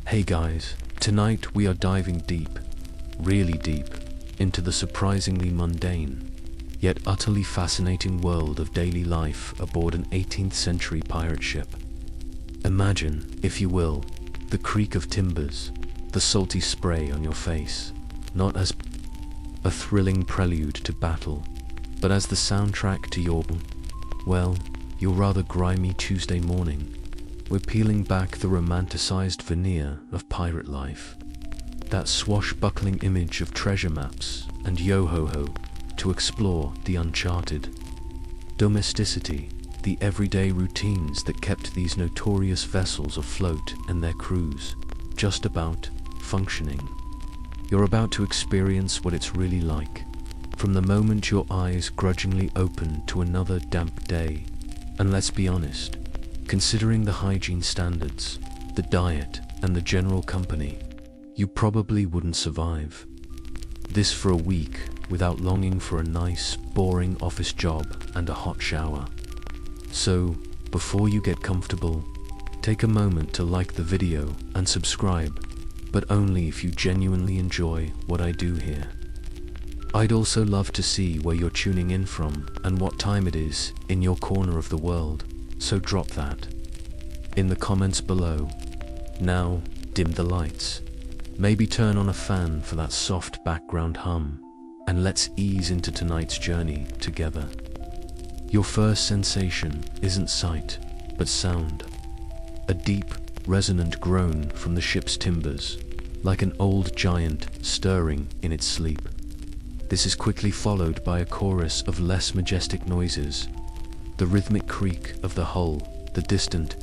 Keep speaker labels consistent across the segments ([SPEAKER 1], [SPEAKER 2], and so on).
[SPEAKER 1] Hey guys, tonight we are diving deep, really deep, into the surprisingly mundane, yet utterly fascinating world of daily life aboard an 18th century pirate ship. Imagine, if you will, the creak of timbers, the salty spray on your face, not as a thrilling prelude to battle, but as the soundtrack to your rather grimy Tuesday morning. We're peeling back the romanticized veneer of pirate life, that swashbuckling image of treasure maps and yo-ho-ho, to explore the Uncharted Domesticity, the everyday routines that kept these notorious vessels afloat and their crews just about functioning. You're about to experience what it's really like, from the moment your eyes grudgingly open to another damp day. And let's be honest, considering the hygiene standards, the diet, and the general company, you probably wouldn't survive this for a week without longing for a nice, boring office job and a hot shower. So, before you get comfortable, take a moment to like the video and subscribe, but only if you genuinely enjoy what I do here. I'd also love to see where you're tuning in from and what time it is in your corner of the world, so drop that in the comments below. Now, dim the lights, maybe turn on a fan for that soft background hum, and let's ease into tonight's journey together. Your first sensation isn't sight, but sound. A deep, resonant groan from the ship's timbers, like an old giant stirring in its sleep. This is quickly followed by a chorus of less majestic noises, the rhythmic creak of the hull, the distant,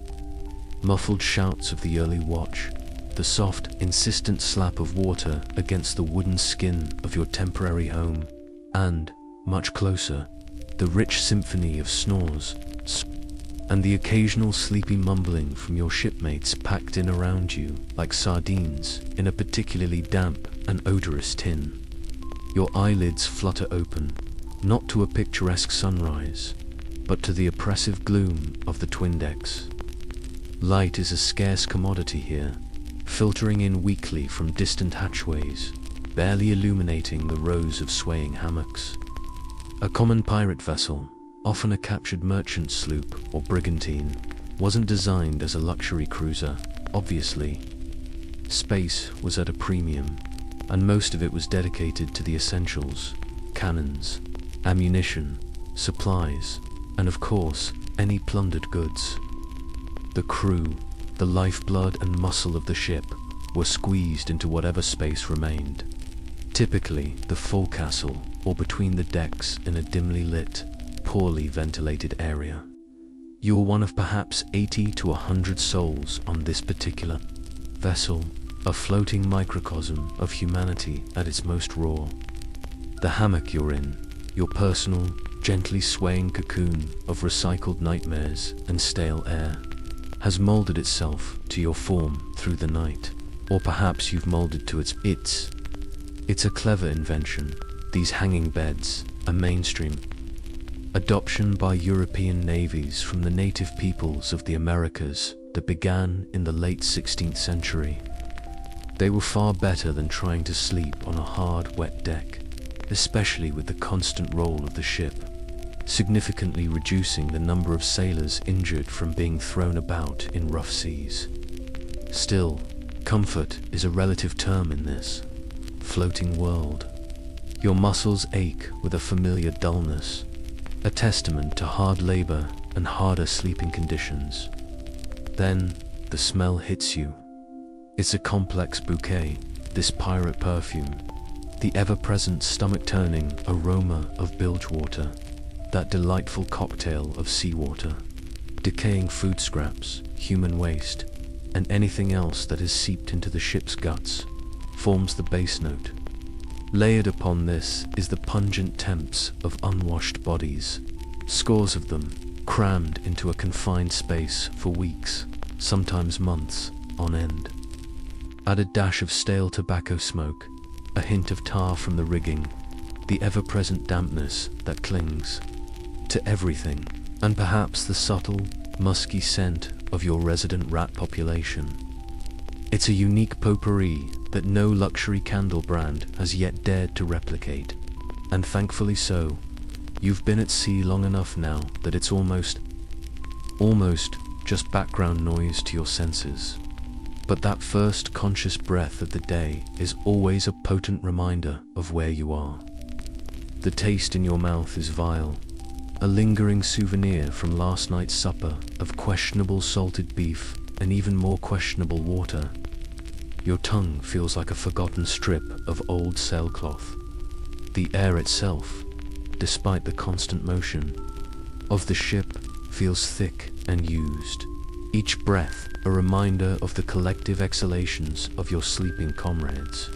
[SPEAKER 1] muffled shouts of the early watch, the soft, insistent slap of water against the wooden skin of your temporary home, and, much closer, the rich symphony of snores, and the occasional sleepy mumbling from your shipmates packed in around you like sardines in a particularly damp and odorous tin. Your eyelids flutter open, not to a picturesque sunrise, but to the oppressive gloom of the twin decks. Light is a scarce commodity here, filtering in weakly from distant hatchways, barely illuminating the rows of swaying hammocks. A common pirate vessel, often a captured merchant sloop or brigantine, wasn't designed as a luxury cruiser, obviously. Space was at a premium, and most of it was dedicated to the essentials: cannons, ammunition, supplies, and of course, any plundered goods. The crew, the lifeblood and muscle of the ship, were squeezed into whatever space remained, typically the forecastle or between the decks in a dimly lit, poorly ventilated area. You were one of perhaps 80 to 100 souls on this particular vessel, a floating microcosm of humanity at its most raw. The hammock you're in, your personal, gently swaying cocoon of recycled nightmares and stale air, has molded itself to your form through the night, or perhaps you've molded to its. It's a clever invention, these hanging beds, a mainstream adoption by European navies from the native peoples of the Americas that began in the late 16th century. They were far better than trying to sleep on a hard, wet deck, especially with the constant roll of the ship, significantly reducing the number of sailors injured from being thrown about in rough seas. Still, comfort is a relative term in this floating world. Your muscles ache with a familiar dullness, a testament to hard labor and harder sleeping conditions. Then, the smell hits you. It's a complex bouquet, this pirate perfume, the ever-present stomach-turning aroma of bilge water, that delightful cocktail of seawater, decaying food scraps, human waste, and anything else that has seeped into the ship's guts, forms the bass note. Layered upon this is the pungent temps of unwashed bodies, scores of them, crammed into a confined space for weeks, sometimes months, on end. Add a dash of stale tobacco smoke, a hint of tar from the rigging, the ever-present dampness that clings to everything, and perhaps the subtle, musky scent of your resident rat population. It's a unique potpourri that no luxury candle brand has yet dared to replicate. And thankfully so. You've been at sea long enough now that it's almost just background noise to your senses. But that first conscious breath of the day is always a potent reminder of where you are. The taste in your mouth is vile, a lingering souvenir from last night's supper of questionable salted beef and even more questionable water. Your tongue feels like a forgotten strip of old sailcloth. The air itself, despite the constant motion of the ship, feels thick and used. Each breath a reminder of the collective exhalations of your sleeping comrades.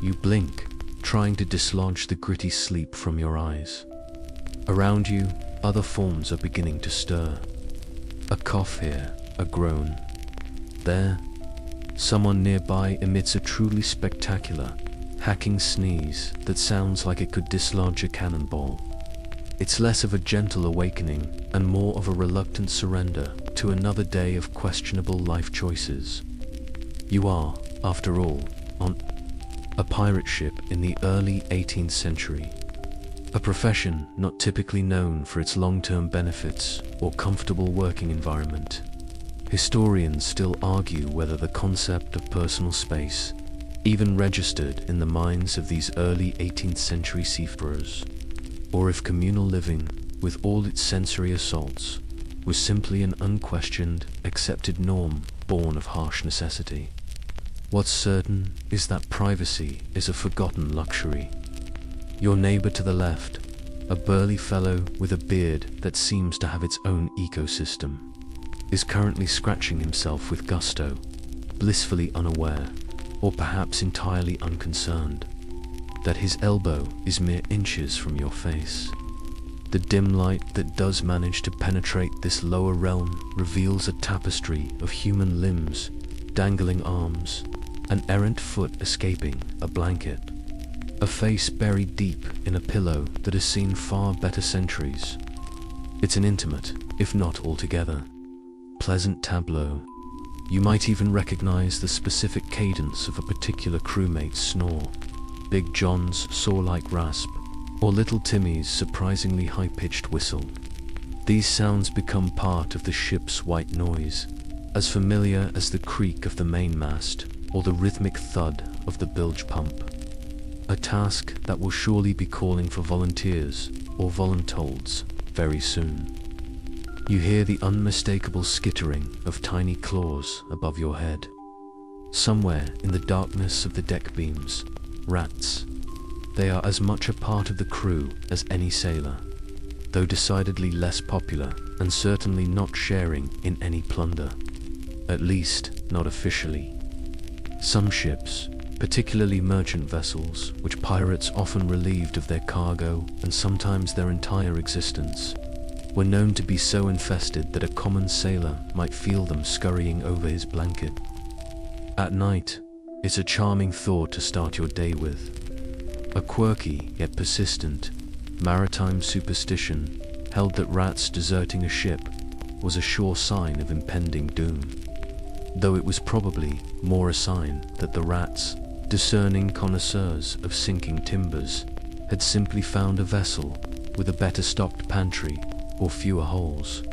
[SPEAKER 1] You blink, trying to dislodge the gritty sleep from your eyes. Around you, other forms are beginning to stir. A cough here, a groan. There, someone nearby emits a truly spectacular, hacking sneeze that sounds like it could dislodge a cannonball. It's less of a gentle awakening and more of a reluctant surrender to another day of questionable life choices. You are, after all, on a pirate ship in the early 18th century, a profession not typically known for its long-term benefits or comfortable working environment. Historians still argue whether the concept of personal space even registered in the minds of these early 18th century seafarers, or if communal living, with all its sensory assaults, was simply an unquestioned, accepted norm born of harsh necessity. What's certain is that privacy is a forgotten luxury. Your neighbor to the left, a burly fellow with a beard that seems to have its own ecosystem, is currently scratching himself with gusto, blissfully unaware, or perhaps entirely unconcerned, that his elbow is mere inches from your face. The dim light that does manage to penetrate this lower realm reveals a tapestry of human limbs, dangling arms, an errant foot escaping a blanket, a face buried deep in a pillow that has seen far better centuries. It's an intimate, if not altogether pleasant tableau. You might even recognize the specific cadence of a particular crewmate's snore, Big John's saw-like rasp, or Little Timmy's surprisingly high-pitched whistle. These sounds become part of the ship's white noise, as familiar as the creak of the mainmast or the rhythmic thud of the bilge pump. A task that will surely be calling for volunteers or voluntolds very soon. You hear the unmistakable skittering of tiny claws above your head. Somewhere in the darkness of the deck beams, rats. They are as much a part of the crew as any sailor, though decidedly less popular and certainly not sharing in any plunder, at least not officially. Some ships, particularly merchant vessels, which pirates often relieved of their cargo and sometimes their entire existence, were known to be so infested that a common sailor might feel them scurrying over his blanket. At night, it's a charming thought to start your day with. A quirky yet persistent maritime superstition held that rats deserting a ship was a sure sign of impending doom, though it was probably more a sign that the rats, discerning connoisseurs of sinking timbers, had simply found a vessel with a better stocked pantry or fewer holes.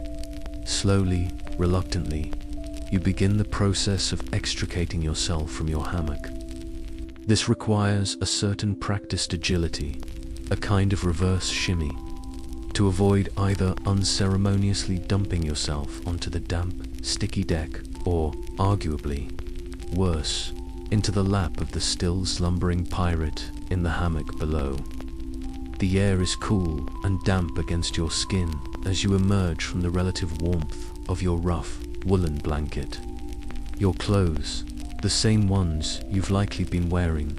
[SPEAKER 1] Slowly, reluctantly, you begin the process of extricating yourself from your hammock. This requires a certain practiced agility, a kind of reverse shimmy, to avoid either unceremoniously dumping yourself onto the damp, sticky deck or, arguably, worse, into the lap of the still slumbering pirate in the hammock below. The air is cool and damp against your skin as you emerge from the relative warmth of your rough, woolen blanket. Your clothes, the same ones you've likely been wearing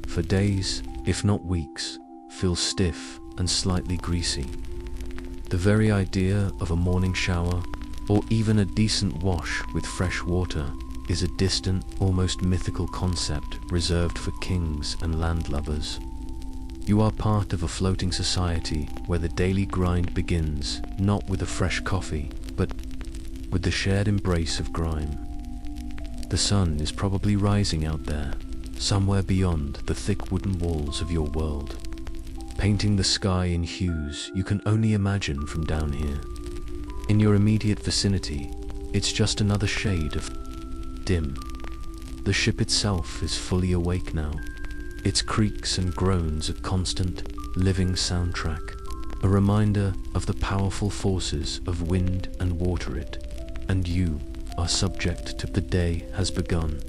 [SPEAKER 1] for days, if not weeks, feel stiff and slightly greasy. The very idea of a morning shower, or even a decent wash with fresh water, is a distant, almost mythical concept reserved for kings and landlubbers. You are part of a floating society where the daily grind begins not with a fresh coffee, but with the shared embrace of grime. The sun is probably rising out there, somewhere beyond the thick wooden walls of your world, painting the sky in hues you can only imagine from down here. In your immediate vicinity, it's just another shade of dim. The ship itself is fully awake now. Its creaks and groans a constant, living soundtrack, a reminder of the powerful forces of wind and water it, and you are subject to. The day has begun.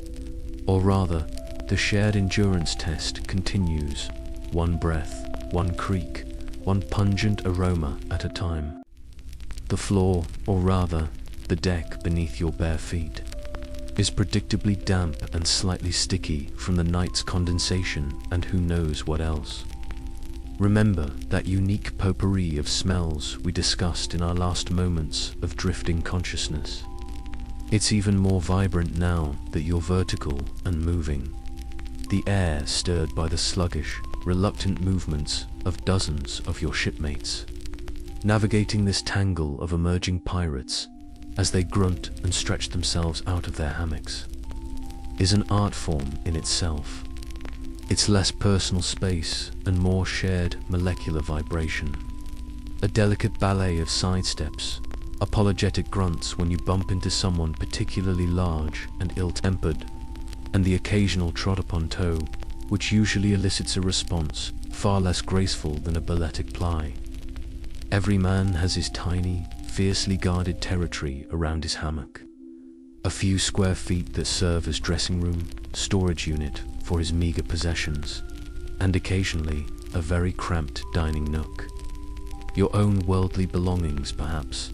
[SPEAKER 1] Or rather, the shared endurance test continues, one breath, one creak, one pungent aroma at a time. The floor, or rather, the deck beneath your bare feet, is predictably damp and slightly sticky from the night's condensation and who knows what else. Remember that unique potpourri of smells we discussed in our last moments of drifting consciousness. It's even more vibrant now that you're vertical and moving. The air stirred by the sluggish, reluctant movements of dozens of your shipmates, navigating this tangle of emerging pirates as they grunt and stretch themselves out of their hammocks, is an art form in itself. It's less personal space and more shared molecular vibration. A delicate ballet of sidesteps, apologetic grunts when you bump into someone particularly large and ill-tempered, and the occasional trot upon toe, which usually elicits a response far less graceful than a balletic ply. Every man has his tiny, fiercely guarded territory around his hammock. A few square feet that serve as dressing room, storage unit for his meager possessions, and occasionally a very cramped dining nook. Your own worldly belongings, perhaps.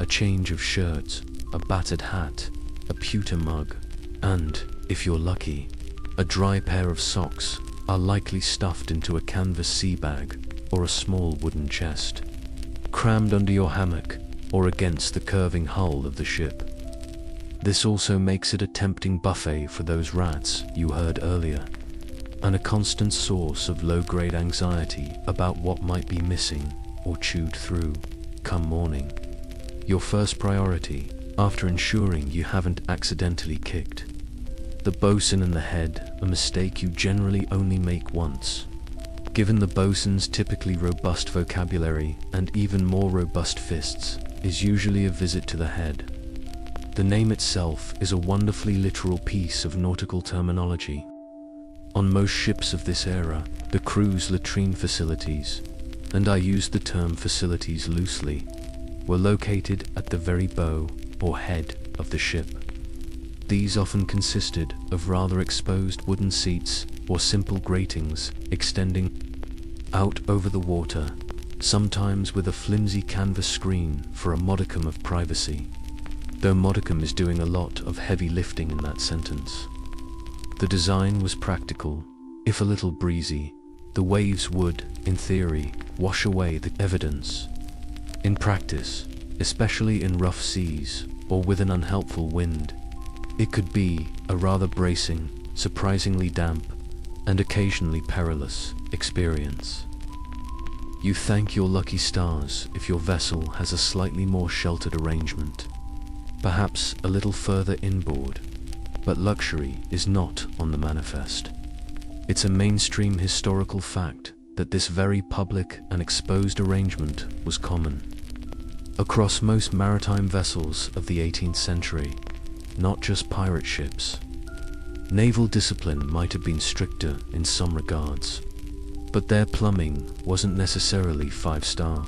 [SPEAKER 1] A change of shirts, a battered hat, a pewter mug, and, if you're lucky, a dry pair of socks are likely stuffed into a canvas sea bag or a small wooden chest, crammed under your hammock or against the curving hull of the ship. This also makes it a tempting buffet for those rats you heard earlier, and a constant source of low-grade anxiety about what might be missing or chewed through come morning. Your first priority, after ensuring you haven't accidentally kicked the bosun in the head, a mistake you generally only make once. Given the bosun's typically robust vocabulary and even more robust fists, is usually a visit to the head. The name itself is a wonderfully literal piece of nautical terminology. On most ships of this era, the crew's latrine facilities, and I use the term facilities loosely, were located at the very bow or head of the ship. These often consisted of rather exposed wooden seats or simple gratings extending out over the water, sometimes with a flimsy canvas screen for a modicum of privacy, though modicum is doing a lot of heavy lifting in that sentence. The design was practical. If a little breezy, the waves would, in theory, wash away the evidence. In practice, especially in rough seas or with an unhelpful wind, it could be a rather bracing, surprisingly damp, and occasionally perilous experience. You thank your lucky stars if your vessel has a slightly more sheltered arrangement, perhaps a little further inboard, but luxury is not on the manifest. It's a mainstream historical fact that this very public and exposed arrangement was common across most maritime vessels of the 18th century, not just pirate ships. Naval discipline might have been stricter in some regards, but their plumbing wasn't necessarily 5-star,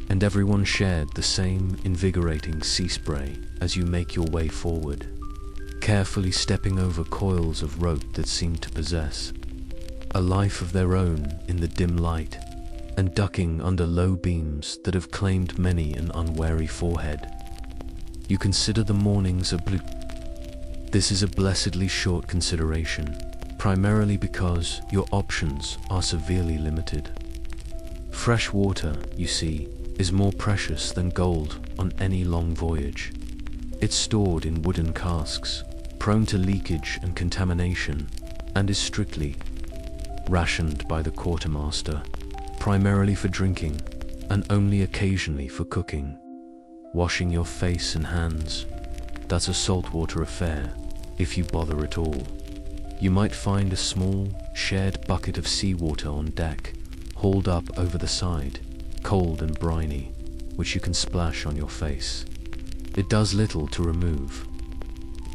[SPEAKER 1] and everyone shared the same invigorating sea spray as you make your way forward, carefully stepping over coils of rope that seemed to possess a life of their own in the dim light, and ducking under low beams that have claimed many an unwary forehead. You consider the mornings a blue. This is a blessedly short consideration, primarily because your options are severely limited. Fresh water, you see, is more precious than gold on any long voyage. It's stored in wooden casks, prone to leakage and contamination, and is strictly rationed by the quartermaster, primarily for drinking, and only occasionally for cooking. Washing your face and hands, that's a saltwater affair, if you bother at all. You might find a small, shared bucket of seawater on deck, hauled up over the side, cold and briny, which you can splash on your face. It does little to remove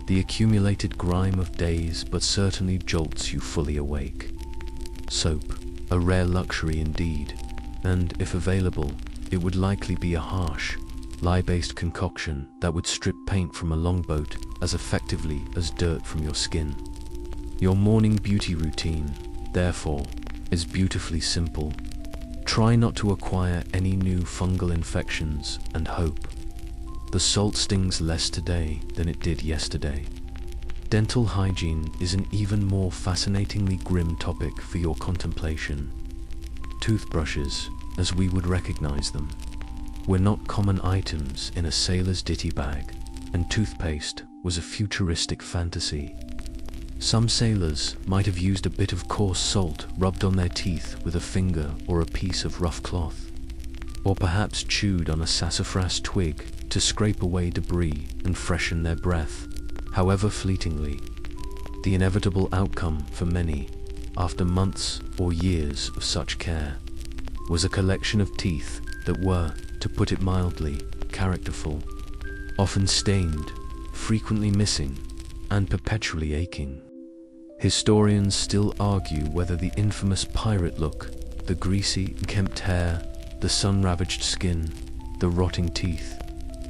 [SPEAKER 1] the accumulated grime of days, but certainly jolts you fully awake. Soap, a rare luxury indeed, and if available, it would likely be a harsh, lye-based concoction that would strip paint from a longboat as effectively as dirt from your skin. Your morning beauty routine, therefore, is beautifully simple. Try not to acquire any new fungal infections and hope the salt stings less today than it did yesterday. Dental hygiene is an even more fascinatingly grim topic for your contemplation. Toothbrushes, as we would recognize them, were not common items in a sailor's ditty bag, and toothpaste was a futuristic fantasy. Some sailors might have used a bit of coarse salt rubbed on their teeth with a finger or a piece of rough cloth, or perhaps chewed on a sassafras twig to scrape away debris and freshen their breath, however fleetingly. The inevitable outcome for many, after months or years of such care, was a collection of teeth that were, to put it mildly, characterful, often stained, frequently missing, and perpetually aching. Historians still argue whether the infamous pirate look, the greasy, unkempt hair, the sun-ravaged skin, the rotting teeth,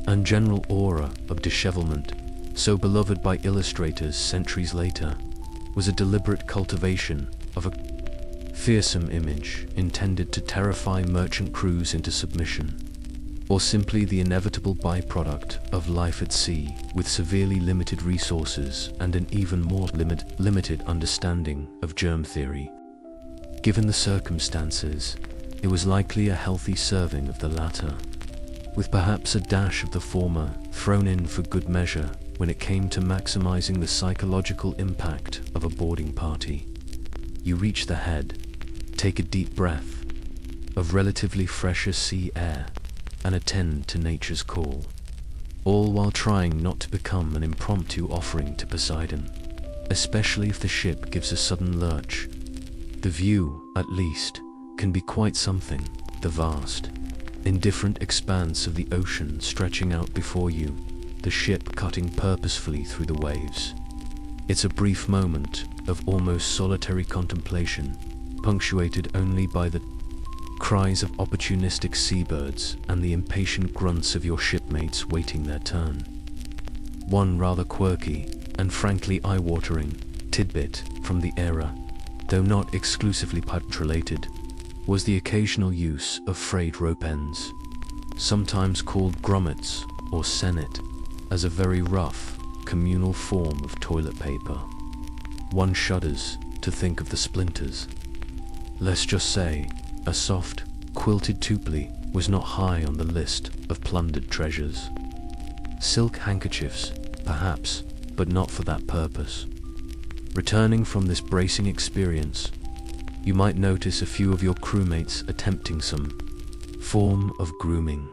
[SPEAKER 1] and general aura of dishevelment, so beloved by illustrators centuries later, was a deliberate cultivation of a fearsome image intended to terrify merchant crews into submission, or simply the inevitable byproduct of life at sea with severely limited resources and an even more limited understanding of germ theory. Given the circumstances, it was likely a healthy serving of the latter, with perhaps a dash of the former thrown in for good measure when it came to maximizing the psychological impact of a boarding party. You reach the head, take a deep breath of relatively fresher sea air, and attend to nature's call, all while trying not to become an impromptu offering to Poseidon, especially if the ship gives a sudden lurch. The view, at least, can be quite something, the vast, indifferent expanse of the ocean stretching out before you, the ship cutting purposefully through the waves. It's a brief moment of almost solitary contemplation, punctuated only by the cries of opportunistic seabirds and the impatient grunts of your shipmates waiting their turn. One rather quirky, and frankly eye-watering, tidbit from the era, though not exclusively pirate-related, was the occasional use of frayed rope ends, sometimes called grommets or sennet, as a very rough, communal form of toilet paper. One shudders to think of the splinters. Let's just say, a soft, quilted tupli was not high on the list of plundered treasures. Silk handkerchiefs, perhaps, but not for that purpose. Returning from this bracing experience, you might notice a few of your crewmates attempting some form of grooming.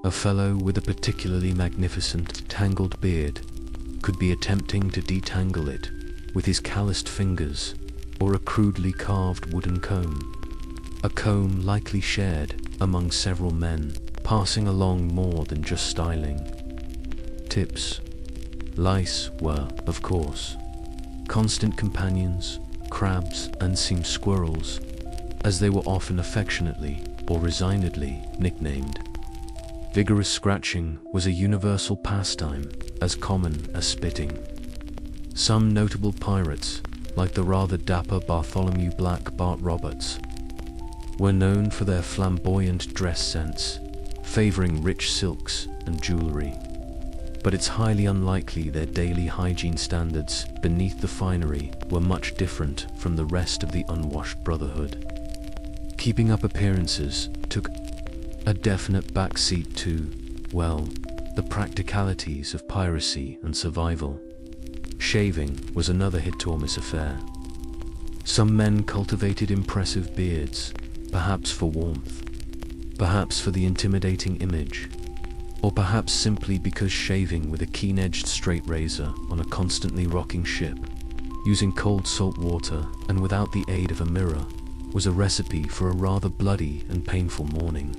[SPEAKER 1] A fellow with a particularly magnificent tangled beard could be attempting to detangle it with his calloused fingers or a crudely carved wooden comb. A comb likely shared among several men, passing along more than just styling. Tips. Lice were, of course, constant companions, crabs and seamed squirrels, as they were often affectionately or resignedly nicknamed. Vigorous scratching was a universal pastime, as common as spitting. Some notable pirates, like the rather dapper Bartholomew Black Bart Roberts, were known for their flamboyant dress sense, favoring rich silks and jewelry. But it's highly unlikely their daily hygiene standards beneath the finery were much different from the rest of the unwashed brotherhood. Keeping up appearances took a definite backseat to, well, the practicalities of piracy and survival. Shaving was another hit-or-miss affair. Some men cultivated impressive beards, perhaps for warmth, perhaps for the intimidating image, Or perhaps simply because shaving with a keen-edged straight razor on a constantly rocking ship, using cold salt water and without the aid of a mirror, was a recipe for a rather bloody and painful morning.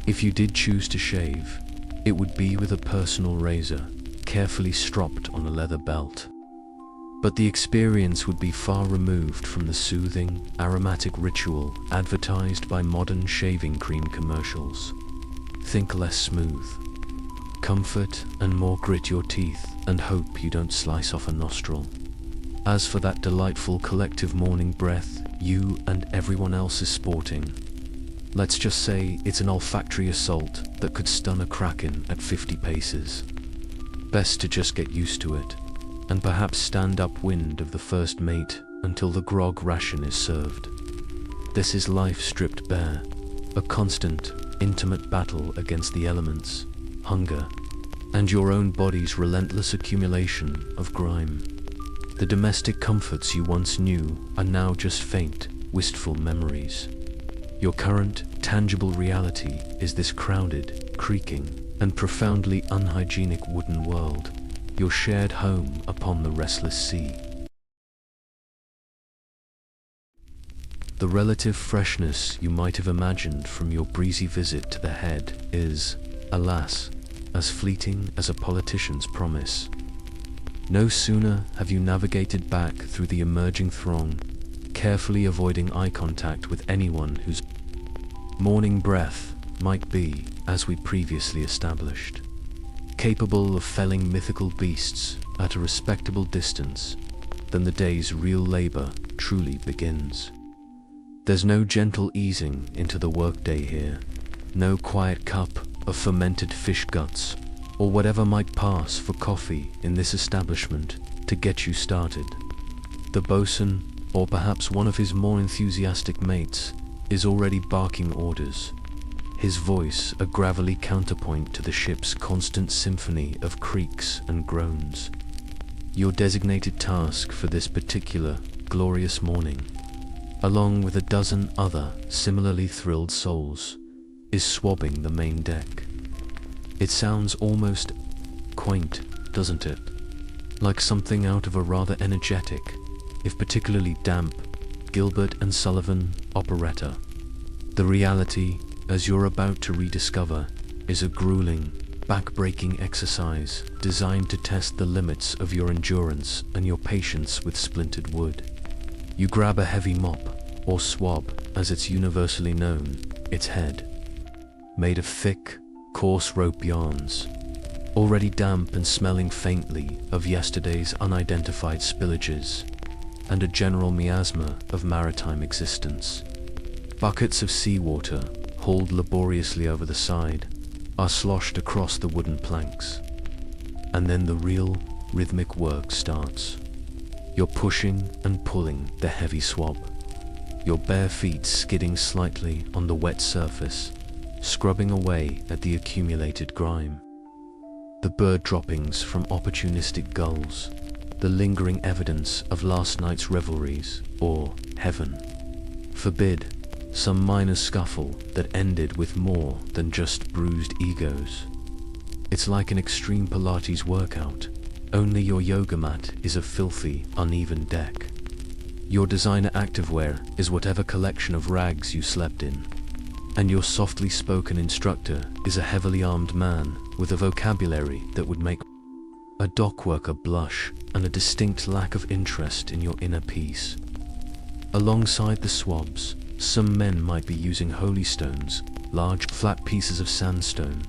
[SPEAKER 1] If you did choose to shave, it would be with a personal razor, carefully stropped on a leather belt. But the experience would be far removed from the soothing, aromatic ritual advertised by modern shaving cream commercials. Think less smooth. Comfort and more grit your teeth and hope you don't slice off a nostril. As for that delightful collective morning breath you and everyone else is sporting, let's just say it's an olfactory assault that could stun a kraken at 50 paces. Best to just get used to it, and perhaps stand upwind of the first mate until the grog ration is served. This is life stripped bare, a constant, intimate battle against the elements, hunger, and your own body's relentless accumulation of grime. The domestic comforts you once knew are now just faint, wistful memories. Your current, tangible reality is this crowded, creaking, and profoundly unhygienic wooden world, your shared home upon the restless sea. The relative freshness you might have imagined from your breezy visit to the head is, alas, as fleeting as a politician's promise. No sooner have you navigated back through the emerging throng, carefully avoiding eye contact with anyone whose morning breath might be, as we previously established, capable of felling mythical beasts at a respectable distance, than the day's real labor truly begins. There's no gentle easing into the workday here, no quiet cup of fermented fish guts, or whatever might pass for coffee in this establishment to get you started. The bosun, or perhaps one of his more enthusiastic mates, is already barking orders, his voice a gravelly counterpoint to the ship's constant symphony of creaks and groans. Your designated task for this particular glorious morning, along with a dozen other similarly thrilled souls, is swabbing the main deck. It sounds almost quaint, doesn't it? Like something out of a rather energetic, if particularly damp, Gilbert and Sullivan operetta. The reality, as you're about to rediscover, is a grueling, back-breaking exercise designed to test the limits of your endurance and your patience with splintered wood. You grab a heavy mop, or swab, as it's universally known, its head, made of thick, coarse rope yarns, already damp and smelling faintly of yesterday's unidentified spillages, and a general miasma of maritime existence. Buckets of seawater, hauled laboriously over the side, are sloshed across the wooden planks. And then the real, rhythmic work starts. You're pushing and pulling the heavy swab, your bare feet skidding slightly on the wet surface, scrubbing away at the accumulated grime. The bird droppings from opportunistic gulls, the lingering evidence of last night's revelries, or, heaven forbid, some minor scuffle that ended with more than just bruised egos. It's like an extreme Pilates workout, only your yoga mat is a filthy, uneven deck. Your designer activewear is whatever collection of rags you slept in, and your softly spoken instructor is a heavily armed man with a vocabulary that would make a dock worker blush and a distinct lack of interest in your inner peace. Alongside the swabs, some men might be using holy stones, large flat pieces of sandstone,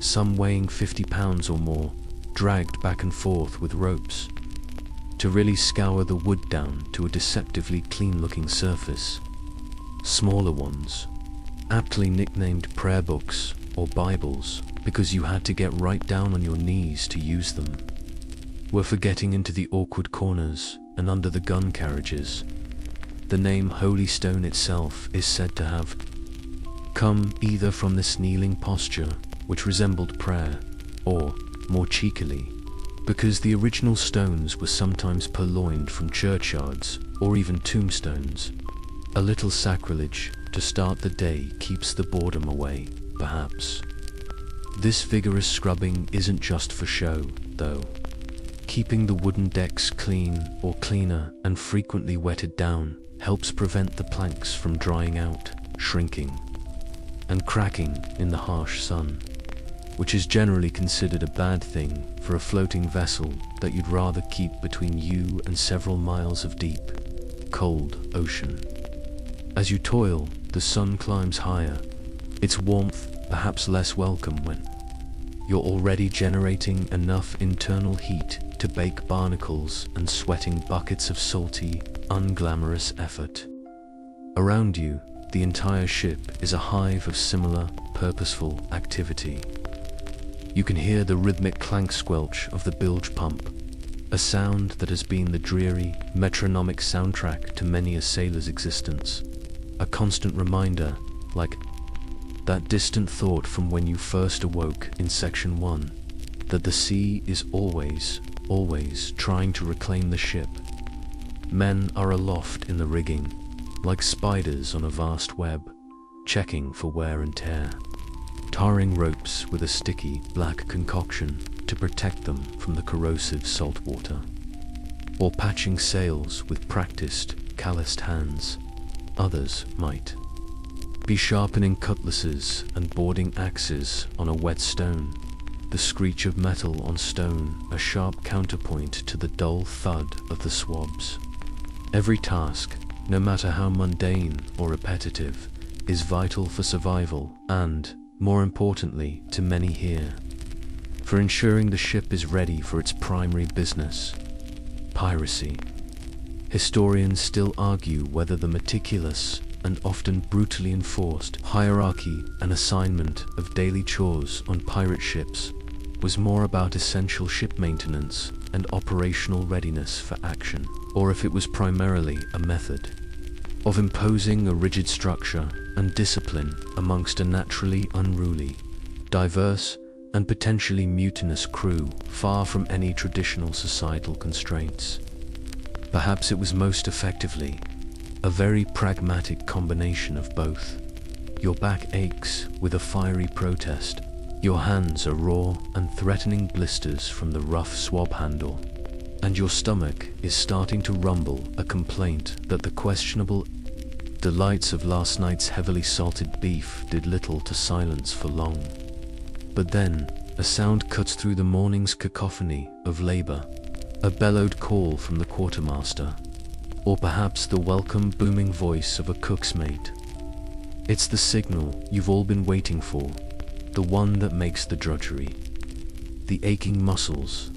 [SPEAKER 1] some weighing 50 pounds or more, dragged back and forth with ropes, to really scour the wood down to a deceptively clean-looking surface. Smaller ones, aptly nicknamed prayer books or Bibles because you had to get right down on your knees to use them, were for getting into the awkward corners and under the gun carriages. The name Holy Stone itself is said to have come either from this kneeling posture, which resembled prayer, or, more cheekily, because the original stones were sometimes purloined from churchyards or even tombstones. A little sacrilege to start the day keeps the boredom away, perhaps. This vigorous scrubbing isn't just for show, though. Keeping the wooden decks clean or cleaner and frequently wetted down helps prevent the planks from drying out, shrinking, and cracking in the harsh sun, which is generally considered a bad thing for a floating vessel that you'd rather keep between you and several miles of deep, cold ocean. As you toil, the sun climbs higher, its warmth perhaps less welcome when you're already generating enough internal heat to bake barnacles and sweating buckets of salty, unglamorous effort. Around you, the entire ship is a hive of similar, purposeful activity. You can hear the rhythmic clank squelch of the bilge pump, a sound that has been the dreary, metronomic soundtrack to many a sailor's existence, a constant reminder, like that distant thought from when you first awoke in Section 1, that the sea is always trying to reclaim the ship. Men are aloft in the rigging, like spiders on a vast web, checking for wear and tear, tarring ropes with a sticky, black concoction to protect them from the corrosive salt water, or patching sails with practiced, calloused hands. Others might be sharpening cutlasses and boarding axes on a wet stone, the screech of metal on stone a sharp counterpoint to the dull thud of the swabs. Every task, no matter how mundane or repetitive, is vital for survival and, more importantly to many here, for ensuring the ship is ready for its primary business, piracy. Historians still argue whether the meticulous and often brutally enforced hierarchy and assignment of daily chores on pirate ships was more about essential ship maintenance and operational readiness for action, or if it was primarily a method of imposing a rigid structure and discipline amongst a naturally unruly, diverse, and potentially mutinous crew, far from any traditional societal constraints. Perhaps it was most effectively a very pragmatic combination of both. Your back aches with a fiery protest, your hands are raw and threatening blisters from the rough swab handle, and your stomach is starting to rumble a complaint that the questionable delights of last night's heavily salted beef did little to silence for long. But then, a sound cuts through the morning's cacophony of labor, a bellowed call from the quartermaster, or perhaps the welcome booming voice of a cook's mate. It's the signal you've all been waiting for, the one that makes the drudgery, the aching muscles,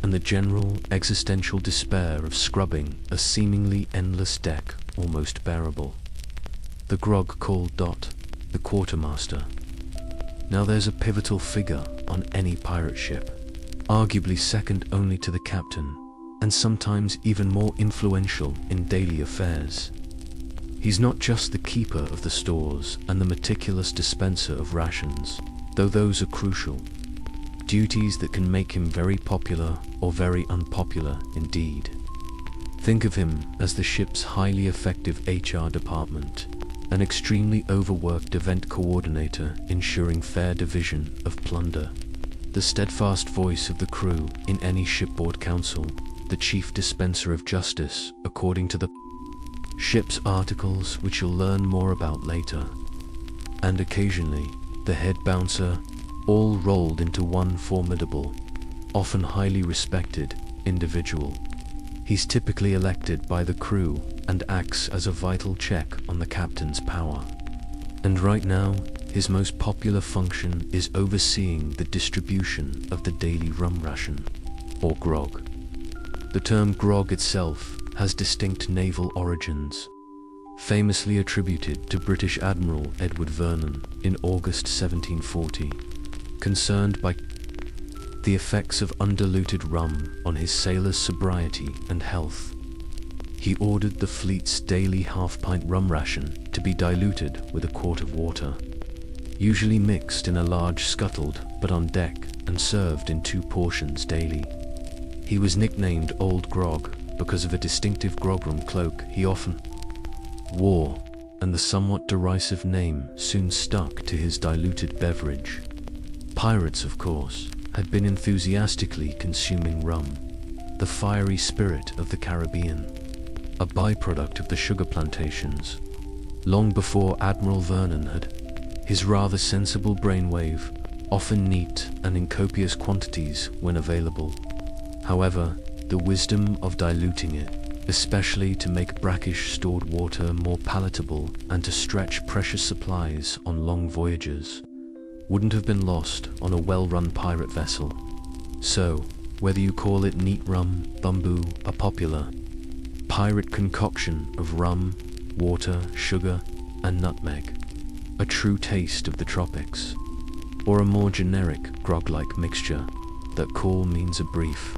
[SPEAKER 1] and the general existential despair of scrubbing a seemingly endless deck almost bearable. The grog called Dot, the quartermaster. Now there's a pivotal figure on any pirate ship, arguably second only to the captain, and sometimes even more influential in daily affairs. He's not just the keeper of the stores and the meticulous dispenser of rations, though those are crucial, duties that can make him very popular or very unpopular indeed. Think of him as the ship's highly effective HR department, an extremely overworked event coordinator ensuring fair division of plunder, the steadfast voice of the crew in any shipboard council, the chief dispenser of justice according to the ship's articles, which you'll learn more about later, and occasionally the head bouncer, all rolled into one formidable, often highly respected, individual. He's typically elected by the crew and acts as a vital check on the captain's power. And right now, his most popular function is overseeing the distribution of the daily rum ration, or grog. The term grog itself has distinct naval origins, famously attributed to British Admiral Edward Vernon in August 1740, concerned by the effects of undiluted rum on his sailors' sobriety and health. He ordered the fleet's daily half-pint rum ration to be diluted with a quart of water, usually mixed in a large scuttled but on deck and served in 2 portions daily. He was nicknamed Old Grog because of a distinctive grogram cloak he often wore, and the somewhat derisive name soon stuck to his diluted beverage. Pirates, of course, had been enthusiastically consuming rum, the fiery spirit of the Caribbean, a byproduct of the sugar plantations, long before Admiral Vernon had. His rather sensible brainwave, often neat and in copious quantities when available. However, the wisdom of diluting it, especially to make brackish stored water more palatable and to stretch precious supplies on long voyages, wouldn't have been lost on a well-run pirate vessel. So, whether you call it neat rum, bamboo, a popular pirate concoction of rum, water, sugar, and nutmeg, a true taste of the tropics, or a more generic grog-like mixture that call means a brief,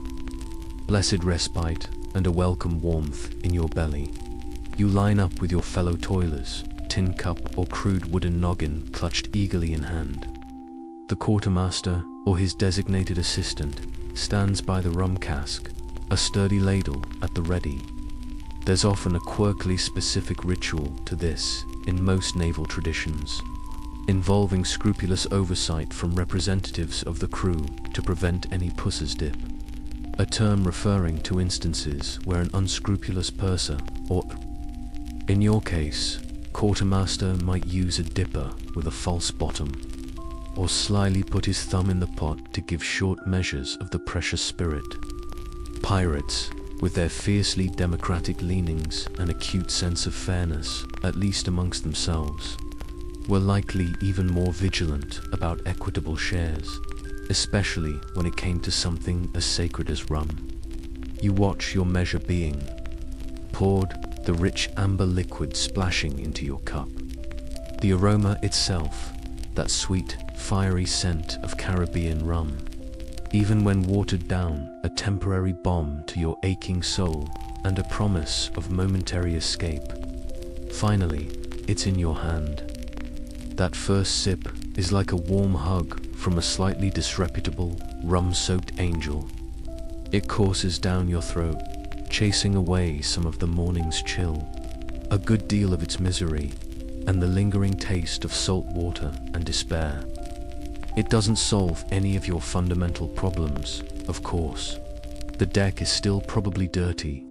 [SPEAKER 1] blessed respite and a welcome warmth in your belly, you line up with your fellow toilers, tin cup or crude wooden noggin clutched eagerly in hand. The quartermaster or his designated assistant stands by the rum cask, a sturdy ladle at the ready. There's often a quirkily specific ritual to this in most naval traditions, involving scrupulous oversight from representatives of the crew to prevent any pusser's dip, a term referring to instances where an unscrupulous purser, or, in your case, quartermaster, might use a dipper with a false bottom, or slyly put his thumb in the pot to give short measures of the precious spirit. Pirates, with their fiercely democratic leanings and acute sense of fairness, at least amongst themselves, were likely even more vigilant about equitable shares, especially when it came to something as sacred as rum. You watch your measure being poured, the rich amber liquid splashing into your cup. The aroma itself, that sweet, fiery scent of Caribbean rum, even when watered down, a temporary balm to your aching soul and a promise of momentary escape. Finally, it's in your hand. That first sip is like a warm hug from a slightly disreputable, rum-soaked angel. It courses down your throat, chasing away some of the morning's chill, a good deal of its misery, and the lingering taste of salt water and despair. It doesn't solve any of your fundamental problems, of course. The deck is still probably dirty.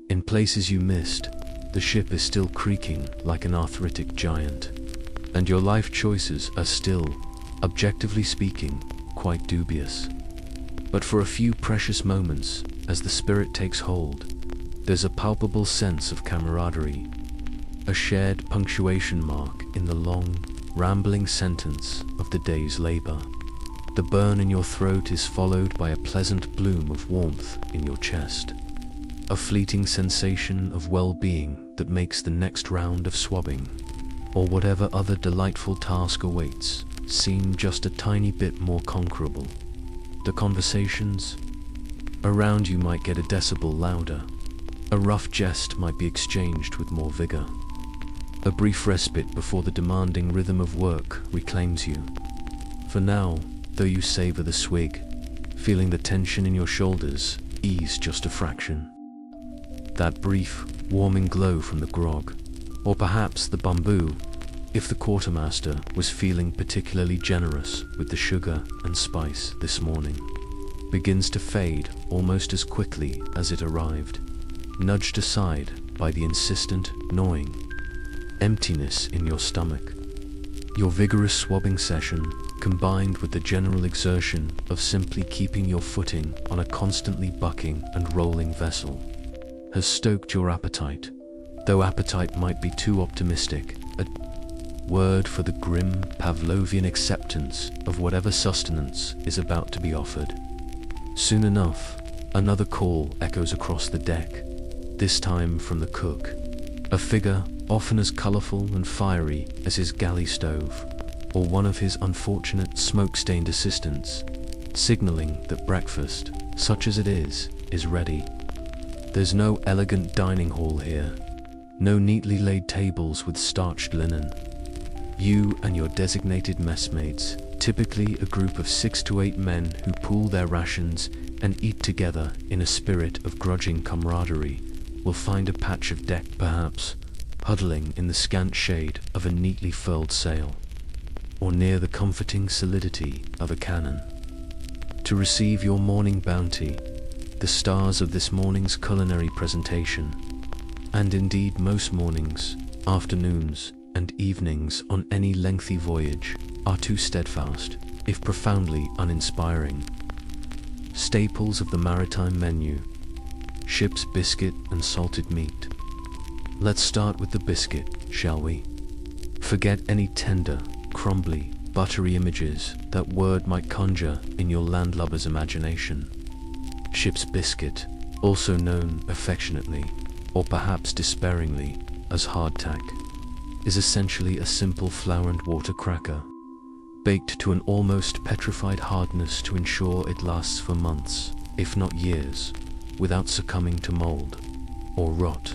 [SPEAKER 1] In places you missed, the ship is still creaking like an arthritic giant. And your life choices are still, objectively speaking, quite dubious. But for a few precious moments, as the spirit takes hold, there's a palpable sense of camaraderie, a shared punctuation mark in the long, rambling sentence of the day's labor. The burn in your throat is followed by a pleasant bloom of warmth in your chest, a fleeting sensation of well-being that makes the next round of swabbing, or whatever other delightful task awaits, seem just a tiny bit more conquerable. The conversations around you might get a decibel louder. A rough jest might be exchanged with more vigor. A brief respite before the demanding rhythm of work reclaims you. For now, though you savor the swig, feeling the tension in your shoulders ease just a fraction. That brief, warming glow from the grog, or perhaps the bamboo, if the quartermaster was feeling particularly generous with the sugar and spice this morning, begins to fade almost as quickly as it arrived, nudged aside by the insistent, gnawing emptiness in your stomach. Your vigorous swabbing session, combined with the general exertion of simply keeping your footing on a constantly bucking and rolling vessel, has stoked your appetite, though appetite might be too optimistic, a word for the grim Pavlovian acceptance of whatever sustenance is about to be offered. Soon enough, another call echoes across the deck, this time from the cook, a figure often as colorful and fiery as his galley stove, or one of his unfortunate smoke-stained assistants, signaling that breakfast, such as it is ready. There's no elegant dining hall here, no neatly laid tables with starched linen. You and your designated messmates, typically a group of 6 to 8 men who pool their rations and eat together in a spirit of grudging camaraderie, will find a patch of deck perhaps, huddling in the scant shade of a neatly furled sail. or near the comforting solidity of a cannon. To receive your morning bounty, the stars of this morning's culinary presentation, and indeed most mornings, afternoons, and evenings on any lengthy voyage, are too steadfast, if profoundly uninspiring. Staples of the maritime menu: ship's biscuit and salted meat. Let's start with the biscuit, shall we? Forget any tender, crumbly, buttery images that word might conjure in your landlubber's imagination. Ship's biscuit, also known affectionately, or perhaps despairingly, as hardtack, is essentially a simple flour and water cracker, baked to an almost petrified hardness to ensure it lasts for months, if not years, without succumbing to mold or rot,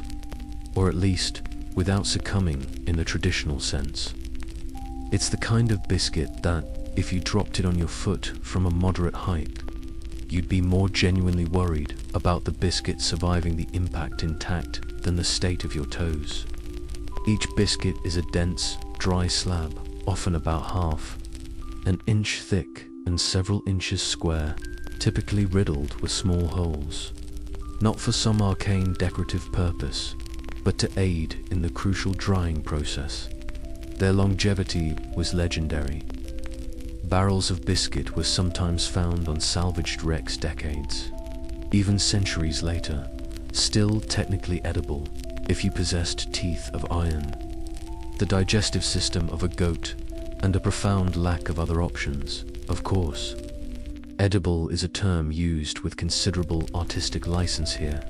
[SPEAKER 1] or at least without succumbing in the traditional sense. It's the kind of biscuit that, if you dropped it on your foot from a moderate height, you'd be more genuinely worried about the biscuit surviving the impact intact than the state of your toes. Each biscuit is a dense, dry slab, often about half an inch thick and several inches square, typically riddled with small holes, not for some arcane decorative purpose, but to aid in the crucial drying process. Their longevity was legendary. Barrels of biscuit were sometimes found on salvaged wrecks decades, even centuries later, still technically edible if you possessed teeth of iron, the digestive system of a goat, and a profound lack of other options, of course. Edible is a term used with considerable artistic license here.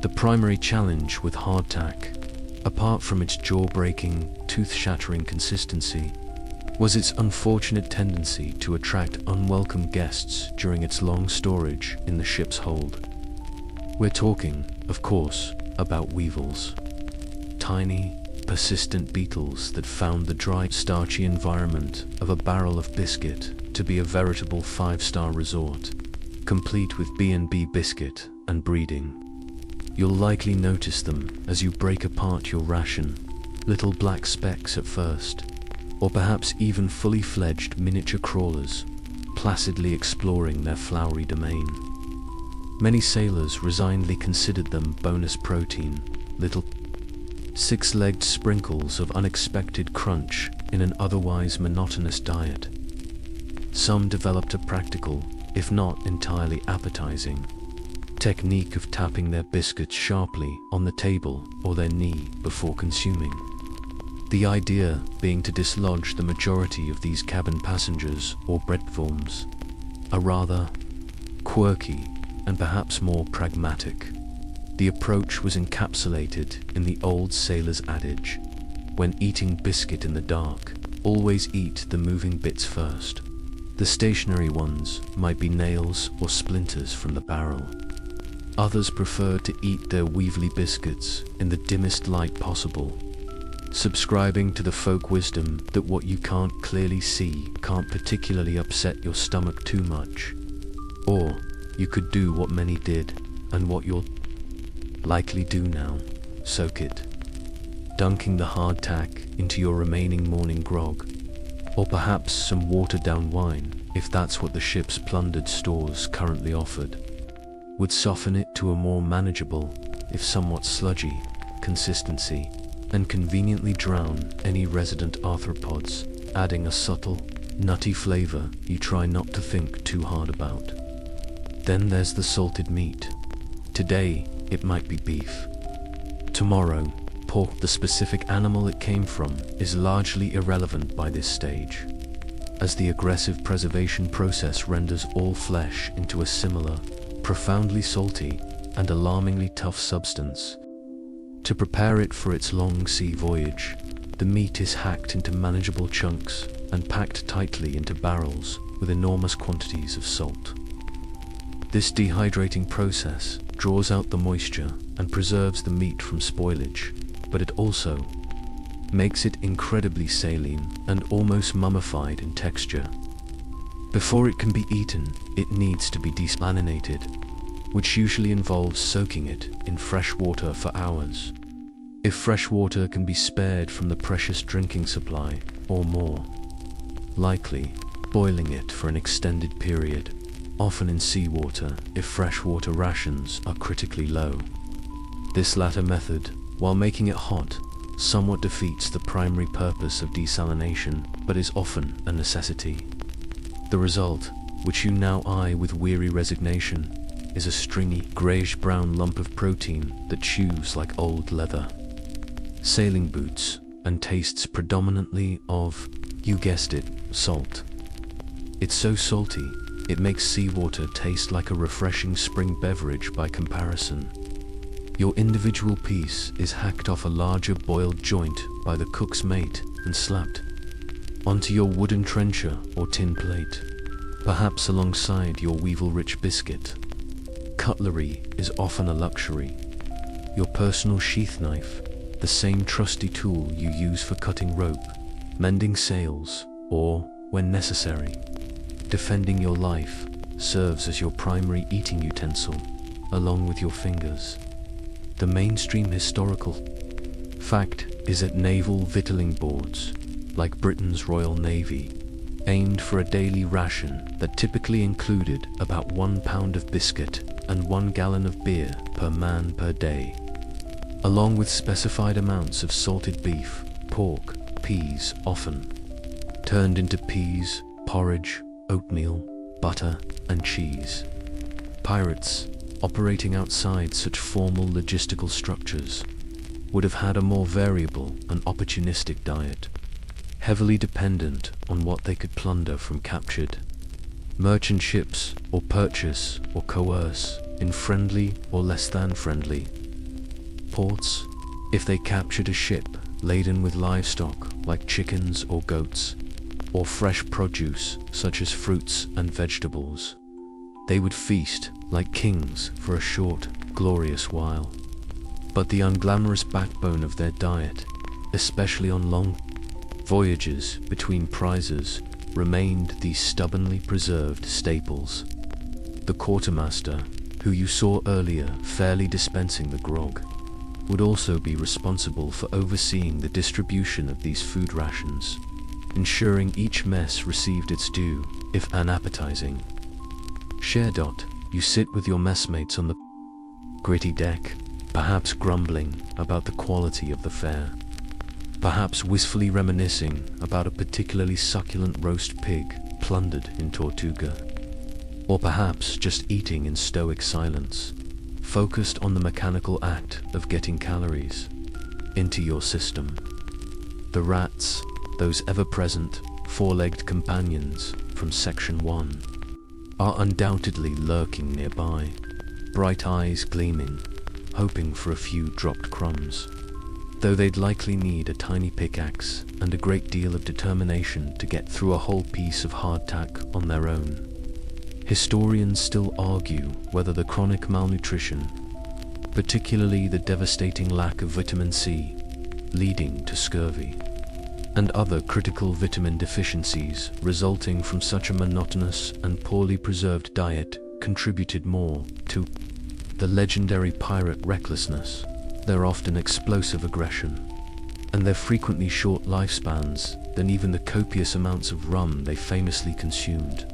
[SPEAKER 1] The primary challenge with hardtack, apart from its jaw-breaking, tooth-shattering consistency, was its unfortunate tendency to attract unwelcome guests during its long storage in the ship's hold. We're talking, of course, about weevils. Tiny, persistent beetles that found the dry, starchy environment of a barrel of biscuit to be a veritable five-star resort, complete with B&B biscuit and breeding. You'll likely notice them as you break apart your ration, little black specks at first, or perhaps even fully fledged miniature crawlers, placidly exploring their flowery domain. Many sailors resignedly considered them bonus protein, little six-legged sprinkles of unexpected crunch in an otherwise monotonous diet. Some developed a practical, if not entirely appetizing, technique of tapping their biscuits sharply on the table or their knee before consuming. The idea being to dislodge the majority of these cabin passengers or breadforms, a rather quirky and perhaps more pragmatic. The approach was encapsulated in the old sailor's adage, when eating biscuit in the dark, always eat the moving bits first. The stationary ones might be nails or splinters from the barrel. Others preferred to eat their weevily biscuits in the dimmest light possible, subscribing to the folk wisdom that what you can't clearly see can't particularly upset your stomach too much. Or you could do what many did, and what you'll likely do now: soak it, dunking the hardtack into your remaining morning grog, or perhaps some watered-down wine, if that's what the ship's plundered stores currently offered, would soften it to a more manageable, if somewhat sludgy, consistency, and conveniently drown any resident arthropods, adding a subtle, nutty flavor you try not to think too hard about. Then there's the salted meat. Today, it might be beef. Tomorrow, pork. The specific animal it came from is largely irrelevant by this stage, as the aggressive preservation process renders all flesh into a similar, profoundly salty, and alarmingly tough substance. To prepare it for its long sea voyage, the meat is hacked into manageable chunks and packed tightly into barrels with enormous quantities of salt. This dehydrating process draws out the moisture and preserves the meat from spoilage, but it also makes it incredibly saline and almost mummified in texture. Before it can be eaten, it needs to be desalinated, which usually involves soaking it in fresh water for hours, if fresh water can be spared from the precious drinking supply, or more. likely boiling it for an extended period, often in seawater if freshwater rations are critically low. This latter method, while making it hot, somewhat defeats the primary purpose of desalination, but is often a necessity. The result, which you now eye with weary resignation, is a stringy, greyish-brown lump of protein that chews like old leather. Sailing boots, and tastes predominantly of, you guessed it, salt. It's so salty, it makes seawater taste like a refreshing spring beverage by comparison. Your individual piece is hacked off a larger boiled joint by the cook's mate and slapped onto your wooden trencher or tin plate, perhaps alongside your weevil-rich biscuit. Cutlery is often a luxury. Your personal sheath knife, the same trusty tool you use for cutting rope, mending sails, or, when necessary, defending your life, serves as your primary eating utensil, along with your fingers. The mainstream historical fact is that naval victualling boards, like Britain's Royal Navy, aimed for a daily ration that typically included about 1 pound of biscuit and 1 gallon of beer per man per day, along with specified amounts of salted beef, pork, peas often turned into peas, porridge, oatmeal, butter, and cheese. Pirates, operating outside such formal logistical structures, would have had a more variable and opportunistic diet, heavily dependent on what they could plunder from captured merchant ships, or purchase or coerce in friendly or less than friendly ports. If they captured a ship laden with livestock like chickens or goats, or fresh produce such as fruits and vegetables, they would feast like kings for a short, glorious while. But the unglamorous backbone of their diet, especially on long voyages between prizes, remained these stubbornly preserved staples. The quartermaster, who you saw earlier fairly dispensing the grog, would also be responsible for overseeing the distribution of these food rations, ensuring each mess received its due, if unappetizing. Share. You sit with your messmates on the gritty deck, perhaps grumbling about the quality of the fare, perhaps wistfully reminiscing about a particularly succulent roast pig plundered in Tortuga, or perhaps just eating in stoic silence, focused on the mechanical act of getting calories into your system. The rats, those ever-present, four-legged companions from Section 1, are undoubtedly lurking nearby, bright eyes gleaming, hoping for a few dropped crumbs, though they'd likely need a tiny pickaxe and a great deal of determination to get through a whole piece of hardtack on their own. Historians still argue whether the chronic malnutrition, particularly the devastating lack of vitamin C, leading to scurvy, and other critical vitamin deficiencies resulting from such a monotonous and poorly preserved diet, contributed more to the legendary pirate recklessness, their often explosive aggression, and their frequently short lifespans than even the copious amounts of rum they famously consumed.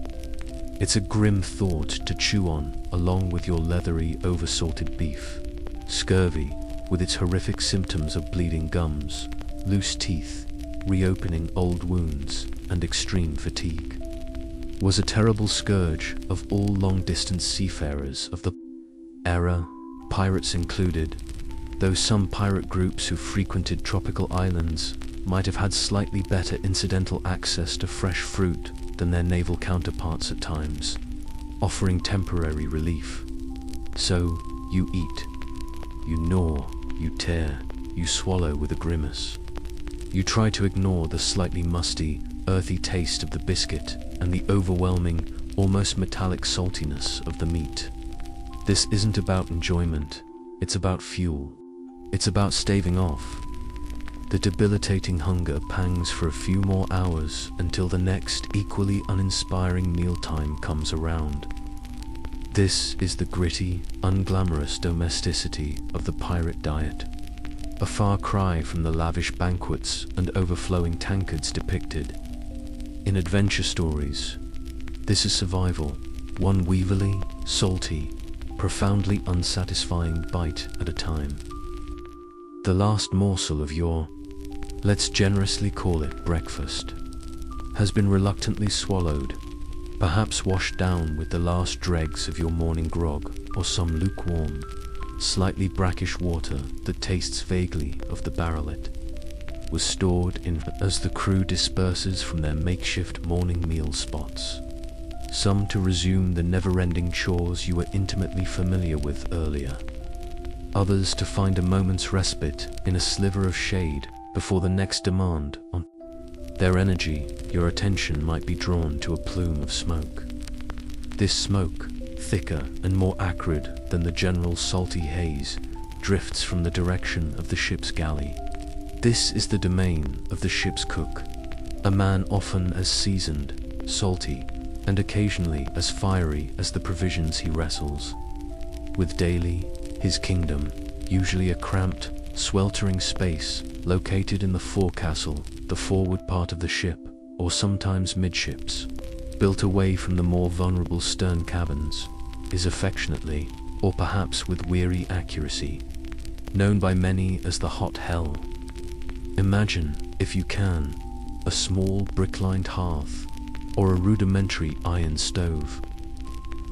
[SPEAKER 1] It's a grim thought to chew on along with your leathery, oversalted beef. Scurvy, with its horrific symptoms of bleeding gums, loose teeth, reopening old wounds, and extreme fatigue, was a terrible scourge of all long-distance seafarers of the era, pirates included, though some pirate groups who frequented tropical islands might have had slightly better incidental access to fresh fruit than their naval counterparts at times, offering temporary relief. So, you eat, you gnaw, you tear, you swallow with a grimace. You try to ignore the slightly musty, earthy taste of the biscuit and the overwhelming, almost metallic saltiness of the meat. This isn't about enjoyment, it's about fuel. It's about staving off the debilitating hunger pangs for a few more hours until the next equally uninspiring mealtime comes around. This is the gritty, unglamorous domesticity of the pirate diet, a far cry from the lavish banquets and overflowing tankards depicted. In adventure stories, this is survival, one weevilly, salty, profoundly unsatisfying bite at a time. The last morsel of your, let's generously call it breakfast, has been reluctantly swallowed, perhaps washed down with the last dregs of your morning grog or some lukewarm, slightly brackish water that tastes vaguely of the barrel it was stored in as the crew disperses from their makeshift morning meal spots, some to resume the never-ending chores you were intimately familiar with earlier, others to find a moment's respite in a sliver of shade before the next demand on their energy. Your attention might be drawn to a plume of smoke. This smoke, thicker and more acrid than the general salty haze, drifts from the direction of the ship's galley. This is the domain of the ship's cook, a man often as seasoned, salty, and occasionally as fiery as the provisions he wrestles with daily. His kingdom, usually a cramped, sweltering space located in the forecastle, the forward part of the ship, or sometimes midships, built away from the more vulnerable stern cabins, is affectionately, or perhaps with weary accuracy, known by many as the hot hell. Imagine, if you can, a small brick-lined hearth, or a rudimentary iron stove,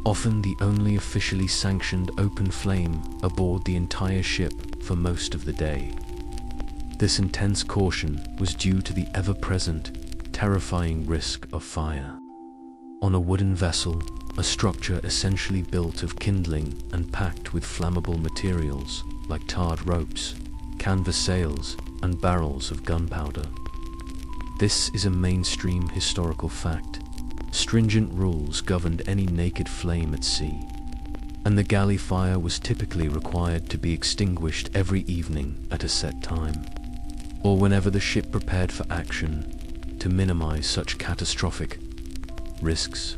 [SPEAKER 1] often the only officially sanctioned open flame aboard the entire ship for most of the day. This intense caution was due to the ever-present, terrifying risk of fire. On a wooden vessel, a structure essentially built of kindling and packed with flammable materials like tarred ropes, canvas sails, and barrels of gunpowder. This is a mainstream historical fact. Stringent rules governed any naked flame at sea, and the galley fire was typically required to be extinguished every evening at a set time, or whenever the ship prepared for action, to minimize such catastrophic risks.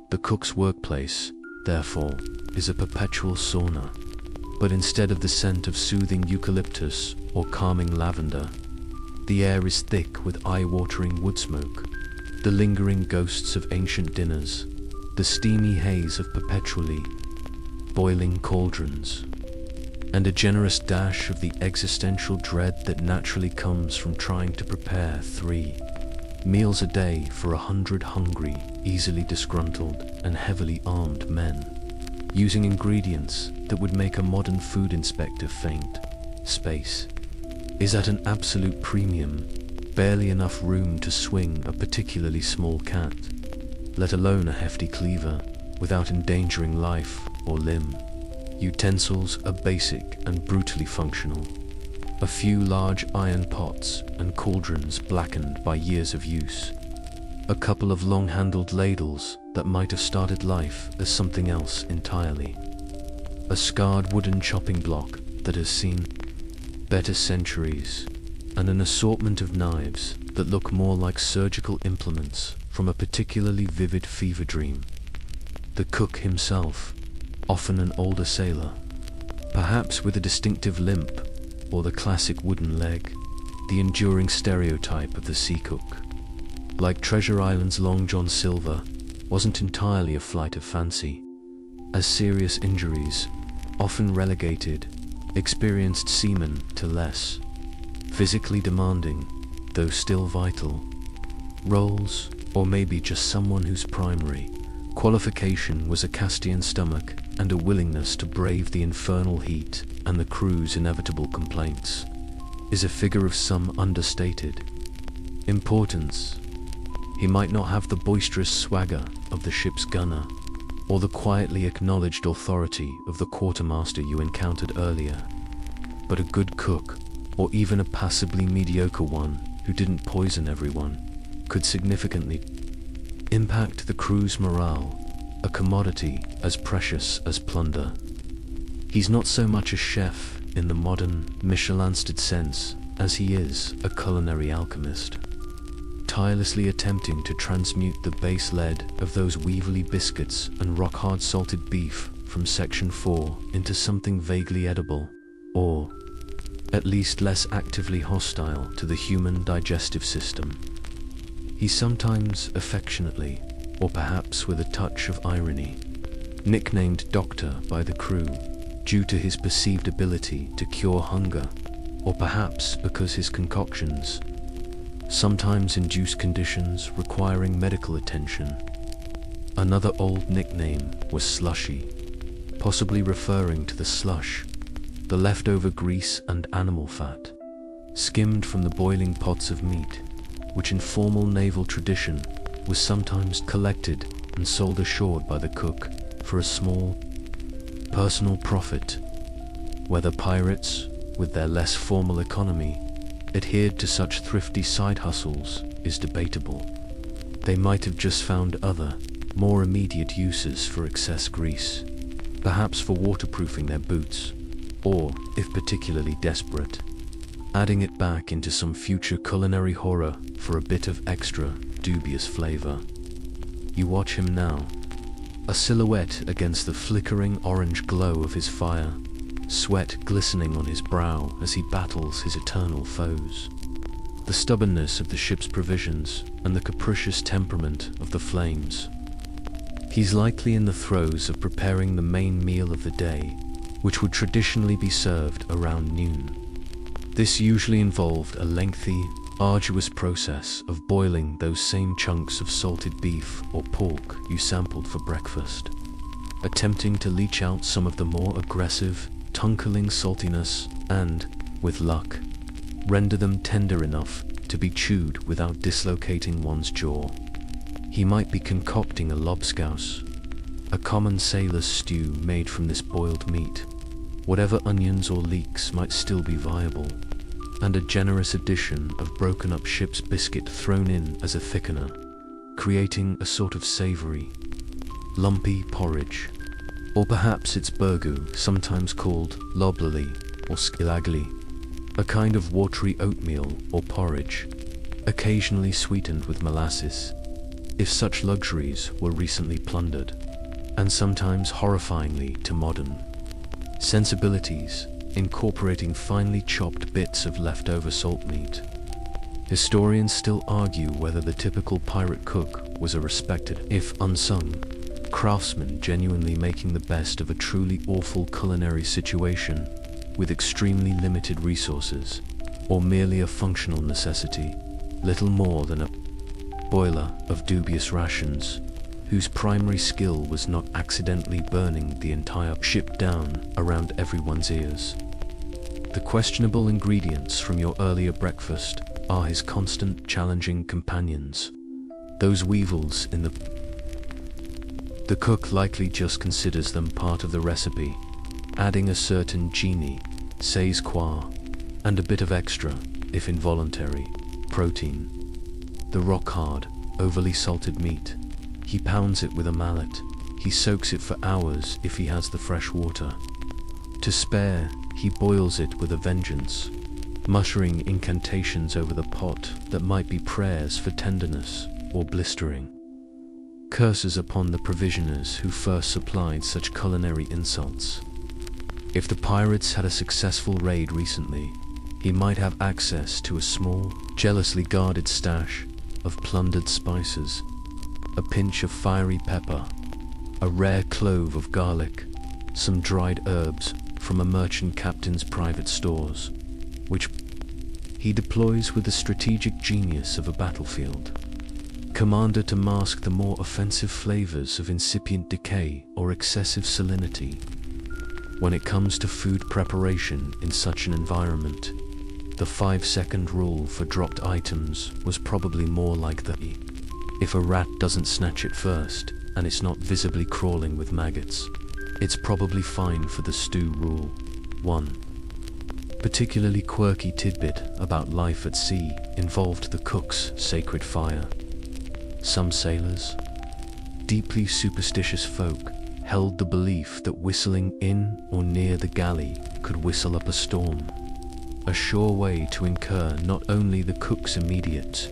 [SPEAKER 1] The cook's workplace, therefore, is a perpetual sauna, but instead of the scent of soothing eucalyptus or calming lavender, the air is thick with eye-watering wood smoke, the lingering ghosts of ancient dinners, the steamy haze of perpetually boiling cauldrons, and a generous dash of the existential dread that naturally comes from trying to prepare 3 meals a day for 100 hungry, easily disgruntled, and heavily armed men, using ingredients that would make a modern food inspector faint. Space is at an absolute premium, barely enough room to swing a particularly small cat, let alone a hefty cleaver, without endangering life or limb. Utensils are basic and brutally functional. A few large iron pots and cauldrons blackened by years of use. A couple of long-handled ladles that might have started life as something else entirely. A scarred wooden chopping block that has seen better centuries, and an assortment of knives that look more like surgical implements from a particularly vivid fever dream. The cook himself, often an older sailor, perhaps with a distinctive limp, or the classic wooden leg, the enduring stereotype of the sea cook. Like Treasure Island's Long John Silver, wasn't entirely a flight of fancy, as serious injuries, often relegated, experienced seamen to less physically demanding, though still vital, roles, or maybe just someone whose primary qualification was a Castian stomach and a willingness to brave the infernal heat and the crew's inevitable complaints, is a figure of some understated importance. He might not have the boisterous swagger of the ship's gunner, or the quietly acknowledged authority of the quartermaster you encountered earlier, but a good cook, or even a passably mediocre one who didn't poison everyone, could significantly impact the crew's morale, a commodity as precious as plunder. He's not so much a chef in the modern, Michelin-starred sense as he is a culinary alchemist, tirelessly attempting to transmute the base lead of those weevilly biscuits and rock-hard salted beef from Section 4 into something vaguely edible, or at least less actively hostile to the human digestive system. He's sometimes affectionately, or perhaps with a touch of irony, nicknamed Doctor by the crew due to his perceived ability to cure hunger, or perhaps because his concoctions sometimes induce conditions requiring medical attention. Another old nickname was Slushy, possibly referring to the slush, the leftover grease and animal fat, skimmed from the boiling pots of meat, which in formal naval tradition was sometimes collected and sold ashore by the cook for a small personal profit. Whether pirates, with their less formal economy, adhered to such thrifty side hustles is debatable. They might have just found other, more immediate uses for excess grease, perhaps for waterproofing their boots, or, if particularly desperate, adding it back into some future culinary horror for a bit of extra, dubious flavor. You watch him now, a silhouette against the flickering orange glow of his fire, sweat glistening on his brow as he battles his eternal foes. The stubbornness of the ship's provisions and the capricious temperament of the flames. He's likely in the throes of preparing the main meal of the day, which would traditionally be served around noon. This usually involved a lengthy, arduous process of boiling those same chunks of salted beef or pork you sampled for breakfast, attempting to leach out some of the more aggressive, tongue-killing saltiness and, with luck, render them tender enough to be chewed without dislocating one's jaw. He might be concocting a lobscouse, a common sailor's stew made from this boiled meat, whatever onions or leeks might still be viable, and a generous addition of broken-up ship's biscuit thrown in as a thickener, creating a sort of savory, lumpy porridge. Or perhaps it's burgoo, sometimes called loblily or skilagli, a kind of watery oatmeal or porridge, occasionally sweetened with molasses, if such luxuries were recently plundered, and sometimes horrifyingly to modern sensibilities, incorporating finely chopped bits of leftover salt meat. Historians still argue whether the typical pirate cook was a respected, if unsung, craftsman genuinely making the best of a truly awful culinary situation with extremely limited resources, or merely a functional necessity, little more than a boiler of dubious rations, whose primary skill was not accidentally burning the entire ship down around everyone's ears. The questionable ingredients from your earlier breakfast are his constant challenging companions, those weevils in the cook likely just considers them part of the recipe, adding a certain genie, sais quoi, and a bit of extra, if involuntary, protein. The rock-hard, overly salted meat, he pounds it with a mallet, he soaks it for hours if he has the fresh water. To spare, he boils it with a vengeance, muttering incantations over the pot that might be prayers for tenderness or blistering. Curses upon the provisioners who first supplied such culinary insults. If the pirates had a successful raid recently, he might have access to a small, jealously guarded stash of plundered spices, a pinch of fiery pepper, a rare clove of garlic, some dried herbs from a merchant captain's private stores, which he deploys with the strategic genius of a battlefield commander to mask the more offensive flavors of incipient decay or excessive salinity. When it comes to food preparation in such an environment, the 5-second rule for dropped items was probably more like the if a rat doesn't snatch it first and it's not visibly crawling with maggots, it's probably fine for the stew rule. 1 particularly quirky tidbit about life at sea involved the cook's sacred fire. Some sailors, deeply superstitious folk, held the belief that whistling in or near the galley could whistle up a storm, a sure way to incur not only the cook's immediate,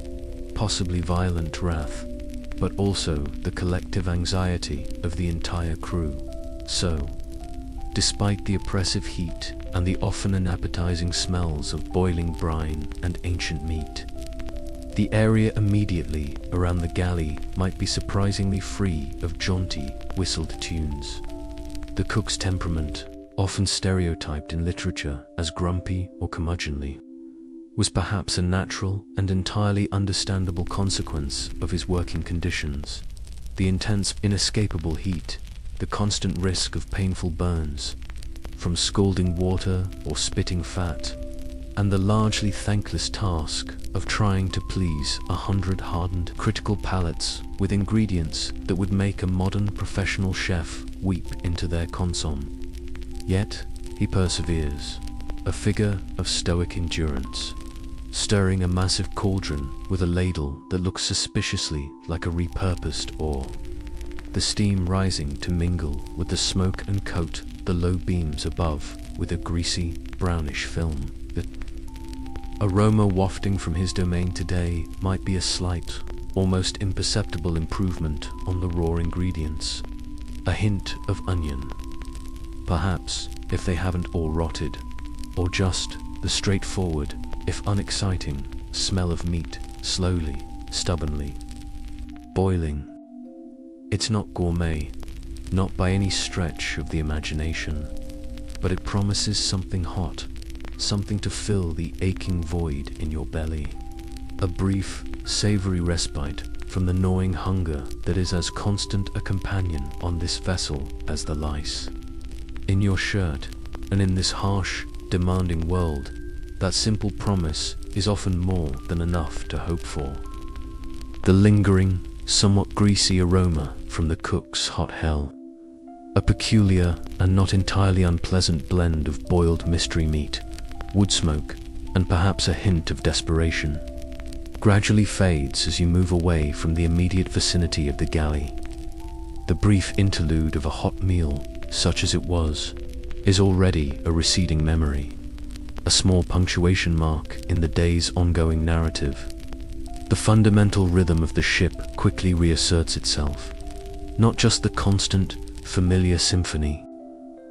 [SPEAKER 1] possibly violent wrath, but also the collective anxiety of the entire crew. So, despite the oppressive heat and the often unappetizing smells of boiling brine and ancient meat, The area immediately around the galley might be surprisingly free of jaunty, whistled tunes. The cook's temperament, often stereotyped in literature as grumpy or curmudgeonly, was perhaps a natural and entirely understandable consequence of his working conditions. The intense, inescapable heat, the constant risk of painful burns from scalding water or spitting fat, and the largely thankless task of trying to please 100 hardened, critical palates with ingredients that would make a modern professional chef weep into their consomme. Yet, he perseveres, a figure of stoic endurance, stirring a massive cauldron with a ladle that looks suspiciously like a repurposed oar, the steam rising to mingle with the smoke and coat the low beams above with a greasy, brownish film. The aroma wafting from his domain today might be a slight, almost imperceptible improvement on the raw ingredients, a hint of onion, perhaps, if they haven't all rotted, or just the straightforward, if unexciting, smell of meat, slowly, stubbornly boiling. It's not gourmet, not by any stretch of the imagination, but it promises something hot, something to fill the aching void in your belly. A brief, savory respite from the gnawing hunger that is as constant a companion on this vessel as the lice in your shirt, and in this harsh, demanding world, that simple promise is often more than enough to hope for. The lingering, somewhat greasy aroma from the cook's hot hell, a peculiar and not entirely unpleasant blend of boiled mystery meat, wood smoke, and perhaps a hint of desperation, gradually fades as you move away from the immediate vicinity of the galley. The brief interlude of a hot meal, such as it was, is already a receding memory, a small punctuation mark in the day's ongoing narrative. The fundamental rhythm of the ship quickly reasserts itself, not just the constant, familiar symphony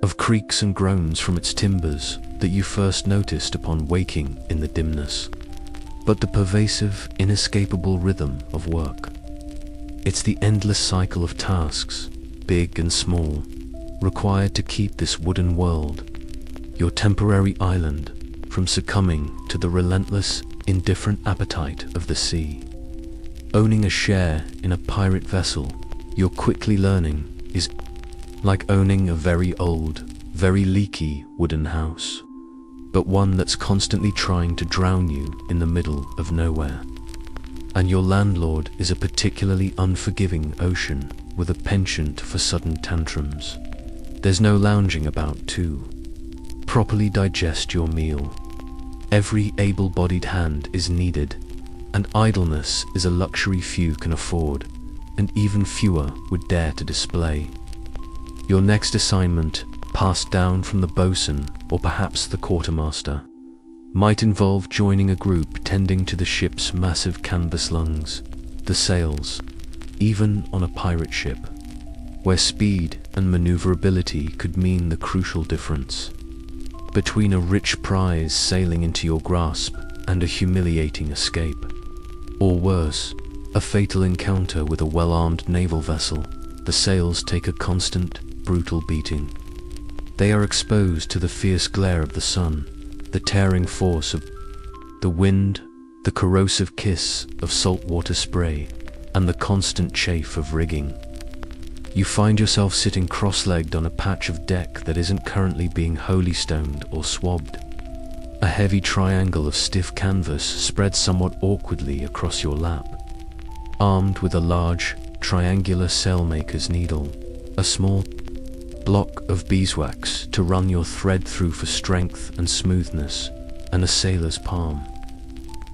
[SPEAKER 1] of creaks and groans from its timbers that you first noticed upon waking in the dimness, but the pervasive, inescapable rhythm of work. It's the endless cycle of tasks, big and small, required to keep this wooden world, your temporary island, from succumbing to the relentless, indifferent appetite of the sea. Owning a share in a pirate vessel, you're quickly learning, is like owning a very old, very leaky wooden house, but one that's constantly trying to drown you in the middle of nowhere. And your landlord is a particularly unforgiving ocean with a penchant for sudden tantrums. There's no lounging about to properly digest your meal. Every able-bodied hand is needed, and idleness is a luxury few can afford, and even fewer would dare to display. Your next assignment, passed down from the boatswain or perhaps the quartermaster, might involve joining a group tending to the ship's massive canvas lungs, the sails, even on a pirate ship, where speed and maneuverability could mean the crucial difference between a rich prize sailing into your grasp and a humiliating escape, or worse, a fatal encounter with a well-armed naval vessel. The sails take a constant, brutal beating. They are exposed to the fierce glare of the sun, the tearing force of the wind, the corrosive kiss of saltwater spray, and the constant chafe of rigging. You find yourself sitting cross-legged on a patch of deck that isn't currently being holystoned or swabbed. A heavy triangle of stiff canvas spreads somewhat awkwardly across your lap. Armed with a large, triangular sailmaker's needle, a small block of beeswax to run your thread through for strength and smoothness, and a sailor's palm.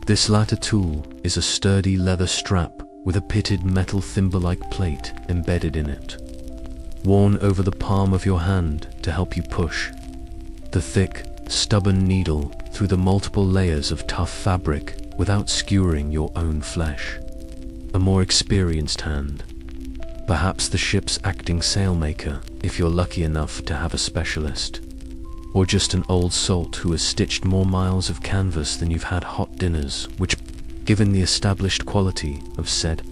[SPEAKER 1] This latter tool is a sturdy leather strap with a pitted metal thimble-like plate embedded in it, worn over the palm of your hand to help you push the thick, stubborn needle through the multiple layers of tough fabric without skewering your own flesh. A more experienced hand, perhaps the ship's acting sailmaker if you're lucky enough to have a specialist, or just an old salt who has stitched more miles of canvas than you've had hot dinners, which given the established quality of said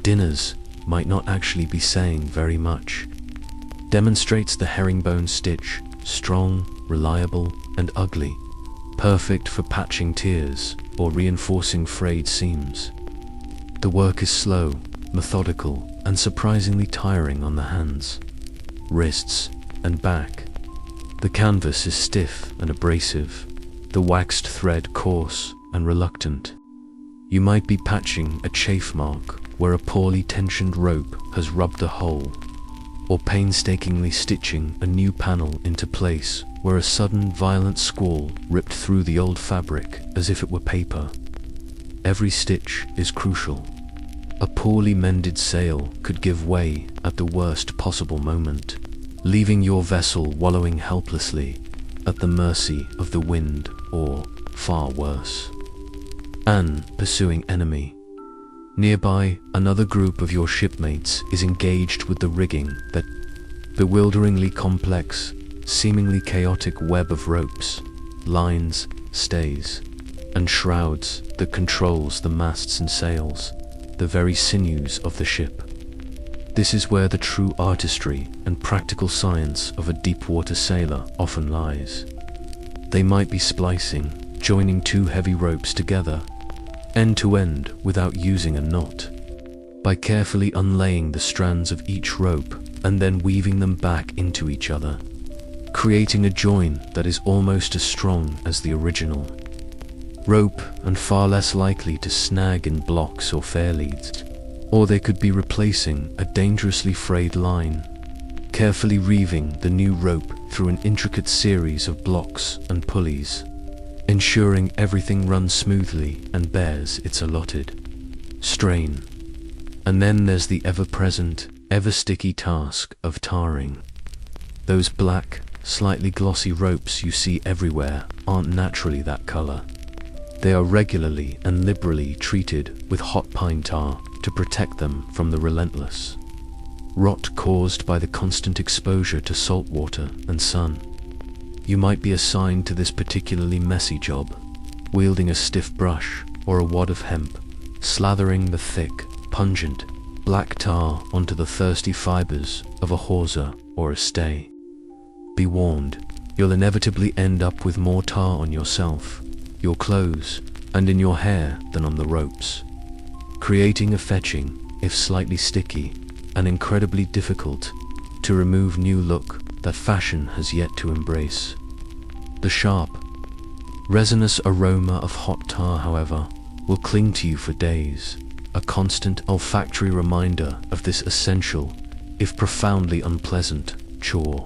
[SPEAKER 1] dinners might not actually be saying very much, demonstrates the herringbone stitch, strong, reliable, and ugly, perfect for patching tears or reinforcing frayed seams. The work is slow, methodical, and surprisingly tiring on the hands, wrists, and back. The canvas is stiff and abrasive, the waxed thread coarse and reluctant. You might be patching a chafe mark where a poorly tensioned rope has rubbed a hole, or painstakingly stitching a new panel into place where a sudden violent squall ripped through the old fabric as if it were paper. Every stitch is crucial. A poorly mended sail could give way at the worst possible moment, leaving your vessel wallowing helplessly at the mercy of the wind or, far worse, an pursuing enemy. Nearby, another group of your shipmates is engaged with the rigging, that bewilderingly complex, seemingly chaotic web of ropes, lines, stays, and shrouds that controls the masts and sails, the very sinews of the ship. This is where the true artistry and practical science of a deep-water sailor often lies. They might be splicing, joining two heavy ropes together, end to end without using a knot, by carefully unlaying the strands of each rope and then weaving them back into each other, creating a join that is almost as strong as the original rope and far less likely to snag in blocks or fair leads. Or they could be replacing a dangerously frayed line, carefully reeving the new rope through an intricate series of blocks and pulleys, ensuring everything runs smoothly and bears its allotted strain. And then there's the ever-present, ever-sticky task of tarring. Those black, slightly glossy ropes you see everywhere aren't naturally that color. They are regularly and liberally treated with hot pine tar to protect them from the relentless rot caused by the constant exposure to salt water and sun. You might be assigned to this particularly messy job, wielding a stiff brush or a wad of hemp, slathering the thick, pungent, black tar onto the thirsty fibers of a hawser or a stay. Be warned, you'll inevitably end up with more tar on yourself, your clothes, and in your hair than on the ropes, creating a fetching, if slightly sticky, and incredibly difficult to remove new look that fashion has yet to embrace. The sharp, resinous aroma of hot tar, however, will cling to you for days, a constant olfactory reminder of this essential, if profoundly unpleasant, chore.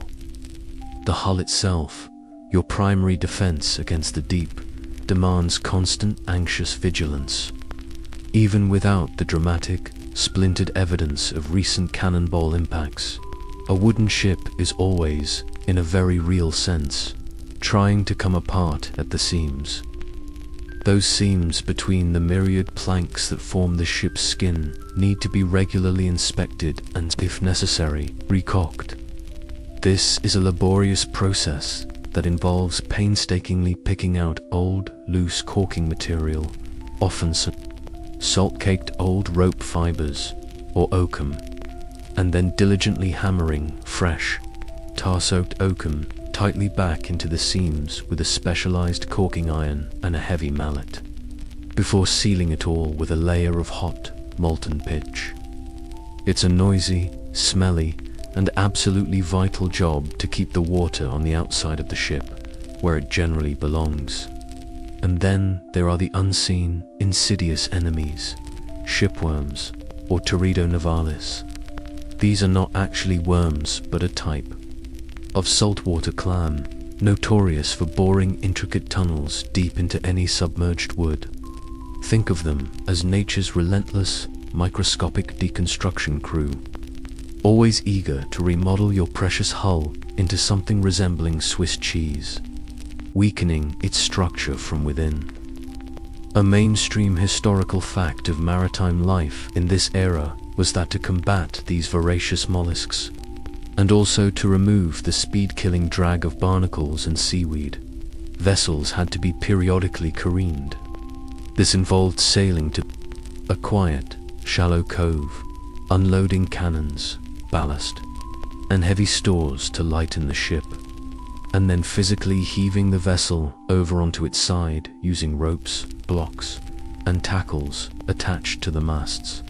[SPEAKER 1] The hull itself, your primary defense against the deep, demands constant anxious vigilance. Even without the dramatic, splintered evidence of recent cannonball impacts, a wooden ship is always, in a very real sense, trying to come apart at the seams. Those seams between the myriad planks that form the ship's skin need to be regularly inspected and, if necessary, recocked. This is a laborious process that involves painstakingly picking out old, loose caulking material, often salt-caked old rope fibers or oakum, and then diligently hammering fresh, tar-soaked oakum tightly back into the seams with a specialized caulking iron and a heavy mallet, before sealing it all with a layer of hot, molten pitch. It's a noisy, smelly, and absolutely vital job to keep the water on the outside of the ship, where it generally belongs. And then there are the unseen, insidious enemies, shipworms, or Teredo nivalis. These are not actually worms, but a type of saltwater clam, notorious for boring intricate tunnels deep into any submerged wood. Think of them as nature's relentless, microscopic deconstruction crew, always eager to remodel your precious hull into something resembling Swiss cheese, weakening its structure from within. A mainstream historical fact of maritime life in this era was that to combat these voracious mollusks, and also to remove the speed-killing drag of barnacles and seaweed, vessels had to be periodically careened. This involved sailing to a quiet, shallow cove, unloading cannons, ballast, and heavy stores to lighten the ship, and then physically heaving the vessel over onto its side using ropes, blocks, and tackles attached to the masts,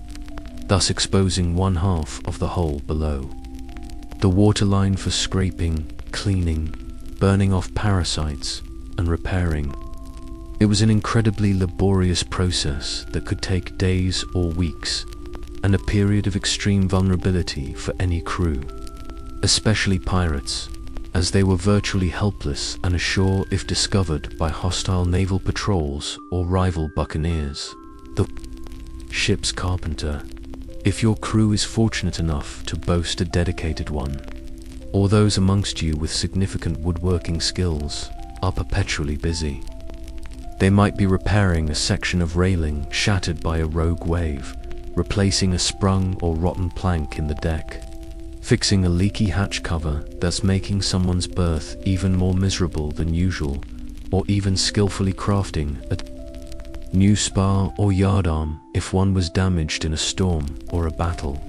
[SPEAKER 1] thus exposing one half of the hull below. The waterline for scraping, cleaning, burning off parasites, and repairing. It was an incredibly laborious process that could take days or weeks, and a period of extreme vulnerability for any crew, especially pirates, as they were virtually helpless and ashore if discovered by hostile naval patrols or rival buccaneers. The ship's carpenter, if your crew is fortunate enough to boast a dedicated one, or those amongst you with significant woodworking skills, are perpetually busy. They might be repairing a section of railing shattered by a rogue wave, replacing a sprung or rotten plank in the deck, fixing a leaky hatch cover that's making someone's berth even more miserable than usual, or even skillfully crafting a new spar or yardarm if one was damaged in a storm or a battle.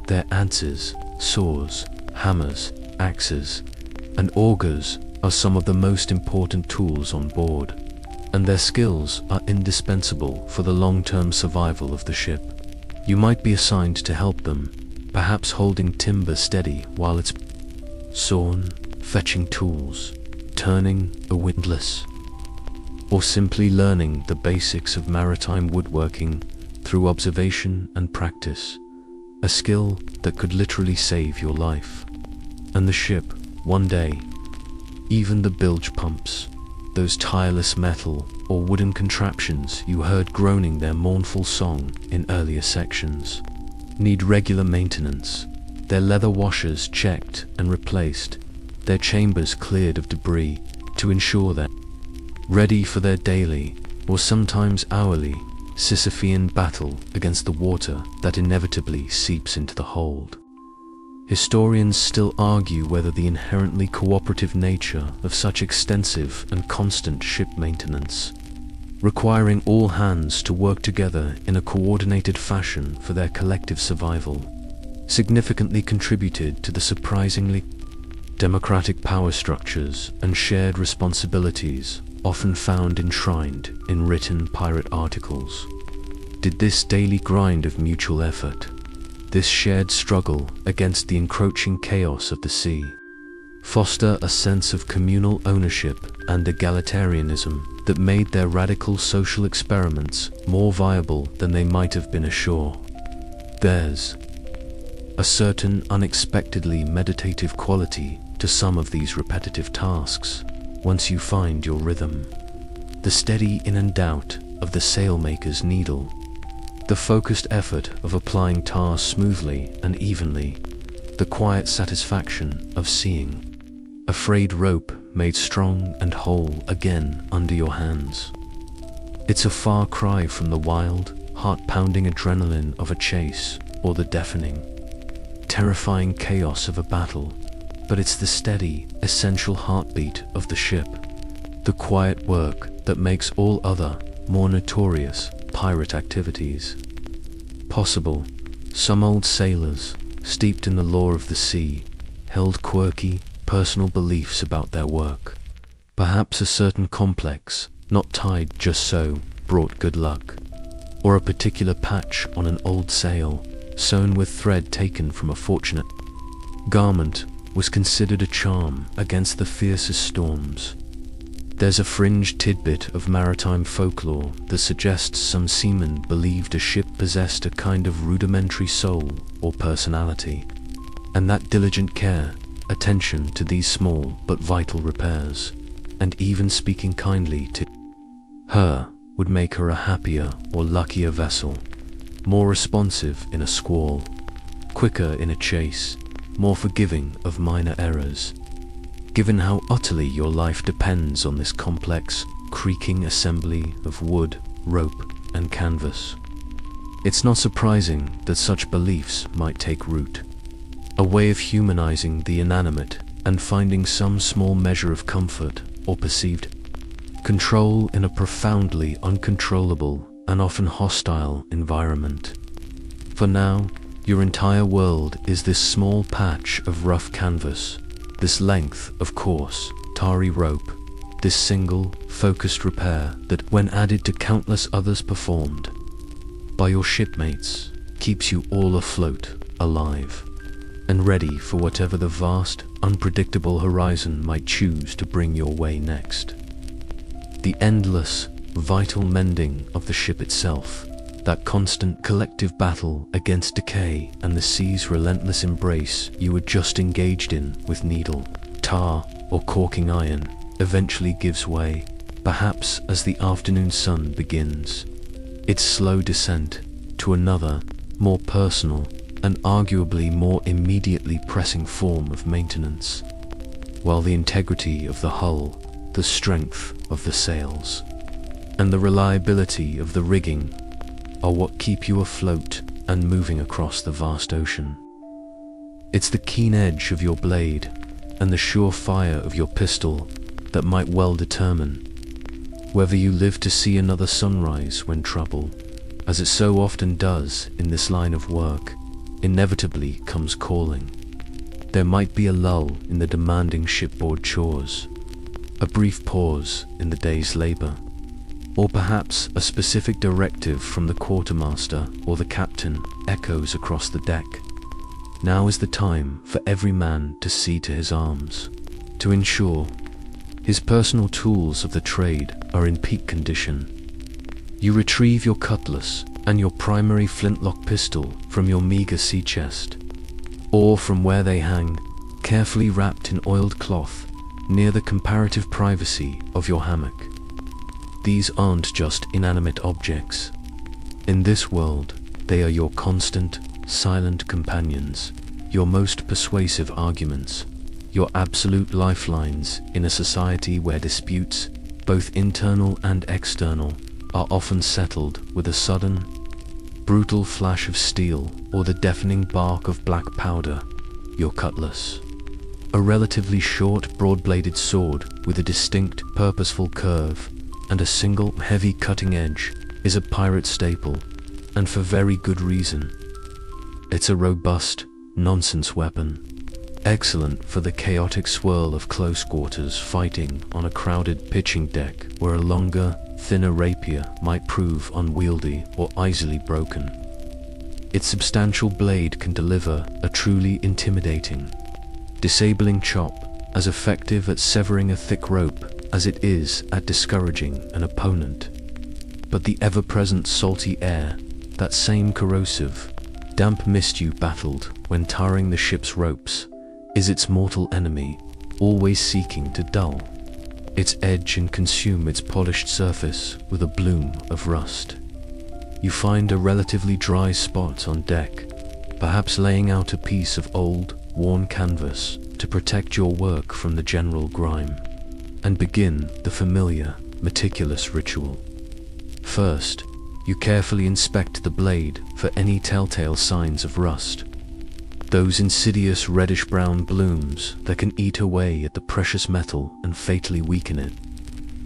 [SPEAKER 1] Their adzes, saws, hammers, axes, and augers are some of the most important tools on board, and their skills are indispensable for the long-term survival of the ship. You might be assigned to help them, perhaps holding timber steady while it's sawn, fetching tools, turning a windlass, or simply learning the basics of maritime woodworking through observation and practice, a skill that could literally save your life. And the ship, one day, even the bilge pumps, those tireless metal or wooden contraptions you heard groaning their mournful song in earlier sections, need regular maintenance, their leather washers checked and replaced, their chambers cleared of debris to ensure they're ready for their daily, or sometimes hourly, Sisyphean battle against the water that inevitably seeps into the hold. Historians still argue whether the inherently cooperative nature of such extensive and constant ship maintenance, requiring all hands to work together in a coordinated fashion for their collective survival, significantly contributed to the surprisingly democratic power structures and shared responsibilities often found enshrined in written pirate articles. Did this daily grind of mutual effort, this shared struggle against the encroaching chaos of the sea, foster a sense of communal ownership and egalitarianism that made their radical social experiments more viable than they might have been ashore? There's a certain unexpectedly meditative quality to some of these repetitive tasks once you find your rhythm. The steady in and out of the sailmaker's needle, the focused effort of applying tar smoothly and evenly, the quiet satisfaction of seeing a frayed rope made strong and whole again under your hands. It's a far cry from the wild, heart-pounding adrenaline of a chase or the deafening, terrifying chaos of a battle, but it's the steady, essential heartbeat of the ship, the quiet work that makes all other, more notorious pirate activities possible. Some old sailors, steeped in the lore of the sea, held quirky, personal beliefs about their work. Perhaps a certain complex, not tied just so, brought good luck, or a particular patch on an old sail, sewn with thread taken from a fortunate garment, was considered a charm against the fiercest storms. There's a fringe tidbit of maritime folklore that suggests some seamen believed a ship possessed a kind of rudimentary soul or personality, and that diligent care, attention to these small but vital repairs, and even speaking kindly to her, would make her a happier or luckier vessel, more responsive in a squall, quicker in a chase, more forgiving of minor errors. Given how utterly your life depends on this complex, creaking assembly of wood, rope, and canvas, it's not surprising that such beliefs might take root. A way of humanizing the inanimate and finding some small measure of comfort or perceived control in a profoundly uncontrollable and often hostile environment. For now, your entire world is this small patch of rough canvas, this length of coarse, tarry rope, this single, focused repair that, when added to countless others performed by your shipmates, keeps you all afloat, alive, and ready for whatever the vast, unpredictable horizon might choose to bring your way next. The endless, vital mending of the ship itself, that constant collective battle against decay and the sea's relentless embrace you were just engaged in with needle, tar, or caulking iron, eventually gives way, perhaps as the afternoon sun begins its slow descent to another, more personal, and arguably more immediately pressing form of maintenance, while the integrity of the hull, the strength of the sails, and the reliability of the rigging are what keep you afloat and moving across the vast ocean. It's the keen edge of your blade and the sure fire of your pistol that might well determine whether you live to see another sunrise when trouble, as it so often does in this line of work, inevitably comes calling. There might be a lull in the demanding shipboard chores, a brief pause in the day's labor, or perhaps a specific directive from the quartermaster or the captain echoes across the deck. Now is the time for every man to see to his arms, to ensure his personal tools of the trade are in peak condition. You retrieve your cutlass and your primary flintlock pistol from your meager sea chest, or from where they hang, carefully wrapped in oiled cloth, near the comparative privacy of your hammock. These aren't just inanimate objects. In this world, they are your constant, silent companions, your most persuasive arguments, your absolute lifelines in a society where disputes, both internal and external, are often settled with a sudden, brutal flash of steel or the deafening bark of black powder. Your cutlass, a relatively short, broad-bladed sword with a distinct, purposeful curve and a single, heavy cutting edge, is a pirate staple, and for very good reason. It's a robust, nonsense weapon, excellent for the chaotic swirl of close quarters fighting on a crowded pitching deck where a longer, thinner rapier might prove unwieldy or easily broken. Its substantial blade can deliver a truly intimidating, disabling chop, as effective at severing a thick rope as it is at discouraging an opponent. But the ever-present salty air, that same corrosive, damp mist you battled when tarring the ship's ropes, is its mortal enemy, always seeking to dull its edge and consume its polished surface with a bloom of rust. You find a relatively dry spot on deck, perhaps laying out a piece of old, worn canvas to protect your work from the general grime, and begin the familiar, meticulous ritual. First, you carefully inspect the blade for any telltale signs of rust, those insidious reddish-brown blooms that can eat away at the precious metal and fatally weaken it.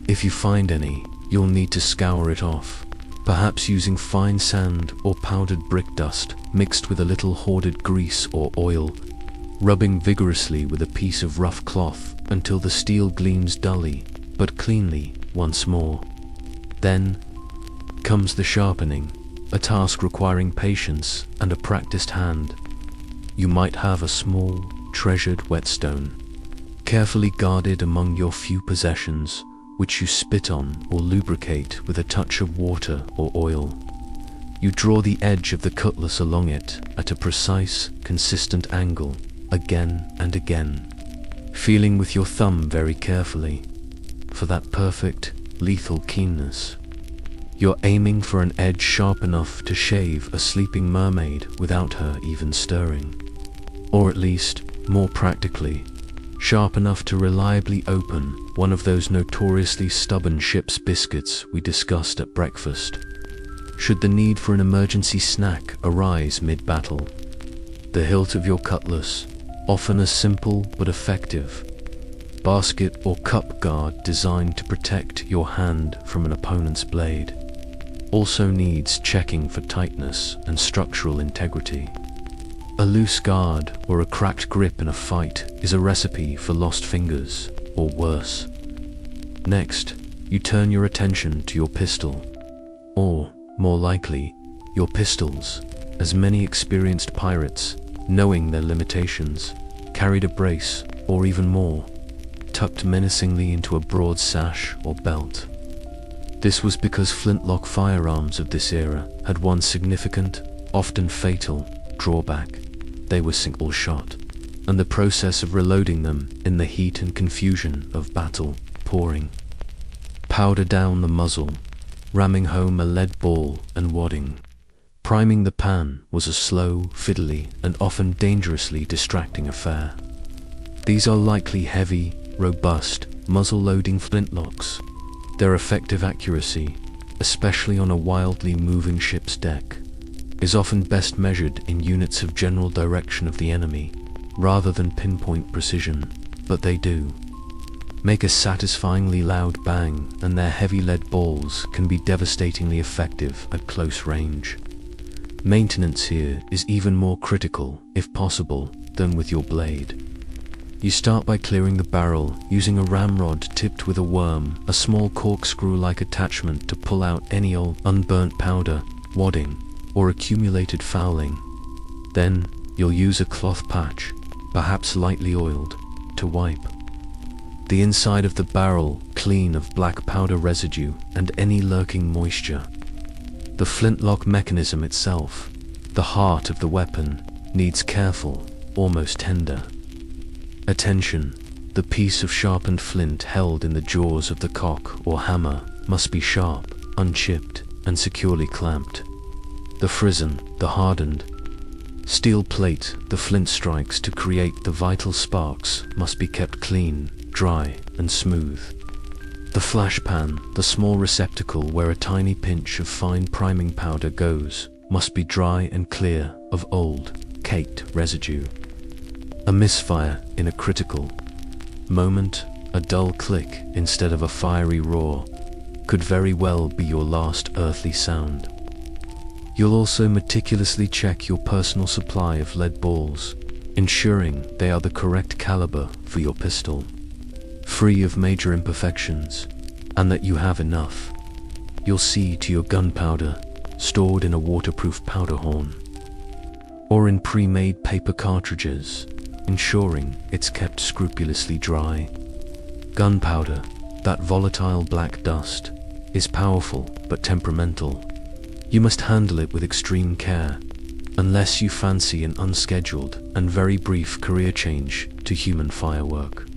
[SPEAKER 1] If you find any, you'll need to scour it off, perhaps using fine sand or powdered brick dust mixed with a little hoarded grease or oil, rubbing vigorously with a piece of rough cloth until the steel gleams dully but cleanly once more. Then comes the sharpening, a task requiring patience and a practiced hand. You might have a small, treasured whetstone, carefully guarded among your few possessions, which you spit on or lubricate with a touch of water or oil. You draw the edge of the cutlass along it at a precise, consistent angle, again and again, feeling with your thumb very carefully for that perfect, lethal keenness. You're aiming for an edge sharp enough to shave a sleeping mermaid without her even stirring. Or at least, more practically, sharp enough to reliably open one of those notoriously stubborn ship's biscuits we discussed at breakfast, should the need for an emergency snack arise mid-battle. The hilt of your cutlass, often a simple but effective basket or cup guard designed to protect your hand from an opponent's blade. Also needs checking for tightness and structural integrity. A loose guard or a cracked grip in a fight is a recipe for lost fingers, or worse. Next, you turn your attention to your pistol, or, more likely, your pistols, as many experienced pirates, knowing their limitations, carried a brace, or even more, tucked menacingly into a broad sash or belt. This was because flintlock firearms of this era had one significant, often fatal, drawback. They were single shot, and the process of reloading them in the heat and confusion of battle, pouring powder down the muzzle, ramming home a lead ball and wadding. Priming the pan was a slow, fiddly, and often dangerously distracting affair. These are likely heavy, robust, muzzle-loading flintlocks. Their effective accuracy, especially on a wildly moving ship's deck, is often best measured in units of general direction of the enemy, rather than pinpoint precision, but they do make a satisfyingly loud bang, and their heavy lead balls can be devastatingly effective at close range. Maintenance here is even more critical, if possible, than with your blade. You start by clearing the barrel using a ramrod tipped with a worm, a small corkscrew-like attachment to pull out any old unburnt powder, wadding, or accumulated fouling. Then, you'll use a cloth patch, perhaps lightly oiled, to wipe the inside of the barrel clean of black powder residue and any lurking moisture. The flintlock mechanism itself, the heart of the weapon, needs careful, almost tender attention. The piece of sharpened flint held in the jaws of the cock or hammer must be sharp, unchipped, and securely clamped. The frizzen, the hardened steel plate the flint strikes to create the vital sparks, must be kept clean, dry, and smooth. The flash pan, the small receptacle where a tiny pinch of fine priming powder goes, must be dry and clear of old, caked residue. A misfire in a critical moment, a dull click instead of a fiery roar, could very well be your last earthly sound. You'll also meticulously check your personal supply of lead balls, ensuring they are the correct caliber for your pistol, free of major imperfections, and that you have enough. You'll see to your gunpowder, stored in a waterproof powder horn, or in pre-made paper cartridges, ensuring it's kept scrupulously dry. Gunpowder, that volatile black dust, is powerful but temperamental. You must handle it with extreme care, unless you fancy an unscheduled and very brief career change to human firework.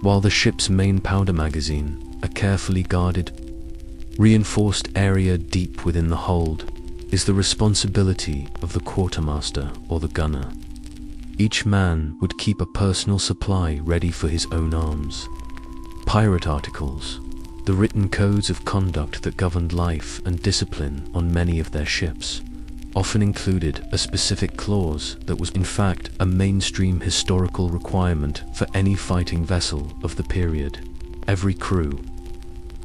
[SPEAKER 1] While the ship's main powder magazine, a carefully guarded, reinforced area deep within the hold, is the responsibility of the quartermaster or the gunner. Each man would keep a personal supply ready for his own arms. Pirate articles, the written codes of conduct that governed life and discipline on many of their ships, often included a specific clause that was in fact a mainstream historical requirement for any fighting vessel of the period. Every crew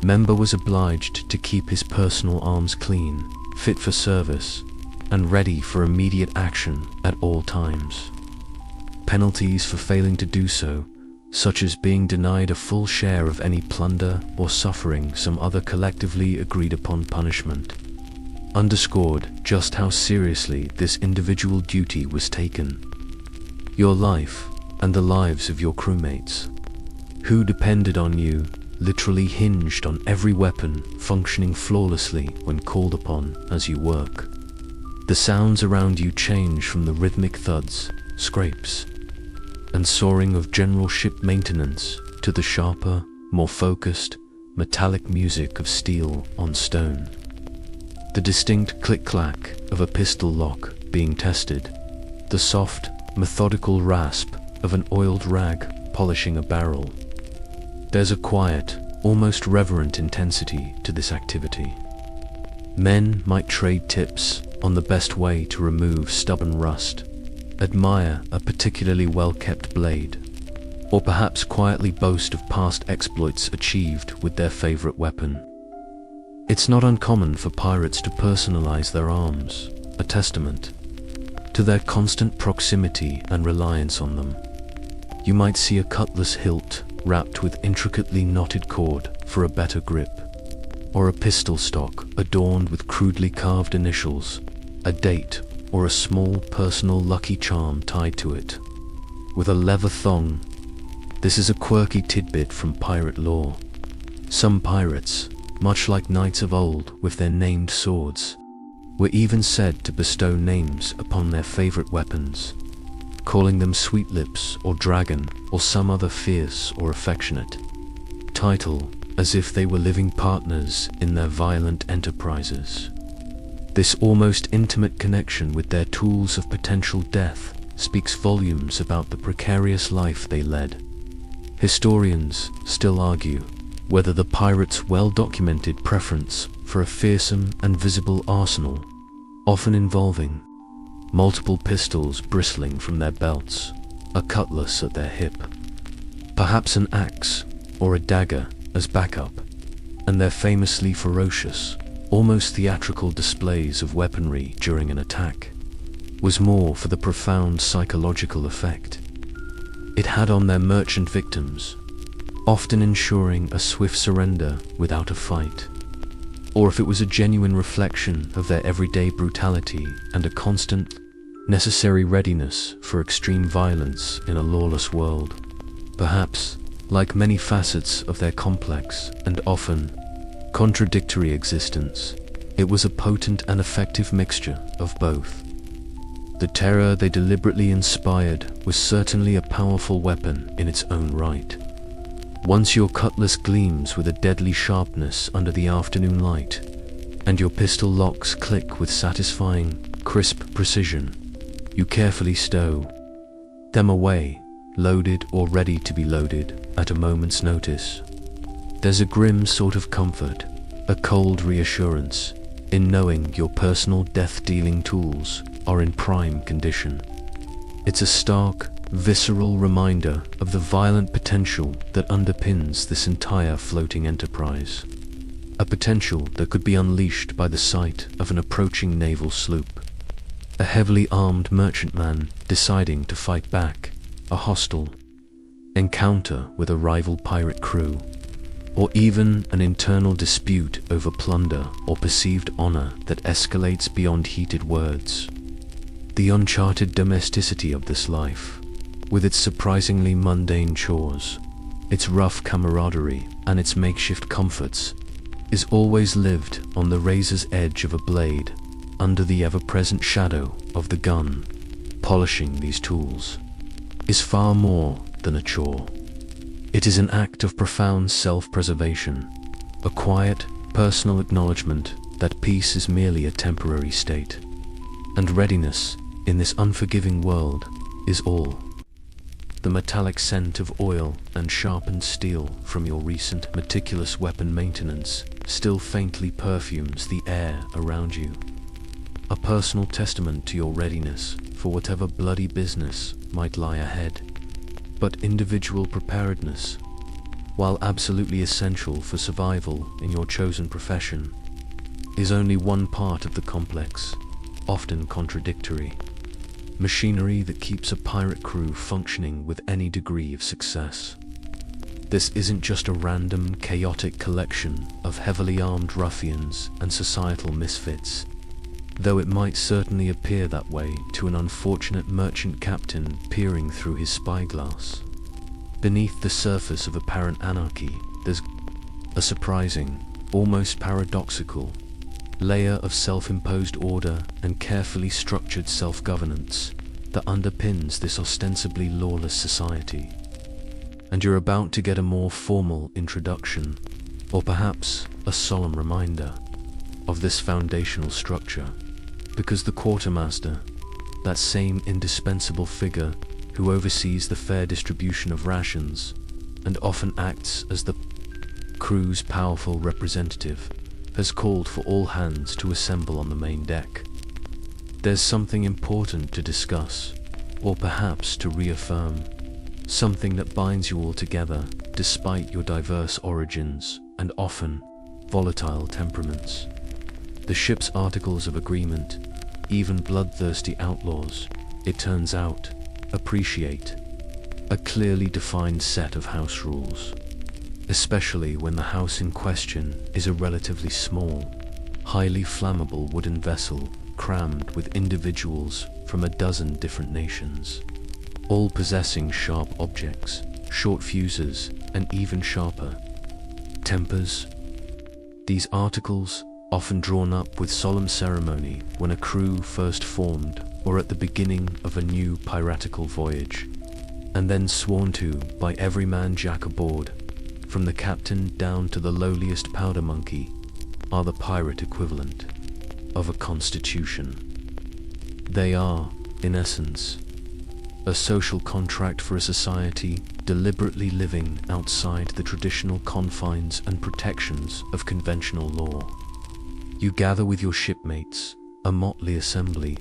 [SPEAKER 1] member was obliged to keep his personal arms clean, fit for service, and ready for immediate action at all times. Penalties for failing to do so, such as being denied a full share of any plunder or suffering some other collectively agreed upon punishment, underscored just how seriously this individual duty was taken. Your life, and the lives of your crewmates, who depended on you, literally hinged on every weapon functioning flawlessly when called upon as you work. The sounds around you change from the rhythmic thuds, scrapes, and soaring of general ship maintenance to the sharper, more focused, metallic music of steel on stone. The distinct click-clack of a pistol lock being tested, the soft, methodical rasp of an oiled rag polishing a barrel. There's a quiet, almost reverent intensity to this activity. Men might trade tips on the best way to remove stubborn rust, admire a particularly well-kept blade, or perhaps quietly boast of past exploits achieved with their favorite weapon. It's not uncommon for pirates to personalize their arms, a testament to their constant proximity and reliance on them. You might see a cutlass hilt wrapped with intricately knotted cord for a better grip, or a pistol stock adorned with crudely carved initials, a date, or a small personal lucky charm tied to it, with a leather thong. This is a quirky tidbit from pirate lore. Some pirates, much like knights of old with their named swords, were even said to bestow names upon their favorite weapons, calling them Sweet Lips or Dragon or some other fierce or affectionate title, as if they were living partners in their violent enterprises. This almost intimate connection with their tools of potential death speaks volumes about the precarious life they led. Historians still argue whether the pirates' well-documented preference for a fearsome and visible arsenal, often involving multiple pistols bristling from their belts, a cutlass at their hip, perhaps an axe or a dagger as backup, and their famously ferocious, almost theatrical displays of weaponry during an attack, was more for the profound psychological effect it had on their merchant victims, often ensuring a swift surrender without a fight, or if it was a genuine reflection of their everyday brutality and a constant, necessary readiness for extreme violence in a lawless world. Perhaps, like many facets of their complex and often contradictory existence, it was a potent and effective mixture of both. The terror they deliberately inspired was certainly a powerful weapon in its own right. Once your cutlass gleams with a deadly sharpness under the afternoon light, and your pistol locks click with satisfying, crisp precision, you carefully stow them away, loaded or ready to be loaded at a moment's notice. There's a grim sort of comfort, a cold reassurance, in knowing your personal death-dealing tools are in prime condition. It's a stark, visceral reminder of the violent potential that underpins this entire floating enterprise. A potential that could be unleashed by the sight of an approaching naval sloop, a heavily armed merchantman deciding to fight back, a hostile encounter with a rival pirate crew, or even an internal dispute over plunder or perceived honor that escalates beyond heated words. The uncharted domesticity of this life, with its surprisingly mundane chores, its rough camaraderie, and its makeshift comforts, is always lived on the razor's edge of a blade, under the ever-present shadow of the gun. Polishing these tools is far more than a chore. It is an act of profound self-preservation, a quiet, personal acknowledgement that peace is merely a temporary state, and readiness in this unforgiving world is all. The metallic scent of oil and sharpened steel from your recent meticulous weapon maintenance still faintly perfumes the air around you, a personal testament to your readiness for whatever bloody business might lie ahead. But individual preparedness, while absolutely essential for survival in your chosen profession, is only one part of the complex, often contradictory machinery that keeps a pirate crew functioning with any degree of success. This isn't just a random, chaotic collection of heavily armed ruffians and societal misfits, though it might certainly appear that way to an unfortunate merchant captain peering through his spyglass. Beneath the surface of apparent anarchy, there's a surprising, almost paradoxical, layer of self-imposed order and carefully structured self-governance that underpins this ostensibly lawless society. And you're about to get a more formal introduction, or perhaps a solemn reminder, of this foundational structure, because the quartermaster, that same indispensable figure who oversees the fair distribution of rations and often acts as the crew's powerful representative, has called for all hands to assemble on the main deck. There's something important to discuss, or perhaps to reaffirm, something that binds you all together despite your diverse origins and often volatile temperaments. The ship's articles of agreement, even bloodthirsty outlaws, it turns out, appreciate a clearly defined set of house rules, especially when the house in question is a relatively small, highly flammable wooden vessel crammed with individuals from a dozen different nations, all possessing sharp objects, short fuses, and even sharper tempers. These articles, often drawn up with solemn ceremony when a crew first formed or at the beginning of a new piratical voyage, and then sworn to by every man jack aboard, from the captain down to the lowliest powder monkey, are the pirate equivalent of a constitution. They are, in essence, a social contract for a society deliberately living outside the traditional confines and protections of conventional law. You gather with your shipmates, a motley assembly,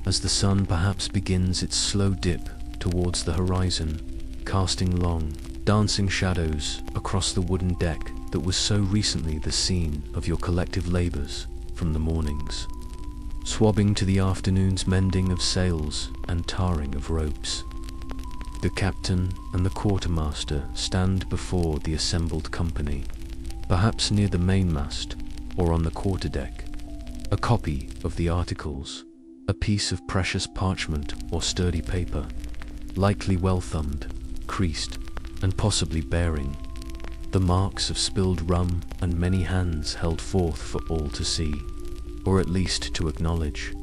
[SPEAKER 1] as the sun perhaps begins its slow dip towards the horizon, casting long, dancing shadows across the wooden deck that was so recently the scene of your collective labors from the mornings, swabbing to the afternoon's mending of sails and tarring of ropes. The captain and the quartermaster stand before the assembled company, perhaps near the mainmast or on the quarterdeck, a copy of the articles, a piece of precious parchment or sturdy paper, likely well thumbed, creased, and possibly bearing the marks of spilled rum and many hands held forth for all to see, or at least to acknowledge.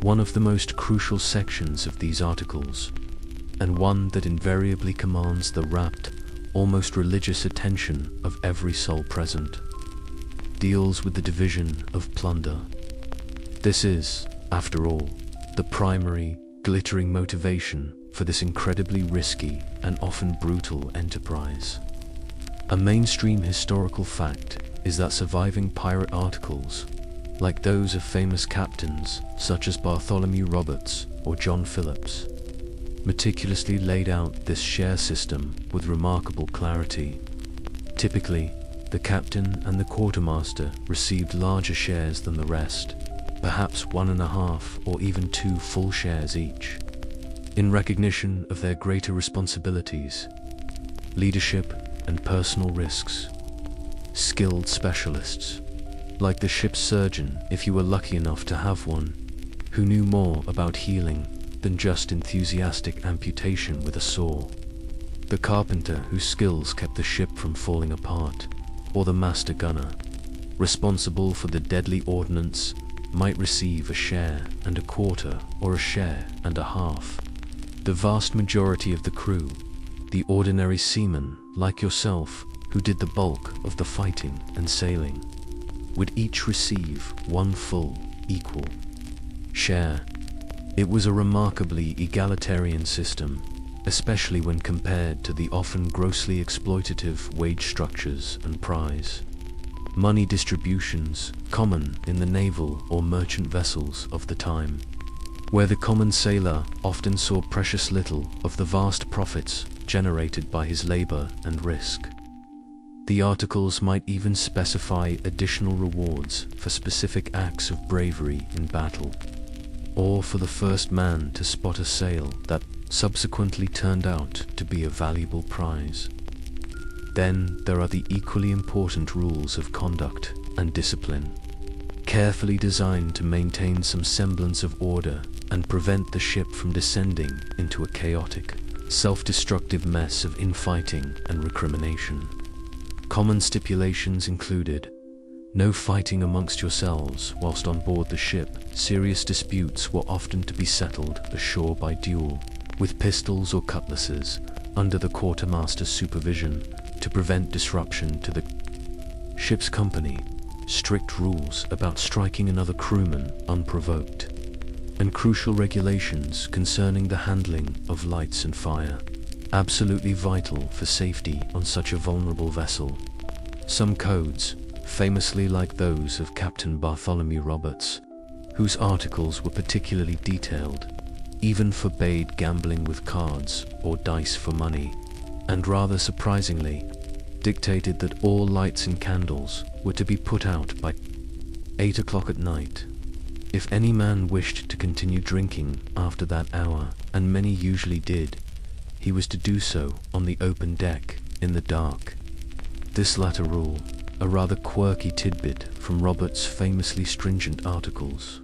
[SPEAKER 1] One of the most crucial sections of these articles, and one that invariably commands the rapt, almost religious attention of every soul present, deals with the division of plunder. This is, after all, the primary, glittering motivation for this incredibly risky and often brutal enterprise. A mainstream historical fact is that surviving pirate articles, like those of famous captains such as Bartholomew Roberts or John Phillips, meticulously laid out this share system with remarkable clarity. Typically, the captain and the quartermaster received larger shares than the rest, perhaps 1.5 or even 2 full shares each, in recognition of their greater responsibilities, leadership, and personal risks. Skilled specialists, like the ship's surgeon if you were lucky enough to have one, who knew more about healing than just enthusiastic amputation with a saw. The carpenter whose skills kept the ship from falling apart, or the master gunner, responsible for the deadly ordnance, might receive a share and a quarter or a share and a half. The vast majority of the crew, the ordinary seamen like yourself who did the bulk of the fighting and sailing, would each receive one full, equal share. It was a remarkably egalitarian system, especially when compared to the often grossly exploitative wage structures and prize money distributions common in the naval or merchant vessels of the time, where the common sailor often saw precious little of the vast profits generated by his labor and risk. The articles might even specify additional rewards for specific acts of bravery in battle, or for the first man to spot a sail that subsequently turned out to be a valuable prize. Then there are the equally important rules of conduct and discipline, carefully designed to maintain some semblance of order and prevent the ship from descending into a chaotic, self-destructive mess of infighting and recrimination. Common stipulations included no fighting amongst yourselves whilst on board the ship. Serious disputes were often to be settled ashore by duel, with pistols or cutlasses, under the quartermaster's supervision, to prevent disruption to the ship's company. Strict rules about striking another crewman unprovoked, and crucial regulations concerning the handling of lights and fire, absolutely vital for safety on such a vulnerable vessel. Some codes, famously like those of Captain Bartholomew Roberts, whose articles were particularly detailed, even forbade gambling with cards or dice for money, and rather surprisingly, dictated that all lights and candles were to be put out by 8 o'clock at night. If any man wished to continue drinking after that hour, and many usually did, he was to do so on the open deck in the dark. This latter rule, a rather quirky tidbit from Robert's famously stringent articles,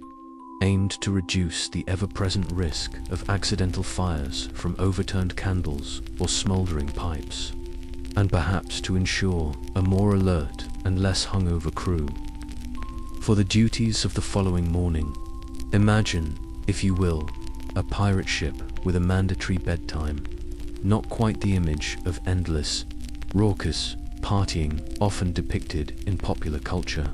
[SPEAKER 1] aimed to reduce the ever-present risk of accidental fires from overturned candles or smouldering pipes, and perhaps to ensure a more alert and less hungover crew. For the duties of the following morning, imagine, if you will, a pirate ship with a mandatory bedtime, not quite the image of endless, raucous partying often depicted in popular culture.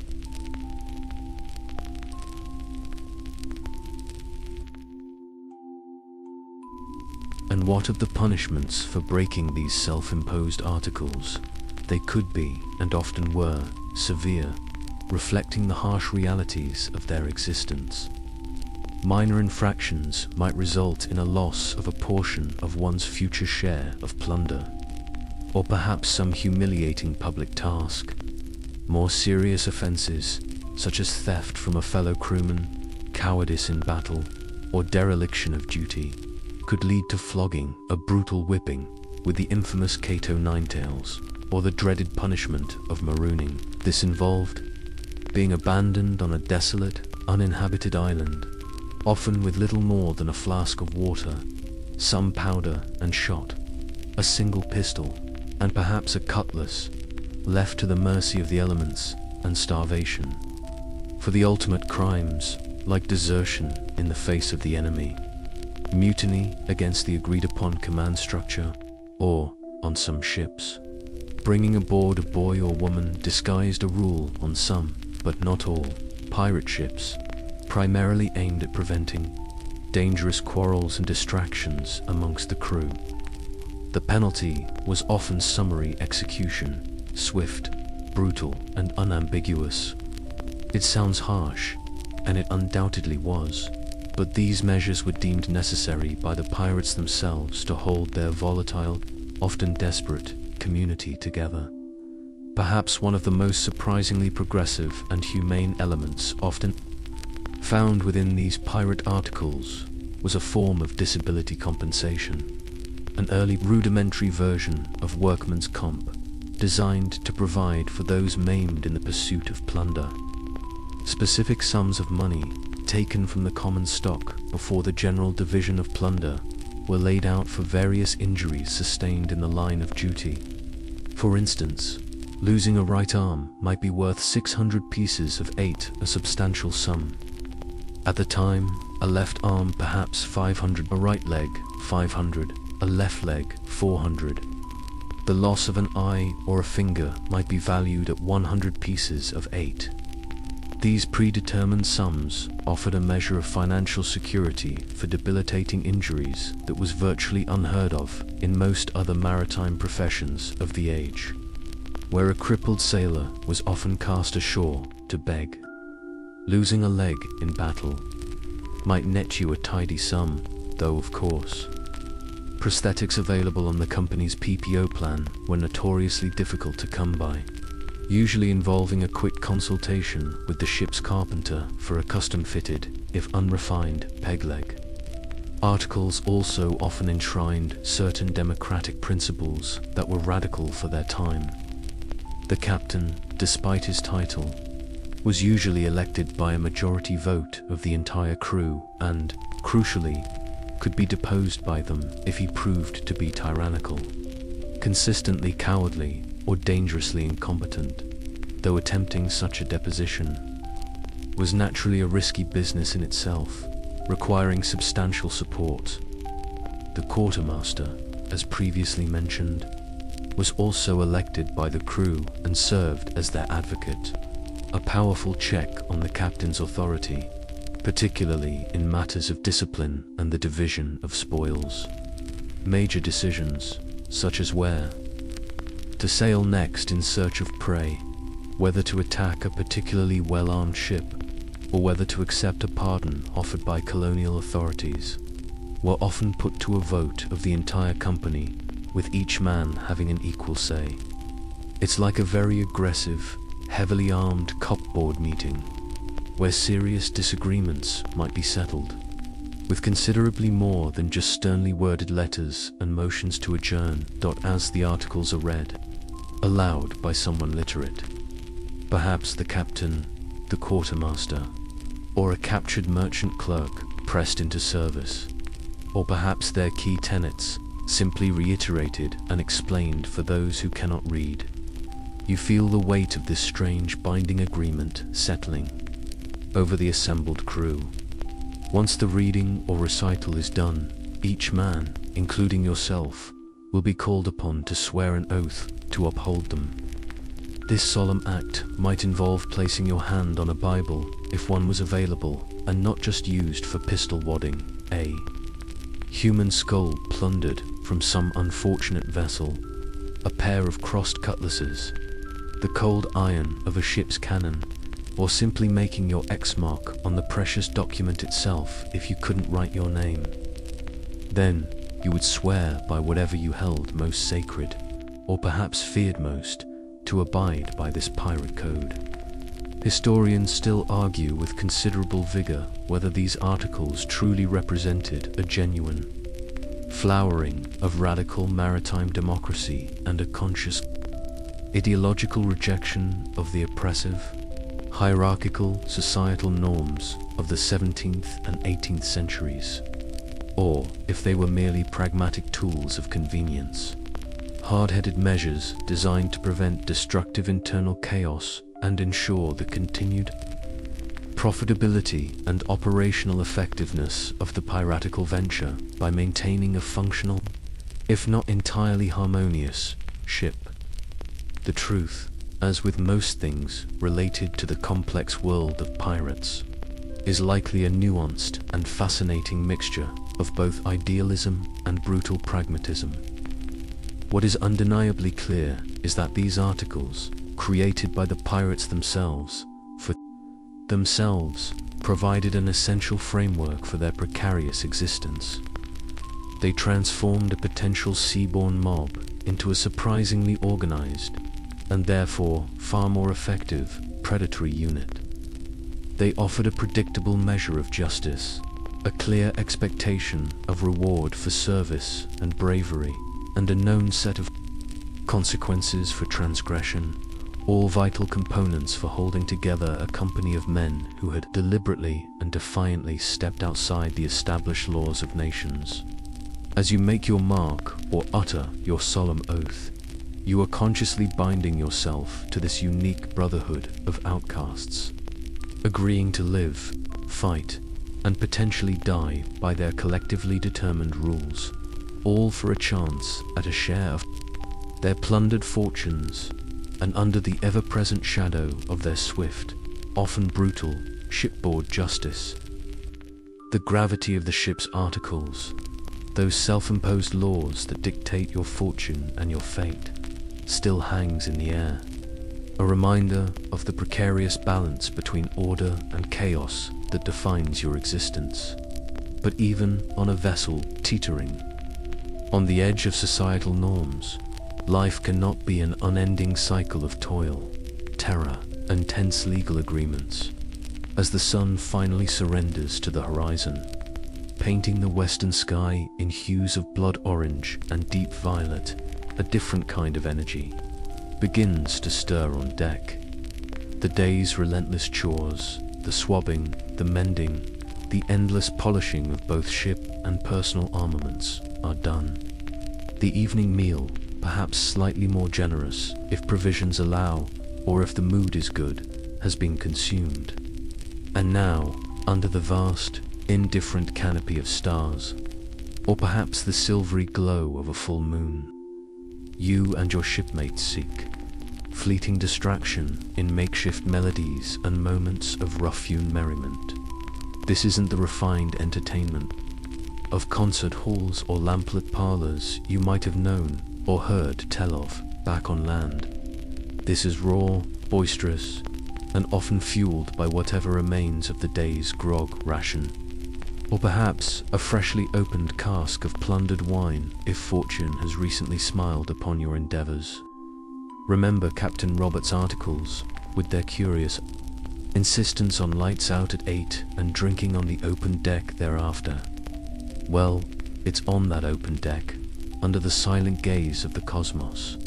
[SPEAKER 1] And what of the punishments for breaking these self-imposed articles? They could be, and often were, severe, reflecting the harsh realities of their existence. Minor infractions might result in a loss of a portion of one's future share of plunder, or perhaps some humiliating public task. More serious offenses, such as theft from a fellow crewman, cowardice in battle, or dereliction of duty, could lead to flogging, a brutal whipping, with the infamous Cato Ninetails, or the dreaded punishment of marooning. This involved being abandoned on a desolate, uninhabited island, often with little more than a flask of water, some powder and shot, a single pistol, and perhaps a cutlass, left to the mercy of the elements and starvation. For the ultimate crimes, like desertion in the face of the enemy, mutiny against the agreed-upon command structure, or, on some ships, bringing aboard a boy or woman disguised a rule on some, but not all, pirate ships, primarily aimed at preventing dangerous quarrels and distractions amongst the crew. The penalty was often summary execution, swift, brutal, and unambiguous. It sounds harsh, and it undoubtedly was, but these measures were deemed necessary by the pirates themselves to hold their volatile, often desperate, community together. Perhaps one of the most surprisingly progressive and humane elements often found within these pirate articles was a form of disability compensation, an early rudimentary version of workman's comp, designed to provide for those maimed in the pursuit of plunder. Specific sums of money, taken from the common stock before the general division of plunder, were laid out for various injuries sustained in the line of duty. For instance, losing a right arm might be worth 600 pieces of 8, a substantial sum. At the time, a left arm perhaps 500, a right leg 500, a left leg 400. The loss of an eye or a finger might be valued at 100 pieces of 8. These predetermined sums offered a measure of financial security for debilitating injuries that was virtually unheard of in most other maritime professions of the age, where a crippled sailor was often cast ashore to beg. Losing a leg in battle might net you a tidy sum, though of course, prosthetics available on the company's PPO plan were notoriously difficult to come by, usually involving a quick consultation with the ship's carpenter for a custom-fitted, if unrefined, peg leg. Articles also often enshrined certain democratic principles that were radical for their time. The captain, despite his title, was usually elected by a majority vote of the entire crew and, crucially, could be deposed by them if he proved to be tyrannical, consistently cowardly, or dangerously incompetent, though attempting such a deposition was naturally a risky business in itself, requiring substantial support. The quartermaster, as previously mentioned, was also elected by the crew and served as their advocate, a powerful check on the captain's authority, particularly in matters of discipline and the division of spoils. Major decisions, such as where to sail next in search of prey, whether to attack a particularly well-armed ship, or whether to accept a pardon offered by colonial authorities, were often put to a vote of the entire company, with each man having an equal say. It's like a very aggressive, heavily armed cupboard meeting, where serious disagreements might be settled, with considerably more than just sternly worded letters and motions to adjourn. As the articles are read, aloud by someone literate, perhaps the captain, the quartermaster, or a captured merchant clerk pressed into service, or perhaps their key tenets simply reiterated and explained for those who cannot read. You feel the weight of this strange binding agreement settling over the assembled crew. Once the reading or recital is done, each man, including yourself, will be called upon to swear an oath to uphold them. This solemn act might involve placing your hand on a Bible if one was available, and not just used for pistol wadding, a human skull plundered from some unfortunate vessel, a pair of crossed cutlasses, the cold iron of a ship's cannon, or simply making your X mark on the precious document itself if you couldn't write your name. Then you would swear by whatever you held most sacred, or perhaps feared most, to abide by this pirate code. Historians still argue with considerable vigor whether these articles truly represented a genuine flowering of radical maritime democracy and a conscious ideological rejection of the oppressive, hierarchical societal norms of the 17th and 18th centuries, or if they were merely pragmatic tools of convenience, hard-headed measures designed to prevent destructive internal chaos and ensure the continued profitability and operational effectiveness of the piratical venture by maintaining a functional, if not entirely harmonious, ship. The truth, as with most things related to the complex world of pirates, is likely a nuanced and fascinating mixture of both idealism and brutal pragmatism. What is undeniably clear is that these articles, created by the pirates themselves, for themselves, provided an essential framework for their precarious existence. They transformed a potential seaborne mob into a surprisingly organized, and therefore far more effective, predatory unit. They offered a predictable measure of justice, a clear expectation of reward for service and bravery, and a known set of consequences for transgression, all vital components for holding together a company of men who had deliberately and defiantly stepped outside the established laws of nations. As you make your mark or utter your solemn oath, you are consciously binding yourself to this unique brotherhood of outcasts, agreeing to live, fight, and potentially die by their collectively determined rules, all for a chance at a share of their plundered fortunes, and under the ever-present shadow of their swift, often brutal, shipboard justice. The gravity of the ship's articles, those self-imposed laws that dictate your fortune and your fate, still hangs in the air, a reminder of the precarious balance between order and chaos that defines your existence. But even on a vessel teetering on the edge of societal norms, life cannot be an unending cycle of toil, terror, and tense legal agreements. As the sun finally surrenders to the horizon, painting the western sky in hues of blood orange and deep violet, a different kind of energy begins to stir on deck. The day's relentless chores, the swabbing, the mending, the endless polishing of both ship and personal armaments are done. The evening meal, perhaps slightly more generous if provisions allow, or if the mood is good, has been consumed. And now, under the vast, indifferent canopy of stars, or perhaps the silvery glow of a full moon, you and your shipmates seek fleeting distraction in makeshift melodies and moments of rough-hewn merriment. This isn't the refined entertainment of concert halls or lamplit parlors you might have known or heard tell of back on land. This is raw, boisterous, and often fueled by whatever remains of the day's grog ration. Or perhaps a freshly opened cask of plundered wine if fortune has recently smiled upon your endeavors. Remember Captain Robert's articles, with their curious insistence on lights out at 8 and drinking on the open deck thereafter. Well, it's on that open deck, under the silent gaze of the cosmos,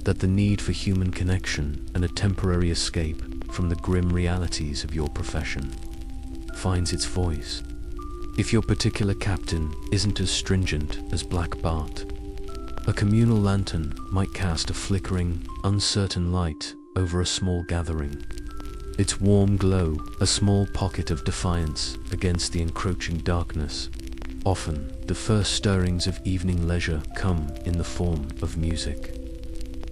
[SPEAKER 1] that the need for human connection and a temporary escape from the grim realities of your profession finds its voice. If your particular captain isn't as stringent as Black Bart, a communal lantern might cast a flickering, uncertain light over a small gathering. Its warm glow, a small pocket of defiance against the encroaching darkness. Often, the first stirrings of evening leisure come in the form of music.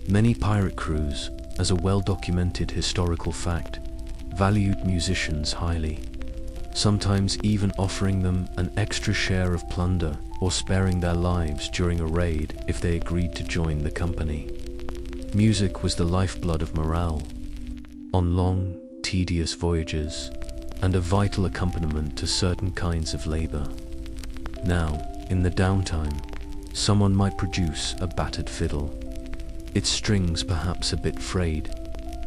[SPEAKER 1] Many pirate crews, as a well-documented historical fact, valued musicians highly, sometimes even offering them an extra share of plunder or sparing their lives during a raid if they agreed to join the company. Music was the lifeblood of morale on long, tedious voyages, and a vital accompaniment to certain kinds of labor. Now, in the downtime, someone might produce a battered fiddle, its strings perhaps a bit frayed,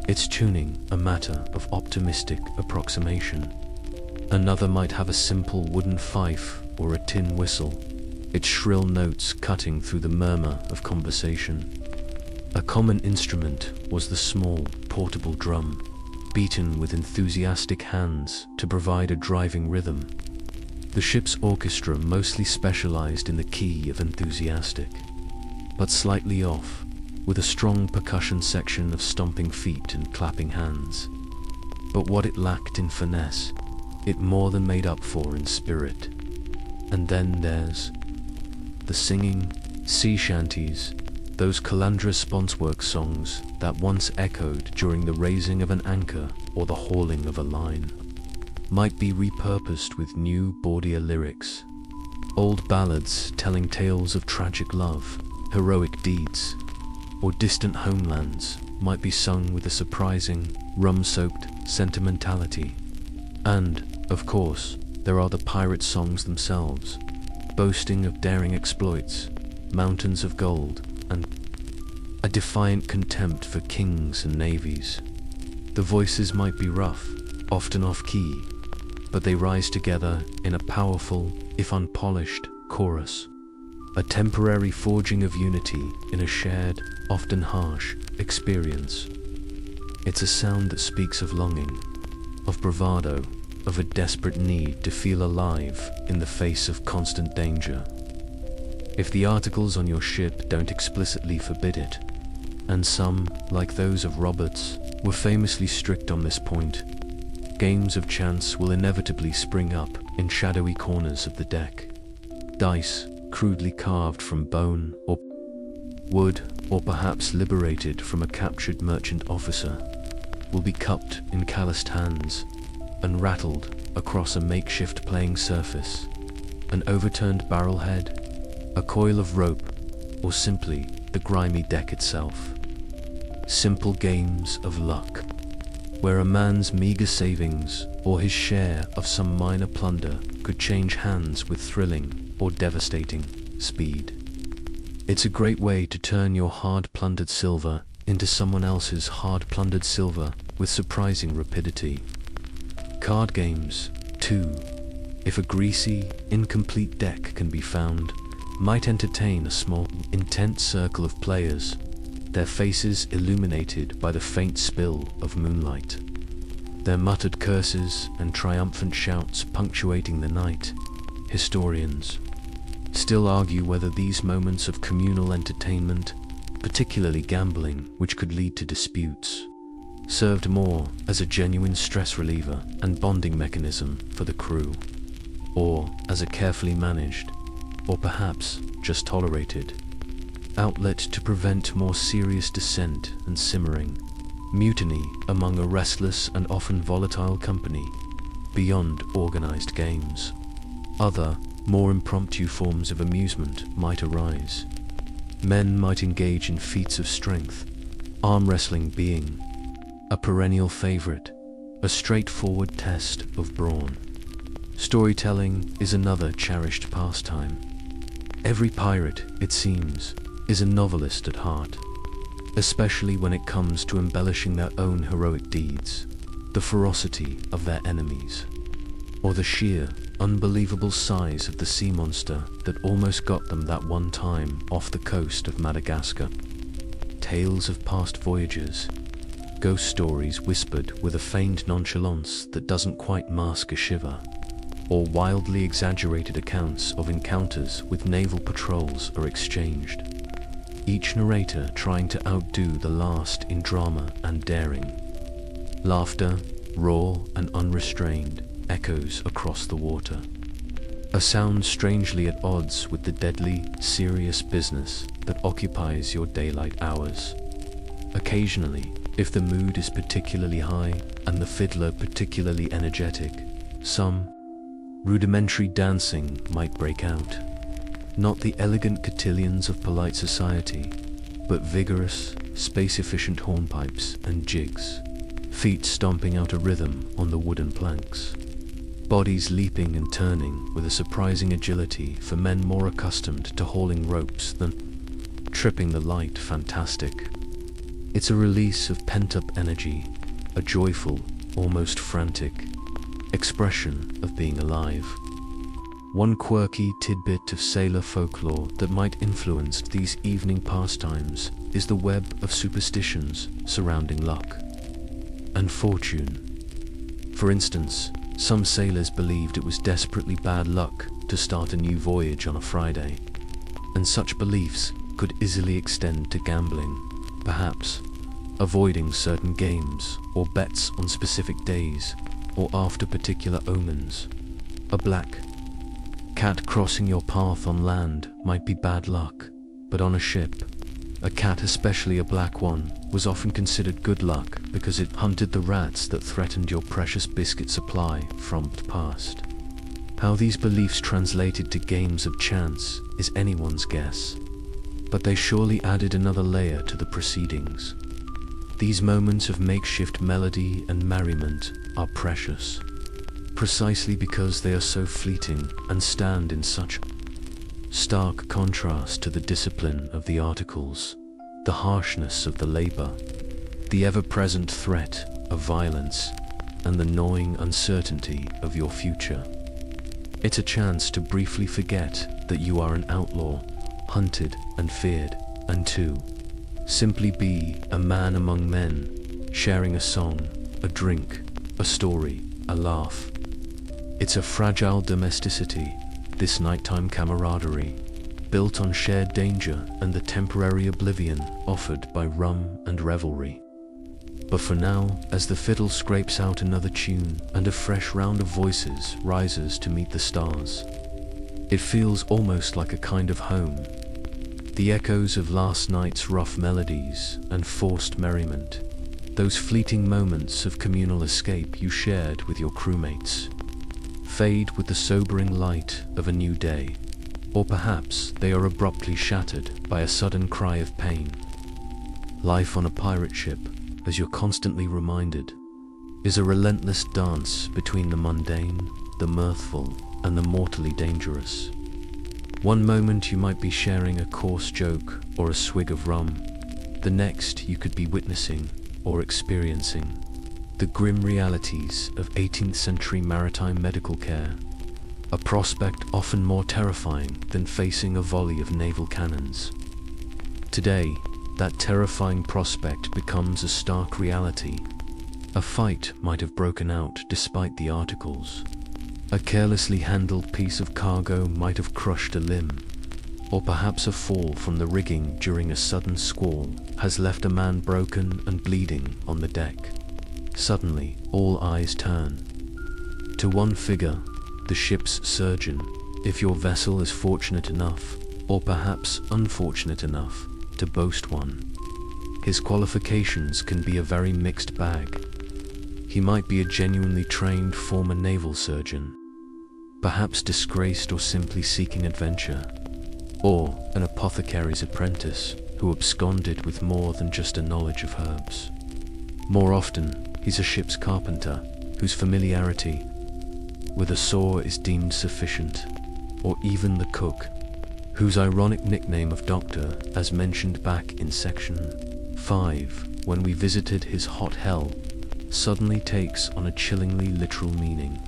[SPEAKER 1] its tuning a matter of optimistic approximation. Another might have a simple wooden fife or a tin whistle, its shrill notes cutting through the murmur of conversation. A common instrument was the small, portable drum, beaten with enthusiastic hands to provide a driving rhythm. The ship's orchestra mostly specialized in the key of enthusiastic, but slightly off, with a strong percussion section of stomping feet and clapping hands. But what it lacked in finesse, it more than made up for in spirit. And then there's the singing, sea shanties, those calandra sponswork songs that once echoed during the raising of an anchor or the hauling of a line, might be repurposed with new, bawdier lyrics. Old ballads telling tales of tragic love, heroic deeds, or distant homelands might be sung with a surprising, rum-soaked sentimentality. And, of course, there are the pirate songs themselves, boasting of daring exploits, mountains of gold, and a defiant contempt for kings and navies. The voices might be rough, often off-key, but they rise together in a powerful, if unpolished, chorus, a temporary forging of unity in a shared, often harsh, experience. It's a sound that speaks of longing, of bravado, of a desperate need to feel alive in the face of constant danger. If the articles on your ship don't explicitly forbid it, and some, like those of Roberts, were famously strict on this point, games of chance will inevitably spring up in shadowy corners of the deck. Dice, crudely carved from bone or wood, or perhaps liberated from a captured merchant officer, will be cupped in calloused hands and rattled across a makeshift playing surface. An overturned barrel head, a coil of rope, or simply the grimy deck itself. Simple games of luck, where a man's meager savings or his share of some minor plunder could change hands with thrilling or devastating speed. It's a great way to turn your hard-plundered silver into someone else's hard-plundered silver with surprising rapidity. Card games, too, if a greasy, incomplete deck can be found, might entertain a small, intent circle of players, their faces illuminated by the faint spill of moonlight, their muttered curses and triumphant shouts punctuating the night. Historians still argue whether these moments of communal entertainment, particularly gambling, which could lead to disputes, served more as a genuine stress reliever and bonding mechanism for the crew, or as a carefully managed, or perhaps just tolerated, outlet to prevent more serious dissent and simmering mutiny among a restless and often volatile company beyond organized games. Other, more impromptu forms of amusement might arise. Men might engage in feats of strength, arm wrestling being a perennial favorite, a straightforward test of brawn. Storytelling is another cherished pastime. Every pirate, it seems, is a novelist at heart, especially when it comes to embellishing their own heroic deeds, the ferocity of their enemies, or the sheer, unbelievable size of the sea monster that almost got them that one time off the coast of Madagascar. Tales of past voyages, ghost stories whispered with a feigned nonchalance that doesn't quite mask a shiver, or wildly exaggerated accounts of encounters with naval patrols are exchanged, each narrator trying to outdo the last in drama and daring. Laughter, raw and unrestrained, echoes across the water, a sound strangely at odds with the deadly, serious business that occupies your daylight hours. Occasionally, if the mood is particularly high and the fiddler particularly energetic, some rudimentary dancing might break out. Not the elegant cotillions of polite society, but vigorous, space-efficient hornpipes and jigs, feet stomping out a rhythm on the wooden planks, bodies leaping and turning with a surprising agility for men more accustomed to hauling ropes than tripping the light fantastic. It's a release of pent-up energy, a joyful, almost frantic expression of being alive. One quirky tidbit of sailor folklore that might influence these evening pastimes is the web of superstitions surrounding luck and fortune. For instance, some sailors believed it was desperately bad luck to start a new voyage on a Friday, and such beliefs could easily extend to gambling, perhaps avoiding certain games or bets on specific days or after particular omens. A black cat crossing your path on land might be bad luck, but on a ship, a cat, especially a black one, was often considered good luck because it hunted the rats that threatened your precious biscuit supply from the past. How these beliefs translated to games of chance is anyone's guess, but they surely added another layer to the proceedings. These moments of makeshift melody and merriment are precious, precisely because they are so fleeting and stand in such stark contrast to the discipline of the articles, the harshness of the labor, the ever-present threat of violence, and the gnawing uncertainty of your future. It's a chance to briefly forget that you are an outlaw, hunted and feared, and to simply be a man among men, sharing a song, a drink, a story, a laugh. It's a fragile domesticity, this nighttime camaraderie, built on shared danger and the temporary oblivion offered by rum and revelry. But for now, as the fiddle scrapes out another tune and a fresh round of voices rises to meet the stars, it feels almost like a kind of home. The echoes of last night's rough melodies and forced merriment, those fleeting moments of communal escape you shared with your crewmates, fade with the sobering light of a new day, or perhaps they are abruptly shattered by a sudden cry of pain. Life on a pirate ship, as you're constantly reminded, is a relentless dance between the mundane, the mirthful, and the mortally dangerous. One moment you might be sharing a coarse joke or a swig of rum. The next you could be witnessing or experiencing the grim realities of 18th century maritime medical care, a prospect often more terrifying than facing a volley of naval cannons. Today, that terrifying prospect becomes a stark reality. A fight might have broken out despite the articles. A carelessly handled piece of cargo might have crushed a limb, or perhaps a fall from the rigging during a sudden squall has left a man broken and bleeding on the deck. Suddenly, all eyes turn to one figure, the ship's surgeon, if your vessel is fortunate enough, or perhaps unfortunate enough, to boast one. His qualifications can be a very mixed bag. He might be a genuinely trained former naval surgeon, perhaps disgraced or simply seeking adventure, or an apothecary's apprentice who absconded with more than just a knowledge of herbs. More often, he's a ship's carpenter whose familiarity with a saw is deemed sufficient, or even the cook, whose ironic nickname of doctor, as mentioned back in section 5, when we visited his hot hell, suddenly takes on a chillingly literal meaning.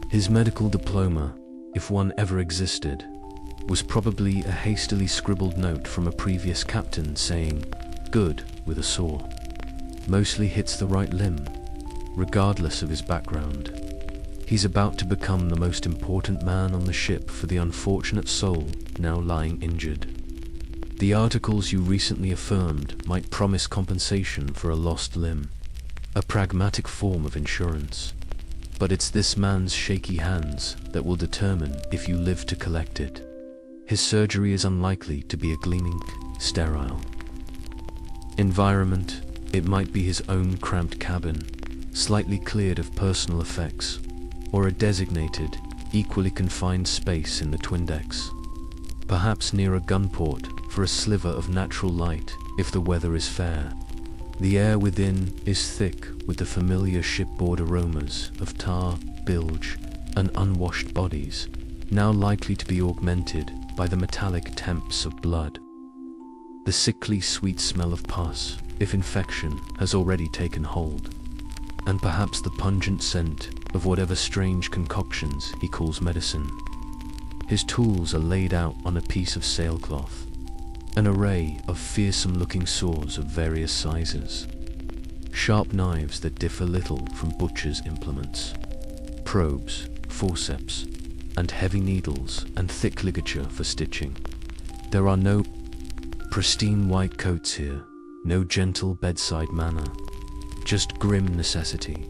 [SPEAKER 1] His medical diploma, if one ever existed, was probably a hastily scribbled note from a previous captain saying, "Good with a saw." Mostly hits the right limb, regardless of his background. He's about to become the most important man on the ship for the unfortunate soul now lying injured. The articles you recently affirmed might promise compensation for a lost limb, a pragmatic form of insurance. But it's this man's shaky hands that will determine if you live to collect it. His surgery is unlikely to be a gleaming, sterile environment. It might be his own cramped cabin, slightly cleared of personal effects, or a designated, equally confined space in the twin decks. Perhaps near a gunport for a sliver of natural light if the weather is fair. The air within is thick with the familiar shipboard aromas of tar, bilge, and unwashed bodies, now likely to be augmented by the metallic temps of blood. The sickly sweet smell of pus, if infection has already taken hold, and perhaps the pungent scent of whatever strange concoctions he calls medicine. His tools are laid out on a piece of sailcloth, an array of fearsome-looking saws of various sizes, sharp knives that differ little from butcher's implements, probes, forceps, and heavy needles and thick ligature for stitching. There are no pristine white coats here, no gentle bedside manner, just grim necessity.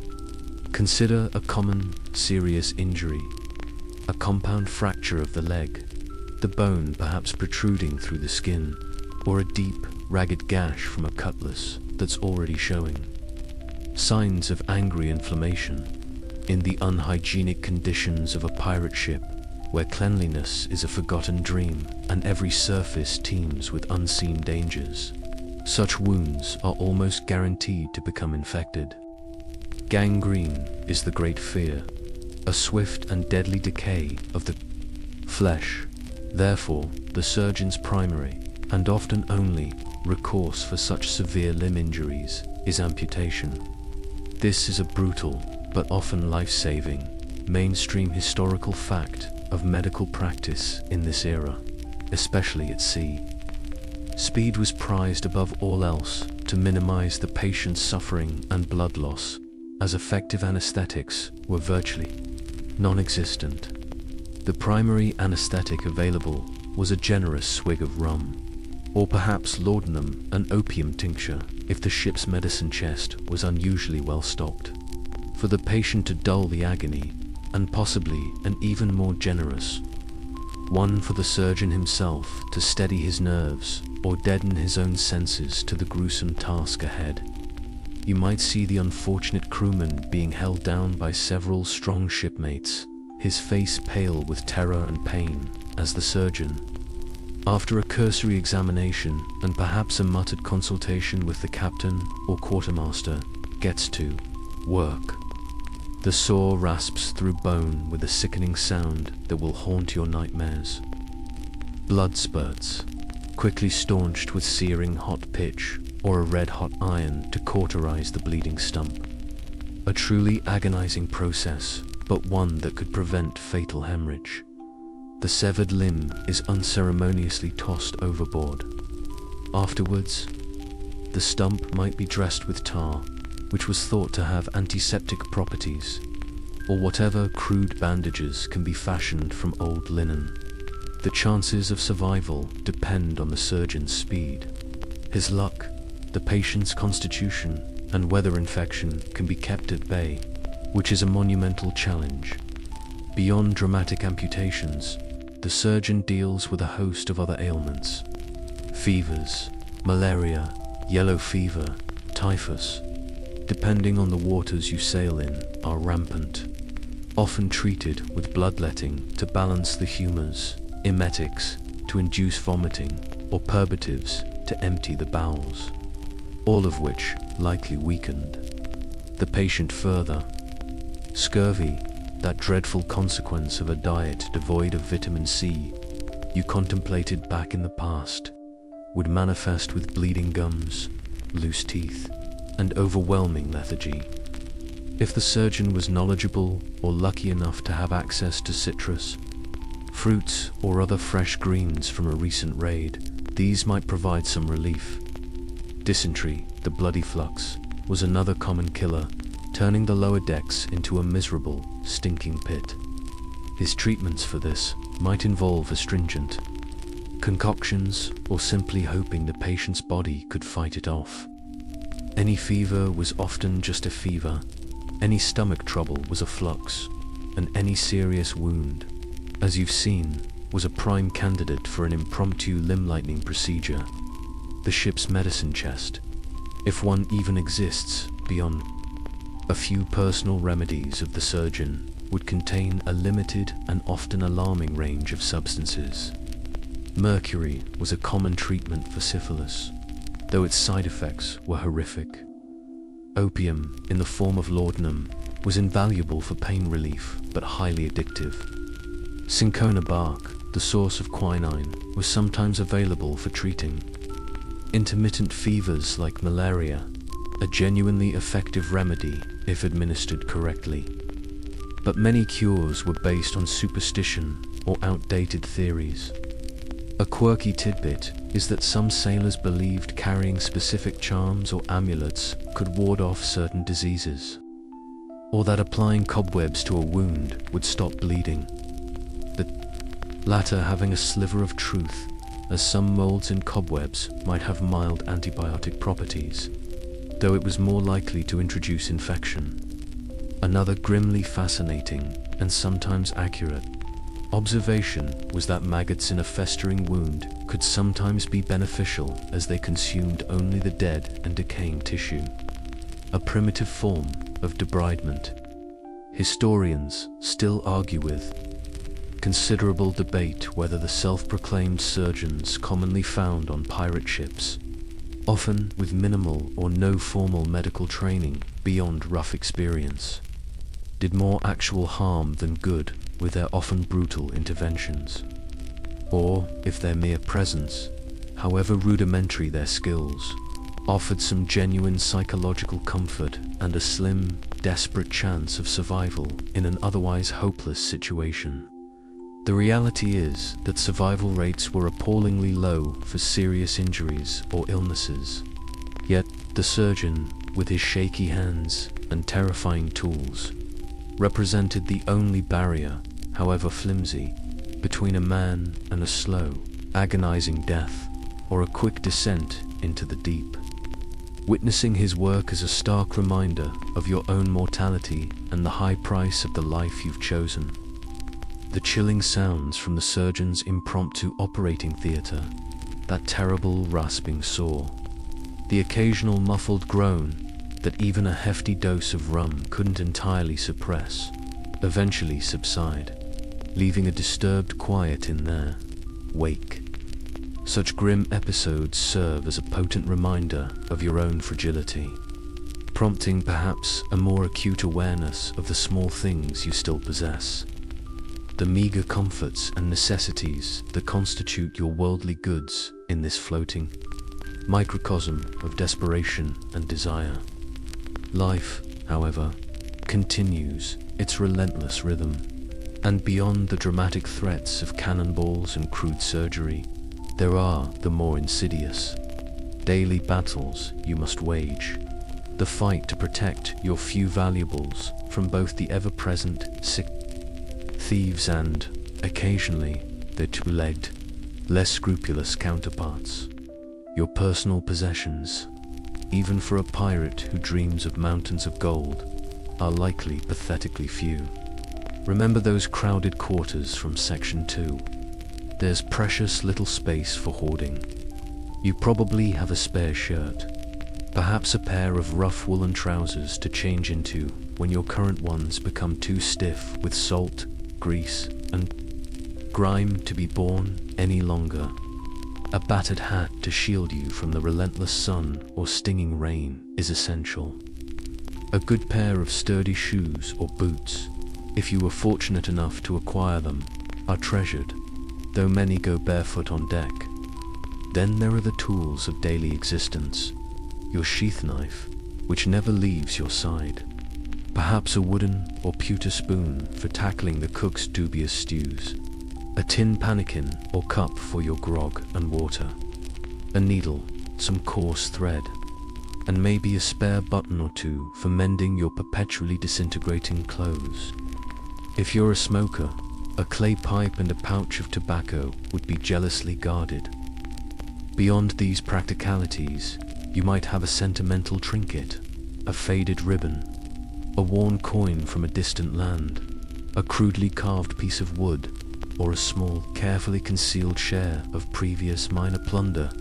[SPEAKER 1] Consider a common, serious injury, a compound fracture of the leg, the bone perhaps protruding through the skin, or a deep, ragged gash from a cutlass that's already showing. Signs of angry inflammation in the unhygienic conditions of a pirate ship, where cleanliness is a forgotten dream and every surface teems with unseen dangers. Such wounds are almost guaranteed to become infected. Gangrene is the great fear, a swift and deadly decay of the flesh. Therefore, the surgeon's primary, and often only, recourse for such severe limb injuries is amputation. This is a brutal, but often life-saving, mainstream historical fact of medical practice in this era, especially at sea. Speed was prized above all else to minimize the patient's suffering and blood loss, as effective anesthetics were virtually non-existent. The primary anesthetic available was a generous swig of rum, or perhaps laudanum, an opium tincture, if the ship's medicine chest was unusually well stocked, for the patient to dull the agony, and possibly an even more generous one for the surgeon himself to steady his nerves or deaden his own senses to the gruesome task ahead. You might see the unfortunate crewman being held down by several strong shipmates, his face pale with terror and pain, as the surgeon, after a cursory examination and perhaps a muttered consultation with the captain or quartermaster, gets to work. The saw rasps through bone with a sickening sound that will haunt your nightmares. Blood spurts, quickly staunched with searing hot pitch or a red-hot iron to cauterize the bleeding stump. A truly agonizing process, but one that could prevent fatal hemorrhage. The severed limb is unceremoniously tossed overboard. Afterwards, the stump might be dressed with tar, which was thought to have antiseptic properties, or whatever crude bandages can be fashioned from old linen. The chances of survival depend on the surgeon's speed. His luck, the patient's constitution, and whether infection can be kept at bay, which is a monumental challenge. Beyond dramatic amputations, the surgeon deals with a host of other ailments. Fevers, malaria, yellow fever, typhus, depending on the waters you sail in, are rampant, often treated with bloodletting to balance the humors, emetics to induce vomiting, or purgatives to empty the bowels, all of which likely weakened the patient further. Scurvy, that dreadful consequence of a diet devoid of vitamin C you contemplated back in the past, would manifest with bleeding gums, loose teeth, and overwhelming lethargy. If the surgeon was knowledgeable or lucky enough to have access to citrus, fruits, or other fresh greens from a recent raid, these might provide some relief. Dysentery, the bloody flux, was another common killer, turning the lower decks into a miserable, stinking pit. His treatments for this might involve astringent concoctions or simply hoping the patient's body could fight it off. Any fever was often just a fever, any stomach trouble was a flux, and any serious wound, as you've seen, was a prime candidate for an impromptu limb-lightening procedure. The ship's medicine chest, if one even exists beyond a few personal remedies of the surgeon, would contain a limited and often alarming range of substances. Mercury was a common treatment for syphilis, though its side effects were horrific. Opium, in the form of laudanum, was invaluable for pain relief, but highly addictive. Cinchona bark, the source of quinine, was sometimes available for treating intermittent fevers like malaria, a genuinely effective remedy if administered correctly. But many cures were based on superstition or outdated theories. A quirky tidbit is that some sailors believed carrying specific charms or amulets could ward off certain diseases, or that applying cobwebs to a wound would stop bleeding. The latter having a sliver of truth, as some molds in cobwebs might have mild antibiotic properties, though it was more likely to introduce infection. Another grimly fascinating, and sometimes accurate, observation was that maggots in a festering wound could sometimes be beneficial as they consumed only the dead and decaying tissue, a primitive form of debridement. Historians still argue with considerable debate whether the self-proclaimed surgeons commonly found on pirate ships, often with minimal or no formal medical training beyond rough experience, did more actual harm than good with their often brutal interventions, or if their mere presence, however rudimentary their skills, offered some genuine psychological comfort and a slim, desperate chance of survival in an otherwise hopeless situation. The reality is that survival rates were appallingly low for serious injuries or illnesses, yet the surgeon, with his shaky hands and terrifying tools, represented the only barrier, however flimsy, between a man and a slow, agonizing death, or a quick descent into the deep. Witnessing his work is a stark reminder of your own mortality and the high price of the life you've chosen. The chilling sounds from the surgeon's impromptu operating theater, that terrible rasping saw, the occasional muffled groan that even a hefty dose of rum couldn't entirely suppress, eventually subside, leaving a disturbed quiet in their wake. Such grim episodes serve as a potent reminder of your own fragility, prompting perhaps a more acute awareness of the small things you still possess, the meager comforts and necessities that constitute your worldly goods in this floating microcosm of desperation and desire. Life, however, continues its relentless rhythm, and beyond the dramatic threats of cannonballs and crude surgery, there are the more insidious daily battles you must wage, the fight to protect your few valuables from both the ever-present sick thieves and, occasionally, their two-legged, less scrupulous counterparts, your personal possessions. Even for a pirate who dreams of mountains of gold, are likely pathetically few. Remember those crowded quarters from Section 2. There's precious little space for hoarding. You probably have a spare shirt, perhaps a pair of rough woolen trousers to change into when your current ones become too stiff with salt, grease, and grime to be borne any longer. A battered hat to shield you from the relentless sun or stinging rain is essential. A good pair of sturdy shoes or boots, if you were fortunate enough to acquire them, are treasured, though many go barefoot on deck. Then there are the tools of daily existence, your sheath knife, which never leaves your side. Perhaps a wooden or pewter spoon for tackling the cook's dubious stews, a tin pannikin or cup for your grog and water, a needle, some coarse thread, and maybe a spare button or two for mending your perpetually disintegrating clothes. If you're a smoker, a clay pipe and a pouch of tobacco would be jealously guarded. Beyond these practicalities, you might have a sentimental trinket, a faded ribbon, a worn coin from a distant land, a crudely carved piece of wood, or a small, carefully concealed share of previous minor plunder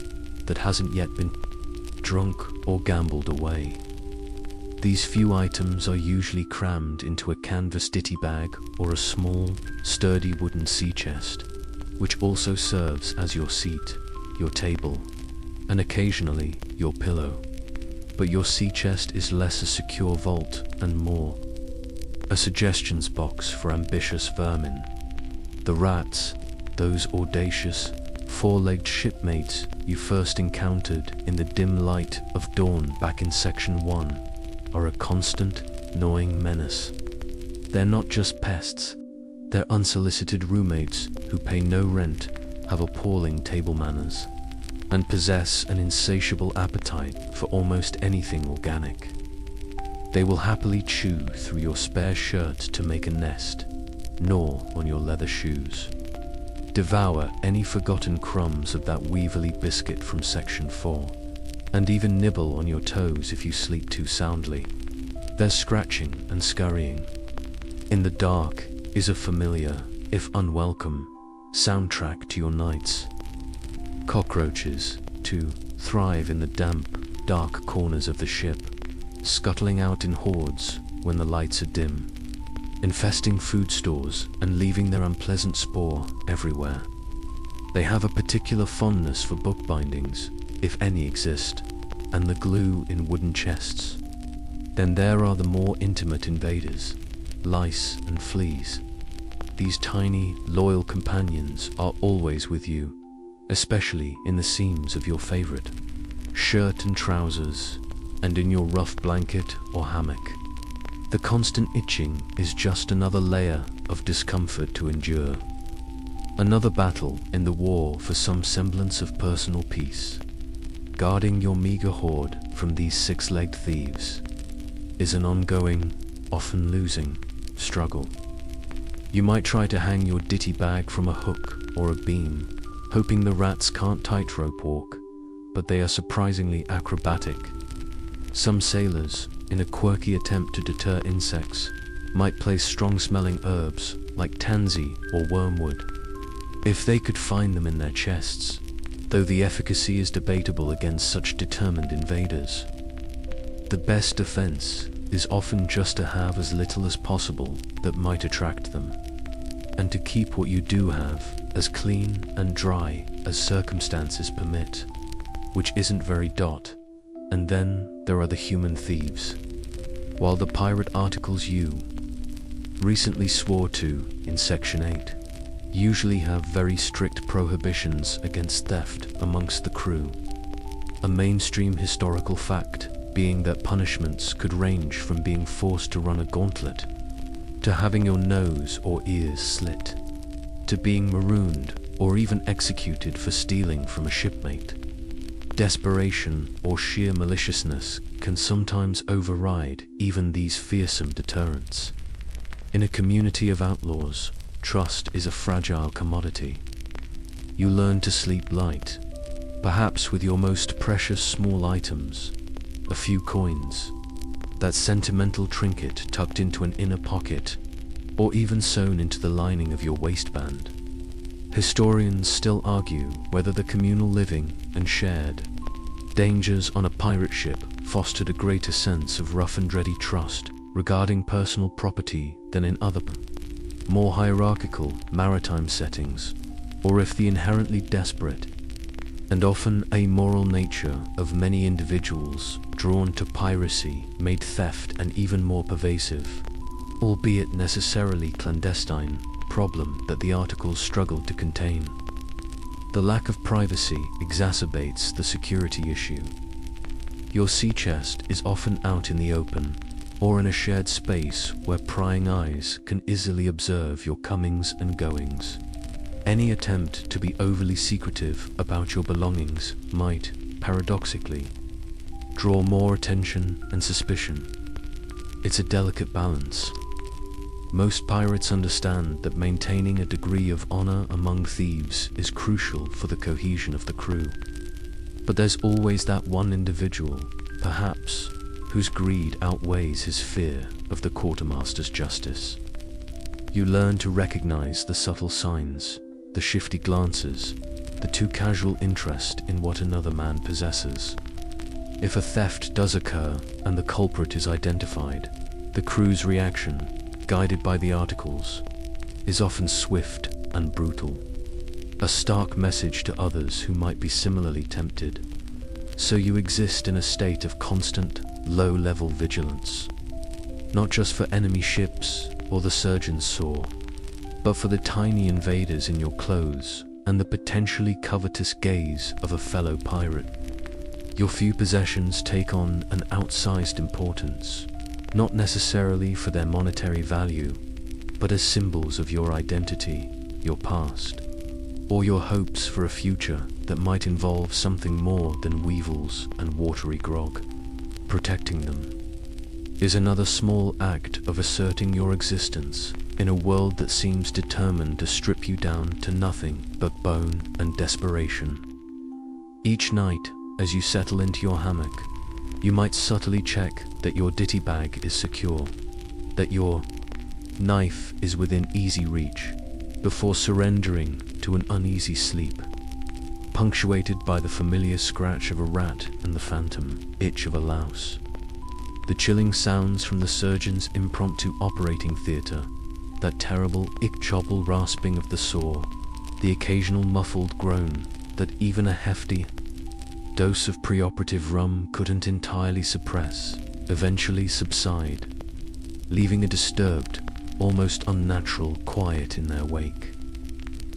[SPEAKER 1] that hasn't yet been drunk or gambled away. These few items are usually crammed into a canvas ditty bag or a small, sturdy wooden sea chest, which also serves as your seat, your table, and occasionally your pillow. But your sea chest is less a secure vault and more a suggestions box for ambitious vermin. The rats, those audacious, four-legged shipmates you first encountered in the dim light of dawn back in Section 1, are a constant, gnawing menace. They're not just pests, they're unsolicited roommates who pay no rent, have appalling table manners, and possess an insatiable appetite for almost anything organic. They will happily chew through your spare shirt to make a nest, gnaw on your leather shoes, devour any forgotten crumbs of that weevilly biscuit from Section 4, and even nibble on your toes if you sleep too soundly. Their scratching and scurrying in the dark is a familiar, if unwelcome, soundtrack to your nights. Cockroaches, too, thrive in the damp, dark corners of the ship, scuttling out in hordes when the lights are dim, infesting food stores and leaving their unpleasant spore everywhere. They have a particular fondness for book bindings, if any exist, and the glue in wooden chests. Then there are the more intimate invaders, lice and fleas. These tiny, loyal companions are always with you, especially in the seams of your favorite shirt and trousers, and in your rough blanket or hammock. The constant itching is just another layer of discomfort to endure. Another battle in the war for some semblance of personal peace. Guarding your meager hoard from these six-legged thieves is an ongoing, often losing, struggle. You might try to hang your ditty bag from a hook or a beam, hoping the rats can't tightrope walk, but they are surprisingly acrobatic. Some sailors, in a quirky attempt to deter insects, might place strong-smelling herbs like tansy or wormwood, if they could find them in their chests, though the efficacy is debatable against such determined invaders. The best defense is often just to have as little as possible that might attract them, and to keep what you do have as clean and dry as circumstances permit, which isn't very dot. And then there are the human thieves. While the pirate articles you recently swore to in Section 8 usually have very strict prohibitions against theft amongst the crew, a mainstream historical fact being that punishments could range from being forced to run a gauntlet, to having your nose or ears slit, to being marooned or even executed for stealing from a shipmate. Desperation or sheer maliciousness can sometimes override even these fearsome deterrents. In a community of outlaws, trust is a fragile commodity. You learn to sleep light, perhaps with your most precious small items, a few coins, that sentimental trinket tucked into an inner pocket, or even sewn into the lining of your waistband. Historians still argue whether the communal living and shared dangers on a pirate ship fostered a greater sense of rough and ready trust regarding personal property than in other, more hierarchical maritime settings, or if the inherently desperate and often amoral nature of many individuals drawn to piracy made theft an even more pervasive, albeit necessarily clandestine, problem that the articles struggled to contain. The lack of privacy exacerbates the security issue. Your sea chest is often out in the open, or in a shared space where prying eyes can easily observe your comings and goings. Any attempt to be overly secretive about your belongings might, paradoxically, draw more attention and suspicion. It's a delicate balance. Most pirates understand that maintaining a degree of honor among thieves is crucial for the cohesion of the crew. But there's always that one individual, perhaps, whose greed outweighs his fear of the quartermaster's justice. You learn to recognize the subtle signs, the shifty glances, the too casual interest in what another man possesses. If a theft does occur and the culprit is identified, the crew's reaction, guided by the articles, is often swift and brutal. A stark message to others who might be similarly tempted. So you exist in a state of constant, low-level vigilance, not just for enemy ships or the surgeon's saw, but for the tiny invaders in your clothes and the potentially covetous gaze of a fellow pirate. Your few possessions take on an outsized importance, not necessarily for their monetary value, but as symbols of your identity, your past, or your hopes for a future that might involve something more than weevils and watery grog. Protecting them is another small act of asserting your existence in a world that seems determined to strip you down to nothing but bone and desperation. Each night, as you settle into your hammock, you might subtly check that your ditty bag is secure, that your knife is within easy reach, before surrendering to an uneasy sleep, punctuated by the familiar scratch of a rat and the phantom itch of a louse. The chilling sounds from the surgeon's impromptu operating theatre, that terrible ick-chopple rasping of the saw, the occasional muffled groan that even a hefty dose of preoperative rum couldn't entirely suppress, eventually subside, leaving a disturbed, almost unnatural quiet in their wake.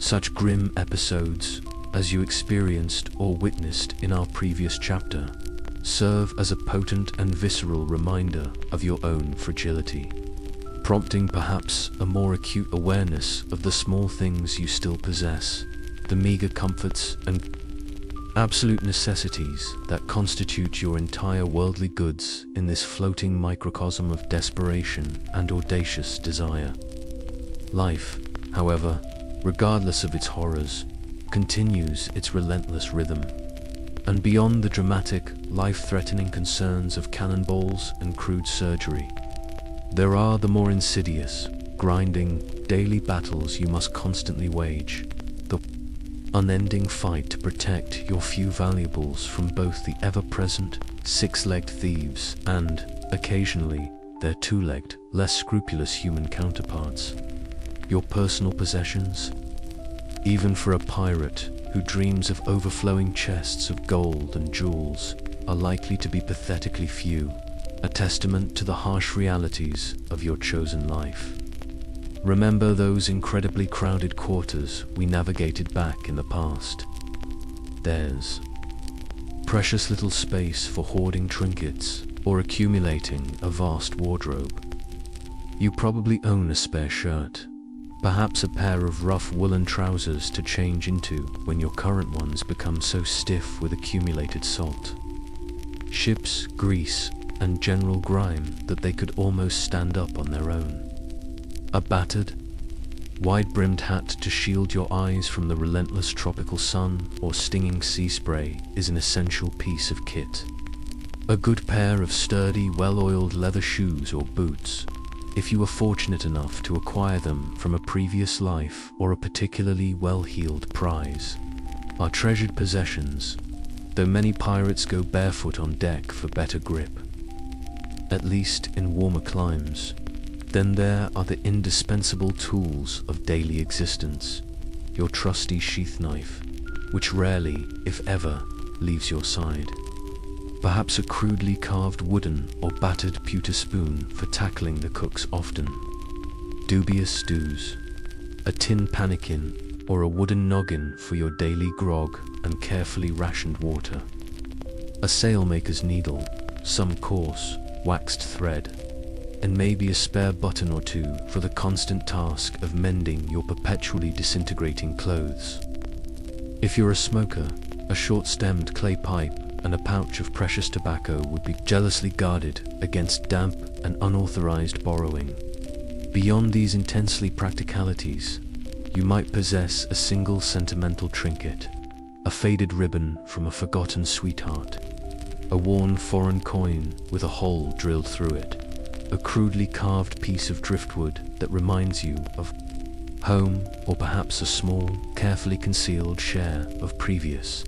[SPEAKER 1] Such grim episodes, as you experienced or witnessed in our previous chapter, serve as a potent and visceral reminder of your own fragility, prompting perhaps a more acute awareness of the small things you still possess, the meager comforts and absolute necessities that constitute your entire worldly goods in this floating microcosm of desperation and audacious desire. Life, however, regardless of its horrors, continues its relentless rhythm. And beyond the dramatic, life-threatening concerns of cannonballs and crude surgery, there are the more insidious, grinding, daily battles you must constantly wage, the unending fight to protect your few valuables from both the ever-present, six-legged thieves and, occasionally, their two-legged, less scrupulous human counterparts. Your personal possessions, even for a pirate who dreams of overflowing chests of gold and jewels, are likely to be pathetically few, a testament to the harsh realities of your chosen life. Remember those incredibly crowded quarters we navigated back in the past. There's precious little space for hoarding trinkets or accumulating a vast wardrobe. You probably own a spare shirt, perhaps a pair of rough woolen trousers to change into when your current ones become so stiff with accumulated salt, ships, grease, and general grime that they could almost stand up on their own. A battered, wide-brimmed hat to shield your eyes from the relentless tropical sun or stinging sea spray is an essential piece of kit. A good pair of sturdy, well-oiled leather shoes or boots, if you were fortunate enough to acquire them from a previous life or a particularly well-heeled prize, are treasured possessions, though many pirates go barefoot on deck for better grip. At least in warmer climes. Then there are the indispensable tools of daily existence, your trusty sheath knife, which rarely, if ever, leaves your side. Perhaps a crudely carved wooden or battered pewter spoon for tackling the cook's often dubious stews, a tin pannikin, or a wooden noggin for your daily grog and carefully rationed water. A sailmaker's needle, some coarse, waxed thread, and maybe a spare button or two for the constant task of mending your perpetually disintegrating clothes. If you're a smoker, a short-stemmed clay pipe and a pouch of precious tobacco would be jealously guarded against damp and unauthorized borrowing. Beyond these intensely practicalities, you might possess a single sentimental trinket, a faded ribbon from a forgotten sweetheart, a worn foreign coin with a hole drilled through it, a crudely carved piece of driftwood that reminds you of home, or perhaps a small, carefully concealed share of previous,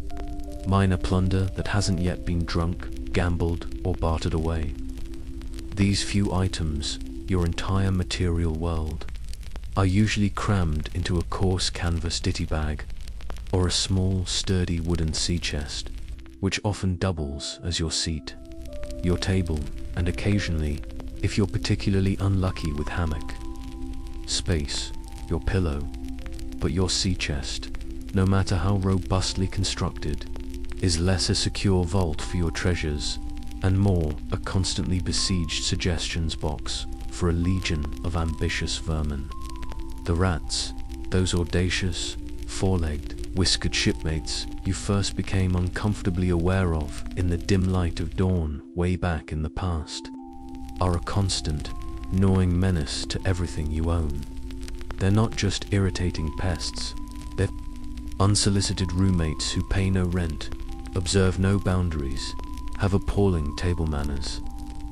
[SPEAKER 1] minor plunder that hasn't yet been drunk, gambled, or bartered away. These few items, your entire material world, are usually crammed into a coarse canvas ditty bag, or a small, sturdy wooden sea chest, which often doubles as your seat, your table, and occasionally, if you're particularly unlucky with hammock space, your pillow. But your sea chest, no matter how robustly constructed, is less a secure vault for your treasures and more a constantly besieged suggestions box for a legion of ambitious vermin. The rats, those audacious, four-legged, whiskered shipmates you first became uncomfortably aware of in the dim light of dawn way back in the past, are a constant, gnawing menace to everything you own. They're not just irritating pests, they're unsolicited roommates who pay no rent, observe no boundaries, have appalling table manners,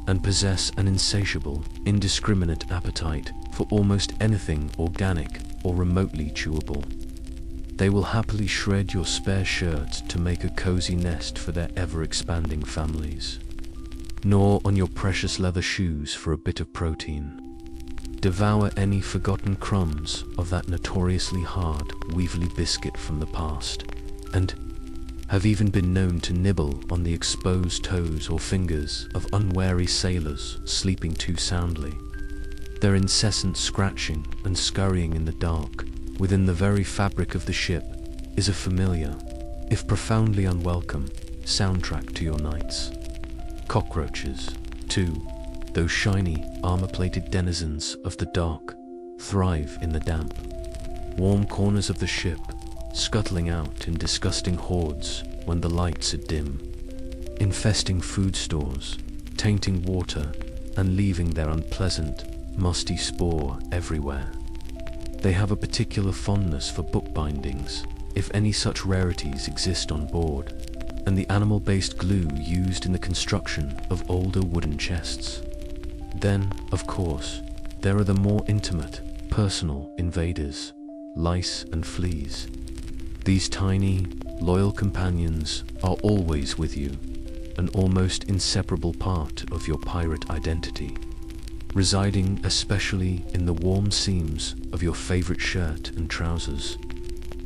[SPEAKER 1] and possess an insatiable, indiscriminate appetite for almost anything organic or remotely chewable. They will happily shred your spare shirt to make a cozy nest for their ever-expanding families. Gnaw on your precious leather shoes for a bit of protein. Devour any forgotten crumbs of that notoriously hard, weevily biscuit from the past, and have even been known to nibble on the exposed toes or fingers of unwary sailors sleeping too soundly. Their incessant scratching and scurrying in the dark, within the very fabric of the ship, is a familiar, if profoundly unwelcome, soundtrack to your nights. Cockroaches, too, those shiny, armor-plated denizens of the dark, thrive in the damp, warm corners of the ship, scuttling out in disgusting hordes when the lights are dim, infesting food stores, tainting water, and leaving their unpleasant, musty spore everywhere. They have a particular fondness for bookbindings, if any such rarities exist on board, and the animal-based glue used in the construction of older wooden chests. Then, of course, there are the more intimate, personal invaders, lice and fleas. These tiny, loyal companions are always with you, an almost inseparable part of your pirate identity, residing especially in the warm seams of your favorite shirt and trousers,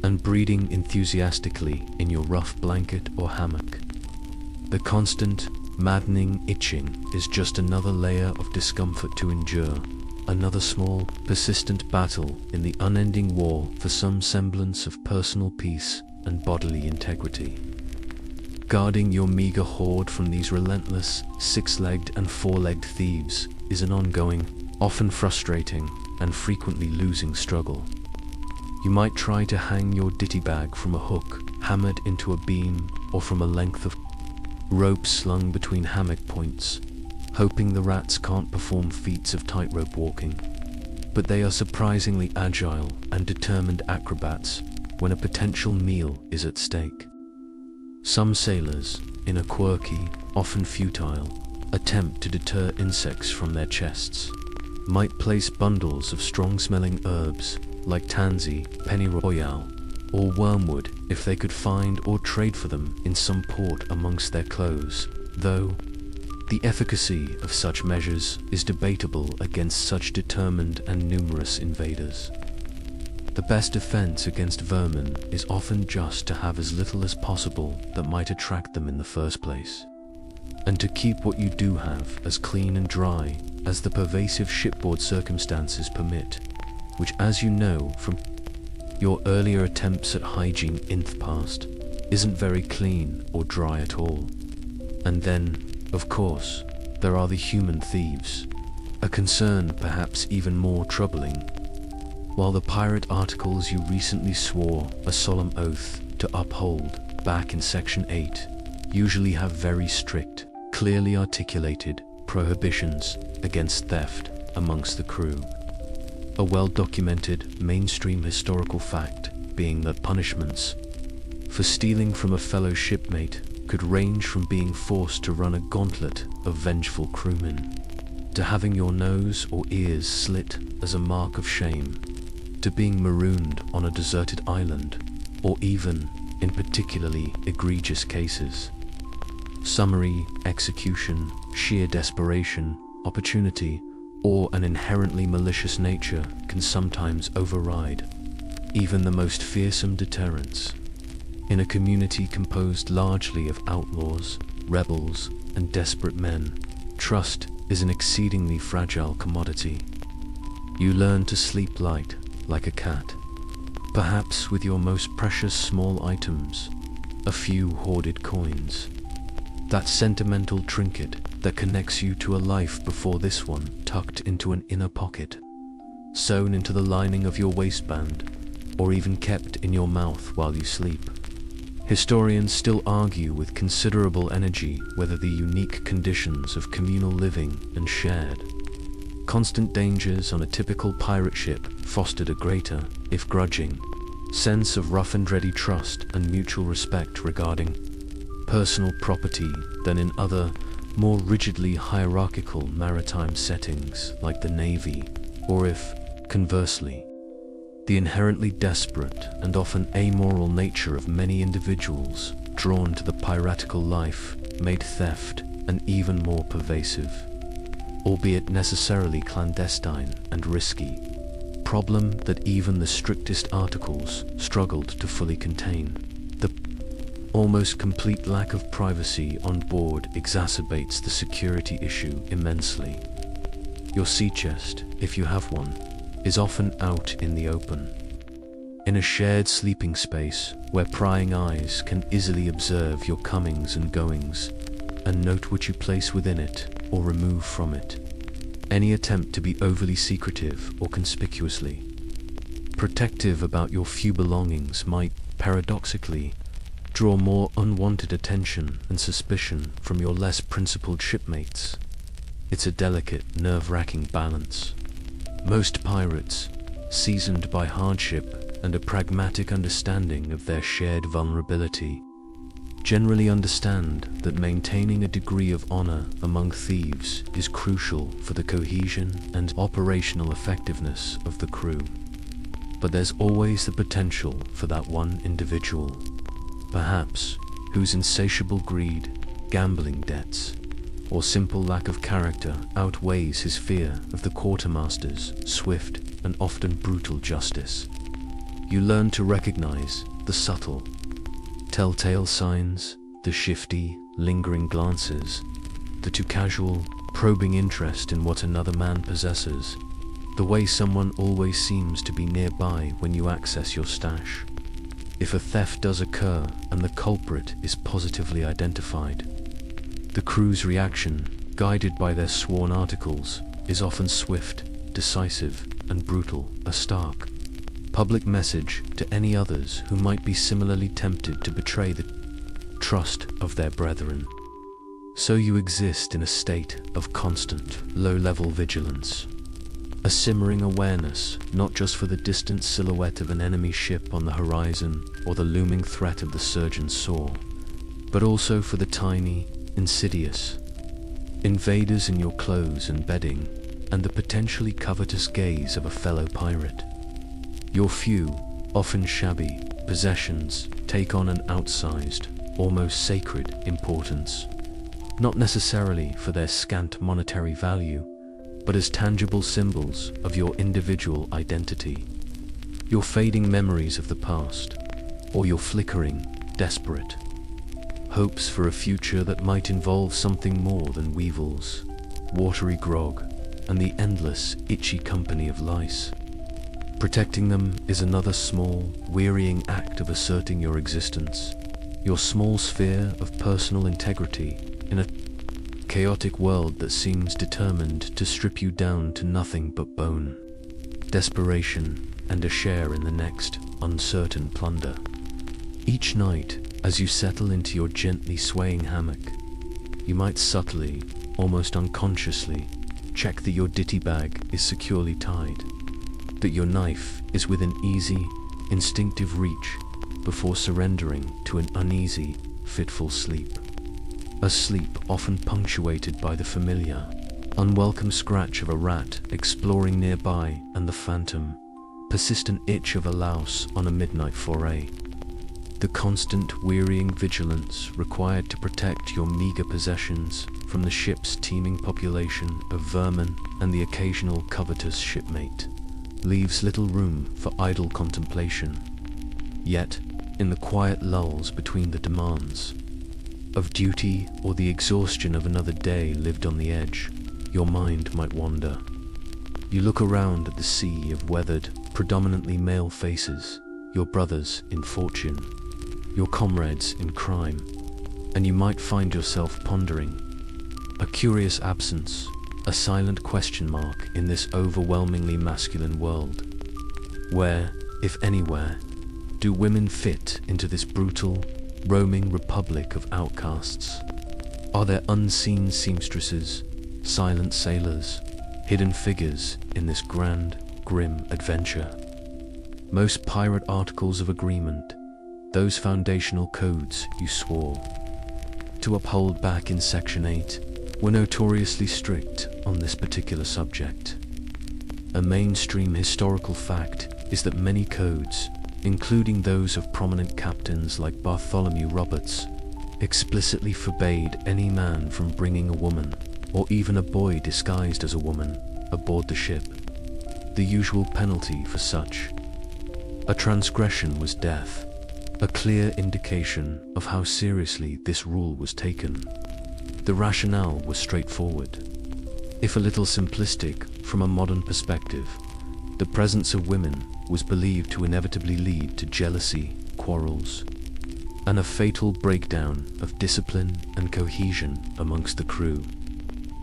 [SPEAKER 1] and breeding enthusiastically in your rough blanket or hammock. The constant, maddening itching is just another layer of discomfort to endure, another small, persistent battle in the unending war for some semblance of personal peace and bodily integrity. Guarding your meager hoard from these relentless, six-legged and four-legged thieves is an ongoing, often frustrating, and frequently losing struggle. You might try to hang your ditty bag from a hook hammered into a beam or from a length of rope slung between hammock points, hoping the rats can't perform feats of tightrope walking. But they are surprisingly agile and determined acrobats when a potential meal is at stake. Some sailors, in a quirky, often futile, attempt to deter insects from their chests, might place bundles of strong-smelling herbs like tansy, pennyroyal, or wormwood if they could find or trade for them in some port amongst their clothes, though the efficacy of such measures is debatable against such determined and numerous invaders. The best defense against vermin is often just to have as little as possible that might attract them in the first place, and to keep what you do have as clean and dry as the pervasive shipboard circumstances permit, which, as you know from your earlier attempts at hygiene in the past, isn't very clean or dry at all. And then, of course, there are the human thieves, a concern perhaps even more troubling. While the pirate articles you recently swore a solemn oath to uphold back in Section 8 usually have very strict, clearly articulated prohibitions against theft amongst the crew. A well-documented mainstream historical fact being that punishments for stealing from a fellow shipmate could range from being forced to run a gauntlet of vengeful crewmen, to having your nose or ears slit as a mark of shame, to being marooned on a deserted island, or even, in particularly egregious cases, summary execution, sheer desperation, opportunity, or an inherently malicious nature can sometimes override even the most fearsome deterrents. In a community composed largely of outlaws, rebels, and desperate men, trust is an exceedingly fragile commodity. You learn to sleep light, like a cat, perhaps with your most precious small items, a few hoarded coins, that sentimental trinket that connects you to a life before this one, tucked into an inner pocket, sewn into the lining of your waistband, or even kept in your mouth while you sleep. Historians still argue with considerable energy whether the unique conditions of communal living and shared constant dangers on a typical pirate ship fostered a greater, if grudging, sense of rough and ready trust and mutual respect regarding personal property than in other, more rigidly hierarchical maritime settings like the Navy, or if, conversely, the inherently desperate and often amoral nature of many individuals drawn to the piratical life made theft an even more pervasive, albeit necessarily clandestine and risky, problem that even the strictest articles struggled to fully contain. The almost complete lack of privacy on board exacerbates the security issue immensely. Your sea chest, if you have one, is often out in the open, in a shared sleeping space where prying eyes can easily observe your comings and goings and note what you place within it or remove from it. Any attempt to be overly secretive or conspicuously protective about your few belongings might, paradoxically, draw more unwanted attention and suspicion from your less principled shipmates. It's a delicate, nerve-wracking balance. Most pirates, seasoned by hardship and a pragmatic understanding of their shared vulnerability, generally understand that maintaining a degree of honor among thieves is crucial for the cohesion and operational effectiveness of the crew. But there's always the potential for that one individual, perhaps, whose insatiable greed, gambling debts, or simple lack of character outweighs his fear of the quartermaster's swift and often brutal justice. You learn to recognize the subtle, telltale signs, the shifty, lingering glances, the too casual, probing interest in what another man possesses, the way someone always seems to be nearby when you access your stash. If a theft does occur and the culprit is positively identified, the crew's reaction, guided by their sworn articles, is often swift, decisive, and brutal, a stark public message to any others who might be similarly tempted to betray the trust of their brethren. So you exist in a state of constant, low-level vigilance, a simmering awareness not just for the distant silhouette of an enemy ship on the horizon or the looming threat of the surgeon's saw, but also for the tiny, insidious invaders in your clothes and bedding, and the potentially covetous gaze of a fellow pirate. Your few, often shabby, possessions take on an outsized, almost sacred importance, not necessarily for their scant monetary value, but as tangible symbols of your individual identity, your fading memories of the past, or your flickering, desperate hopes for a future that might involve something more than weevils, watery grog, and the endless, itchy company of lice. Protecting them is another small, wearying act of asserting your existence, your small sphere of personal integrity in a chaotic world that seems determined to strip you down to nothing but bone, desperation, and a share in the next uncertain plunder. Each night, as you settle into your gently swaying hammock, you might subtly, almost unconsciously, check that your ditty bag is securely tied, that your knife is within easy, instinctive reach before surrendering to an uneasy, fitful sleep. A sleep often punctuated by the familiar, unwelcome scratch of a rat exploring nearby and the phantom, persistent itch of a louse on a midnight foray. The constant, wearying vigilance required to protect your meager possessions from the ship's teeming population of vermin and the occasional covetous shipmate leaves little room for idle contemplation. Yet, in the quiet lulls between the demands of duty or the exhaustion of another day lived on the edge, your mind might wander. You look around at the sea of weathered, predominantly male faces, your brothers in fortune, your comrades in crime, and you might find yourself pondering a curious absence, a silent question mark in this overwhelmingly masculine world. Where, if anywhere, do women fit into this brutal, roaming republic of outcasts? Are there unseen seamstresses, silent sailors, hidden figures in this grand, grim adventure? Most pirate articles of agreement, those foundational codes you swore to uphold back in Section 8, were notoriously strict on this particular subject. A mainstream historical fact is that many codes, including those of prominent captains like Bartholomew Roberts, explicitly forbade any man from bringing a woman, or even a boy disguised as a woman, aboard the ship. The usual penalty for such a transgression was death, a clear indication of how seriously this rule was taken. The rationale was straightforward. If a little simplistic from a modern perspective, the presence of women was believed to inevitably lead to jealousy, quarrels, and a fatal breakdown of discipline and cohesion amongst the crew.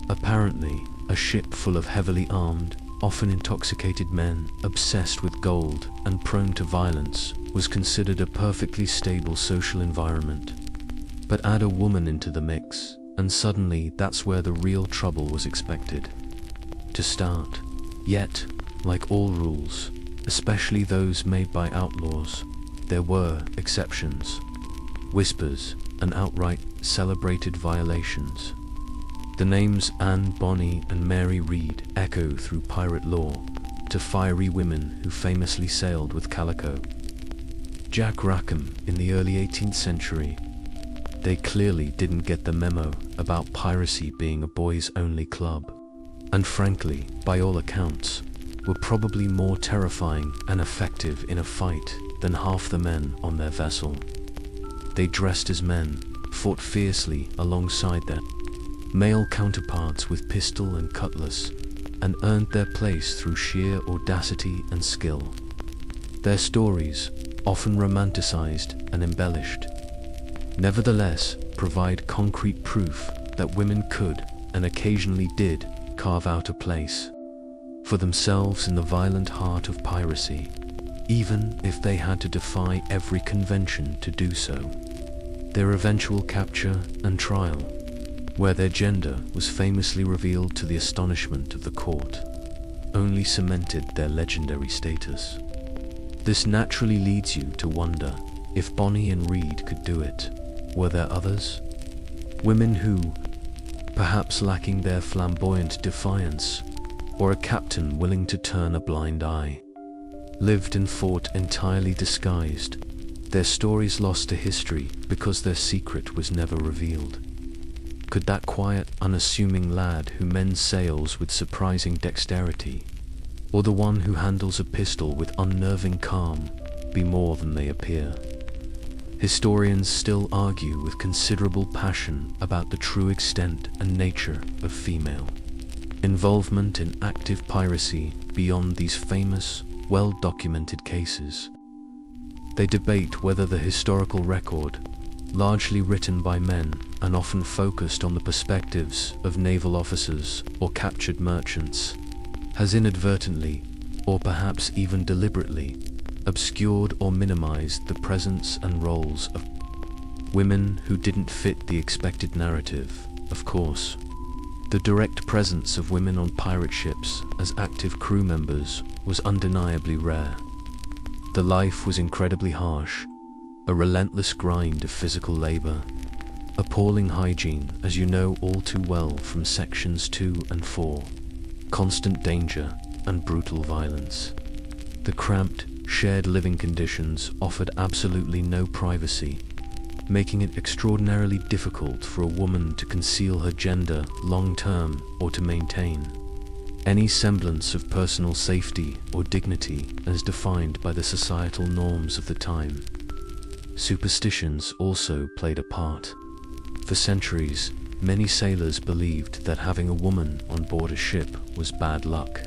[SPEAKER 1] Apparently, a ship full of heavily armed, often intoxicated men obsessed with gold and prone to violence was considered a perfectly stable social environment. But add a woman into the mix, and suddenly that's where the real trouble was expected to start. Yet, like all rules, especially those made by outlaws, there were exceptions, whispers, and outright celebrated violations. The names Anne Bonny and Mary Read echo through pirate lore to fiery women who famously sailed with Calico. Jack Rackham in the early 18th century. They clearly didn't get the memo about piracy being a boys-only club, and frankly, by all accounts, were probably more terrifying and effective in a fight than half the men on their vessel. They dressed as men, fought fiercely alongside their male counterparts with pistol and cutlass, and earned their place through sheer audacity and skill. Their stories, often romanticized and embellished, nevertheless provide concrete proof that women could, and occasionally did, carve out a place for themselves in the violent heart of piracy, even if they had to defy every convention to do so. Their eventual capture and trial, where their gender was famously revealed to the astonishment of the court, only cemented their legendary status. This naturally leads you to wonder, if Bonny and Read could do it, were there others? Women who, perhaps lacking their flamboyant defiance, or a captain willing to turn a blind eye, lived and fought entirely disguised, their stories lost to history because their secret was never revealed. Could that quiet, unassuming lad who mends sails with surprising dexterity, or the one who handles a pistol with unnerving calm, be more than they appear? Historians still argue with considerable passion about the true extent and nature of female involvement in active piracy beyond these famous, well-documented cases. They debate whether the historical record, largely written by men and often focused on the perspectives of naval officers or captured merchants, has inadvertently, or perhaps even deliberately, obscured or minimized the presence and roles of women who didn't fit the expected narrative. Of course, the direct presence of women on pirate ships as active crew members was undeniably rare. The life was incredibly harsh, a relentless grind of physical labor, appalling hygiene, as you know all too well from sections 2 and 4, constant danger and brutal violence. The cramped, shared living conditions offered absolutely no privacy, making it extraordinarily difficult for a woman to conceal her gender long-term or to maintain any semblance of personal safety or dignity as defined by the societal norms of the time. Superstitions also played a part. For centuries, many sailors believed that having a woman on board a ship was bad luck,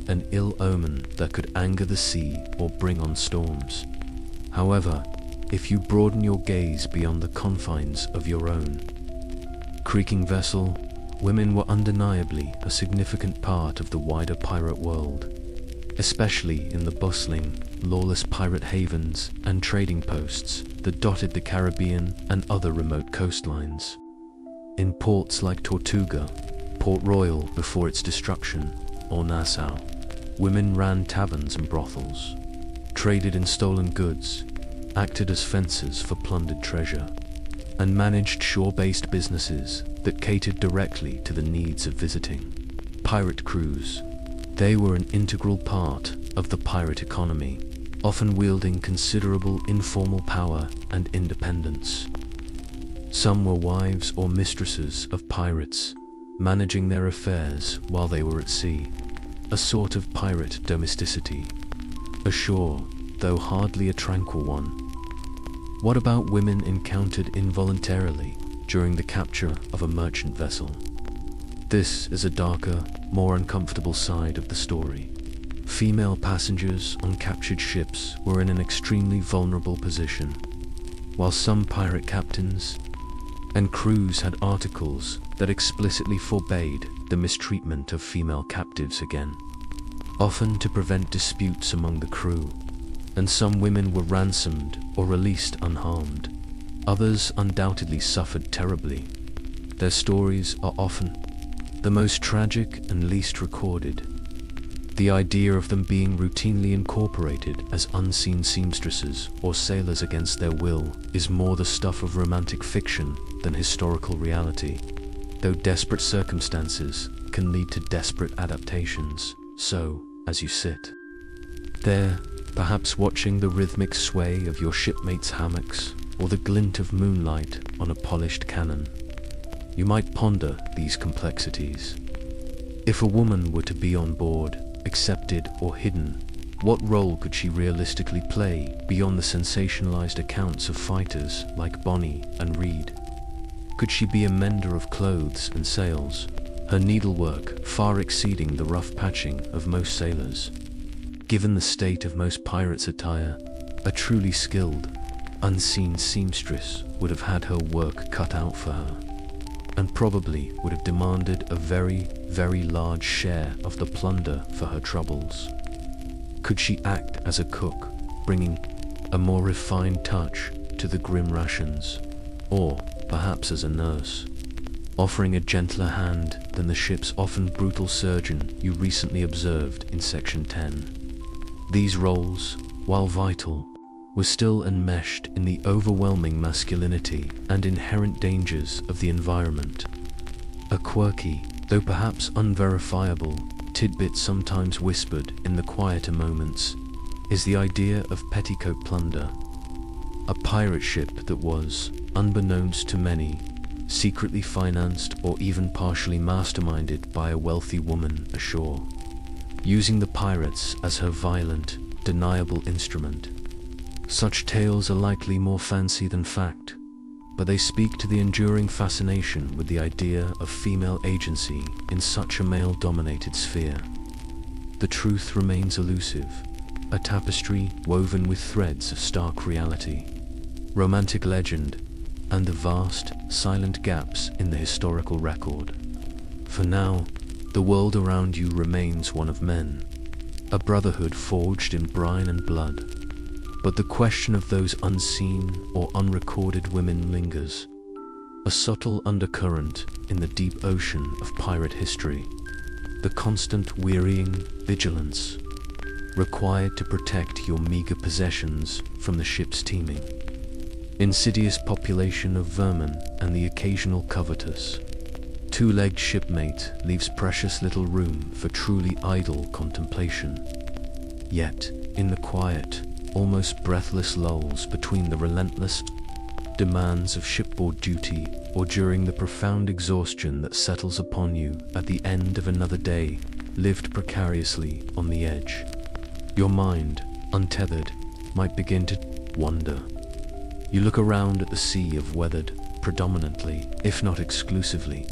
[SPEAKER 1] an ill omen that could anger the sea or bring on storms. However, if you broaden your gaze beyond the confines of your own creaking vessel, women were undeniably a significant part of the wider pirate world, especially in the bustling, lawless pirate havens and trading posts that dotted the Caribbean and other remote coastlines. In ports like Tortuga, Port Royal before its destruction, or Nassau, women ran taverns and brothels, traded in stolen goods, acted as fencers for plundered treasure, and managed shore-based businesses that catered directly to the needs of visiting pirate crews. They were an integral part of the pirate economy, often wielding considerable informal power and independence. Some were wives or mistresses of pirates, managing their affairs while they were at sea, a sort of pirate domesticity. Ashore, though hardly a tranquil one. What about women encountered involuntarily during the capture of a merchant vessel? This is a darker, more uncomfortable side of the story. Female passengers on captured ships were in an extremely vulnerable position, while some pirate captains and crews had articles that explicitly forbade the mistreatment of female captives again, often to prevent disputes among the crew. And some women were ransomed or released unharmed. Others undoubtedly suffered terribly. Their stories are often the most tragic and least recorded. The idea of them being routinely incorporated as unseen seamstresses or sailors against their will is more the stuff of romantic fiction than historical reality, though desperate circumstances can lead to desperate adaptations. So, as you sit there, perhaps watching the rhythmic sway of your shipmates' hammocks or the glint of moonlight on a polished cannon, you might ponder these complexities. If a woman were to be on board, accepted or hidden, what role could she realistically play beyond the sensationalized accounts of fighters like Bonnie and Reed? Could she be a mender of clothes and sails, her needlework far exceeding the rough patching of most sailors? Given the state of most pirates' attire, a truly skilled, unseen seamstress would have had her work cut out for her, and probably would have demanded a very, very large share of the plunder for her troubles. Could she act as a cook, bringing a more refined touch to the grim rations, or perhaps as a nurse, offering a gentler hand than the ship's often brutal surgeon you recently observed in Section 10? These roles, while vital, were still enmeshed in the overwhelming masculinity and inherent dangers of the environment. A quirky, though perhaps unverifiable, tidbit sometimes whispered in the quieter moments is the idea of petticoat plunder. A pirate ship that was, unbeknownst to many, secretly financed or even partially masterminded by a wealthy woman ashore, using the pirates as her violent, deniable instrument. Such tales are likely more fancy than fact, but they speak to the enduring fascination with the idea of female agency in such a male-dominated sphere. The truth remains elusive, a tapestry woven with threads of stark reality, romantic legend, and the vast, silent gaps in the historical record. For now, the world around you remains one of men, a brotherhood forged in brine and blood. But the question of those unseen or unrecorded women lingers, a subtle undercurrent in the deep ocean of pirate history, the constant wearying vigilance required to protect your meager possessions from the ship's teeming, insidious population of vermin and the occasional covetous. Two-legged shipmate leaves precious little room for truly idle contemplation. Yet, in the quiet, almost breathless lulls between the relentless demands of shipboard duty or during the profound exhaustion that settles upon you at the end of another day lived precariously on the edge, your mind, untethered, might begin to wander. You look around at the sea of weathered, predominantly, if not exclusively,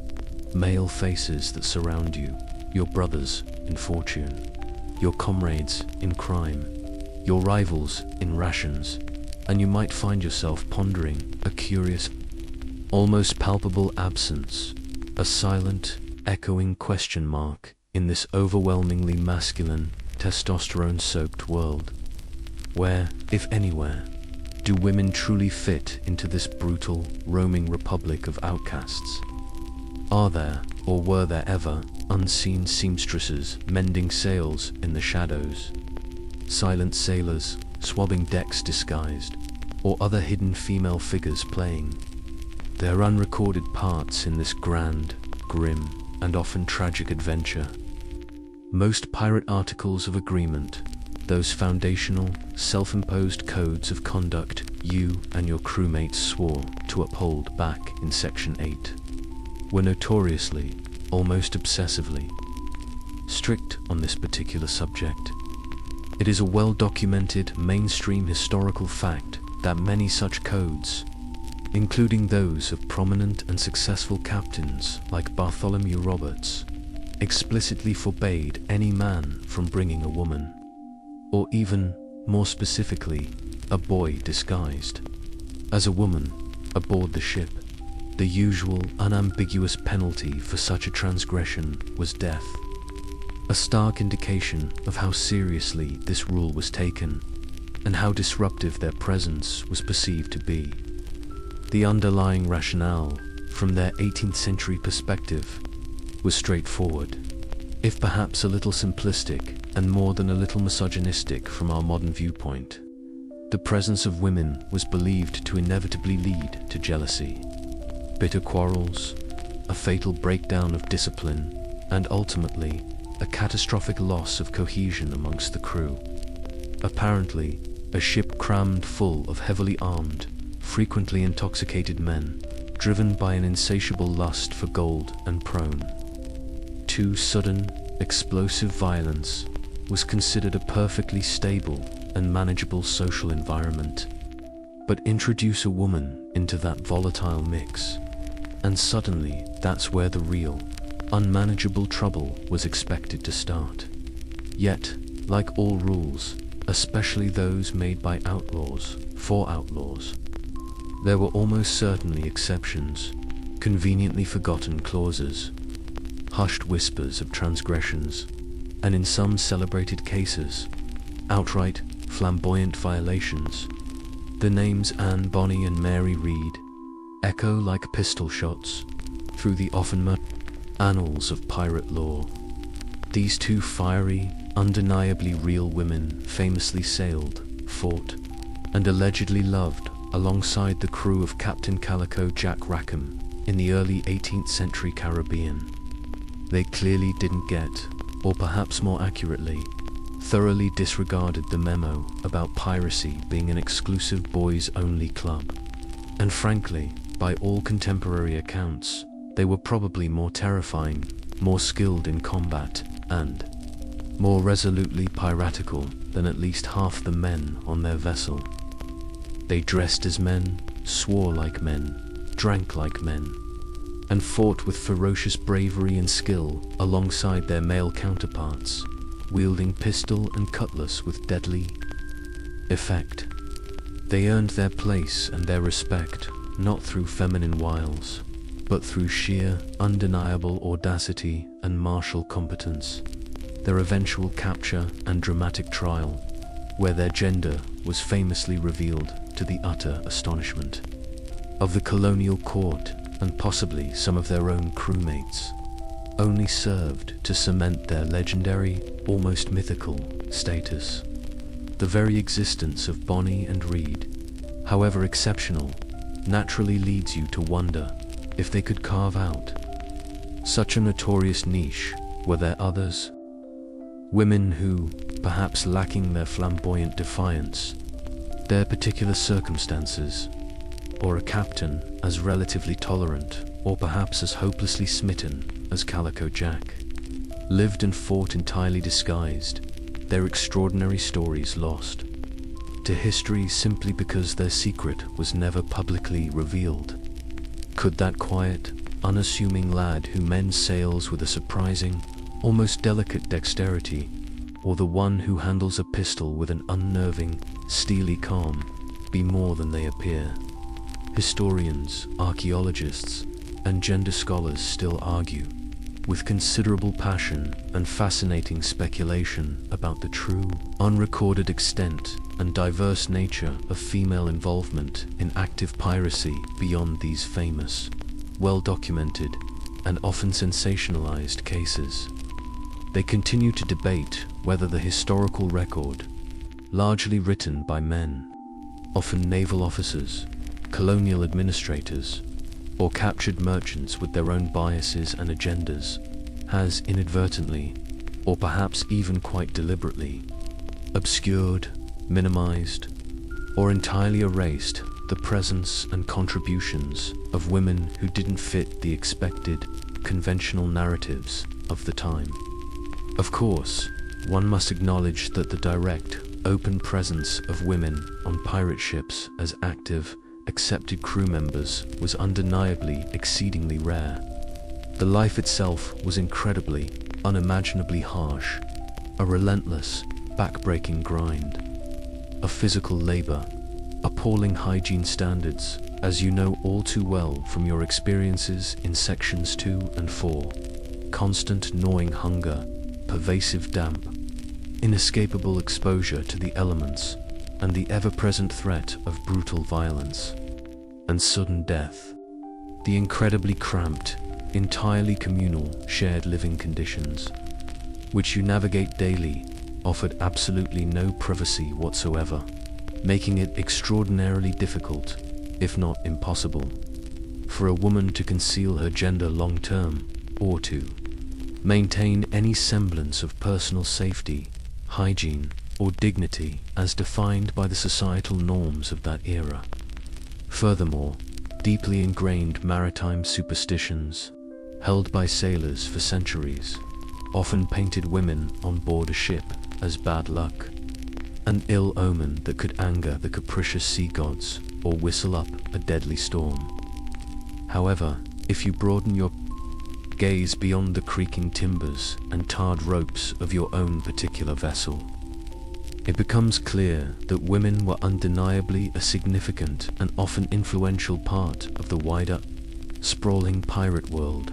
[SPEAKER 1] male faces that surround you, your brothers in fortune, your comrades in crime, your rivals in rations, and you might find yourself pondering a curious, almost palpable absence, a silent, echoing question mark in this overwhelmingly masculine, testosterone-soaked world. Where, if anywhere, do women truly fit into this brutal, roaming republic of outcasts? Are there, or were there ever, unseen seamstresses mending sails in the shadows? Silent sailors, swabbing decks disguised, or other hidden female figures playing their unrecorded parts in this grand, grim, and often tragic adventure? Most pirate articles of agreement, those foundational, self-imposed codes of conduct you and your crewmates swore to uphold back in Section 8, were notoriously, almost obsessively, strict on this particular subject. It is a well-documented mainstream historical fact that many such codes, including those of prominent and successful captains like Bartholomew Roberts, explicitly forbade any man from bringing a woman, or even, more specifically, a boy disguised as a woman, aboard the ship. The usual, unambiguous penalty for such a transgression was death, a stark indication of how seriously this rule was taken, and how disruptive their presence was perceived to be. The underlying rationale, from their 18th century perspective, was straightforward, if perhaps a little simplistic, and more than a little misogynistic from our modern viewpoint. The presence of women was believed to inevitably lead to jealousy, bitter quarrels, a fatal breakdown of discipline, and ultimately, a catastrophic loss of cohesion amongst the crew. Apparently, a ship crammed full of heavily armed, frequently intoxicated men, driven by an insatiable lust for gold and prone. Too sudden, explosive violence was considered a perfectly stable and manageable social environment. But introduce a woman into that volatile mix, and suddenly that's where the real, unmanageable trouble was expected to start. Yet, like all rules, especially those made by outlaws for outlaws, there were almost certainly exceptions, conveniently forgotten clauses, hushed whispers of transgressions, and in some celebrated cases, outright, flamboyant violations. The names Anne Bonny and Mary Read echo like pistol shots through the often murky annals of pirate lore. These two fiery, undeniably real women famously sailed, fought, and allegedly loved alongside the crew of Captain Calico Jack Rackham in the early 18th century Caribbean. They clearly didn't get, or perhaps more accurately, thoroughly disregarded the memo about piracy being an exclusive boys-only club. And frankly, by all contemporary accounts, they were probably more terrifying, more skilled in combat, and more resolutely piratical than at least half the men on their vessel. They dressed as men, swore like men, drank like men, and fought with ferocious bravery and skill alongside their male counterparts, wielding pistol and cutlass with deadly effect. They earned their place and their respect not through feminine wiles, but through sheer, undeniable audacity and martial competence. Their eventual capture and dramatic trial, where their gender was famously revealed to the utter astonishment of the colonial court and possibly some of their own crewmates, only served to cement their legendary, almost mythical status. The very existence of Bonnie and Reed, however exceptional, naturally leads you to wonder if they could carve out such a notorious niche. Were there others? Women who, perhaps lacking their flamboyant defiance, their particular circumstances, or a captain as relatively tolerant, or perhaps as hopelessly smitten as Calico Jack, lived and fought entirely disguised, their extraordinary stories lost to history simply because their secret was never publicly revealed. Could that quiet, unassuming lad who mends sails with a surprising, almost delicate dexterity, or the one who handles a pistol with an unnerving, steely calm, be more than they appear? Historians, archaeologists, and gender scholars still argue, with considerable passion and fascinating speculation, about the true, unrecorded extent and diverse nature of female involvement in active piracy beyond these famous, well-documented, and often sensationalized cases. They continue to debate whether the historical record, largely written by men, often naval officers, colonial administrators, or captured merchants with their own biases and agendas, has inadvertently, or perhaps even quite deliberately, obscured, minimized, or entirely erased the presence and contributions of women who didn't fit the expected, conventional narratives of the time. Of course, one must acknowledge that the direct, open presence of women on pirate ships as active, accepted crew members was undeniably exceedingly rare. The life itself was incredibly, unimaginably harsh, a relentless, back-breaking grind of physical labor, appalling hygiene standards, as you know all too well from your experiences in sections 2 and 4, constant gnawing hunger, pervasive damp, inescapable exposure to the elements, and the ever-present threat of brutal violence and sudden death. The incredibly cramped, entirely communal shared living conditions, which you navigate daily, offered absolutely no privacy whatsoever, making it extraordinarily difficult, if not impossible, for a woman to conceal her gender long-term, or to maintain any semblance of personal safety, hygiene, or dignity as defined by the societal norms of that era. Furthermore, deeply ingrained maritime superstitions, held by sailors for centuries, often painted women on board a ship as bad luck, an ill omen that could anger the capricious sea gods or whistle up a deadly storm. However, if you broaden your gaze beyond the creaking timbers and tarred ropes of your own particular vessel, it becomes clear that women were undeniably a significant and often influential part of the wider, sprawling pirate world,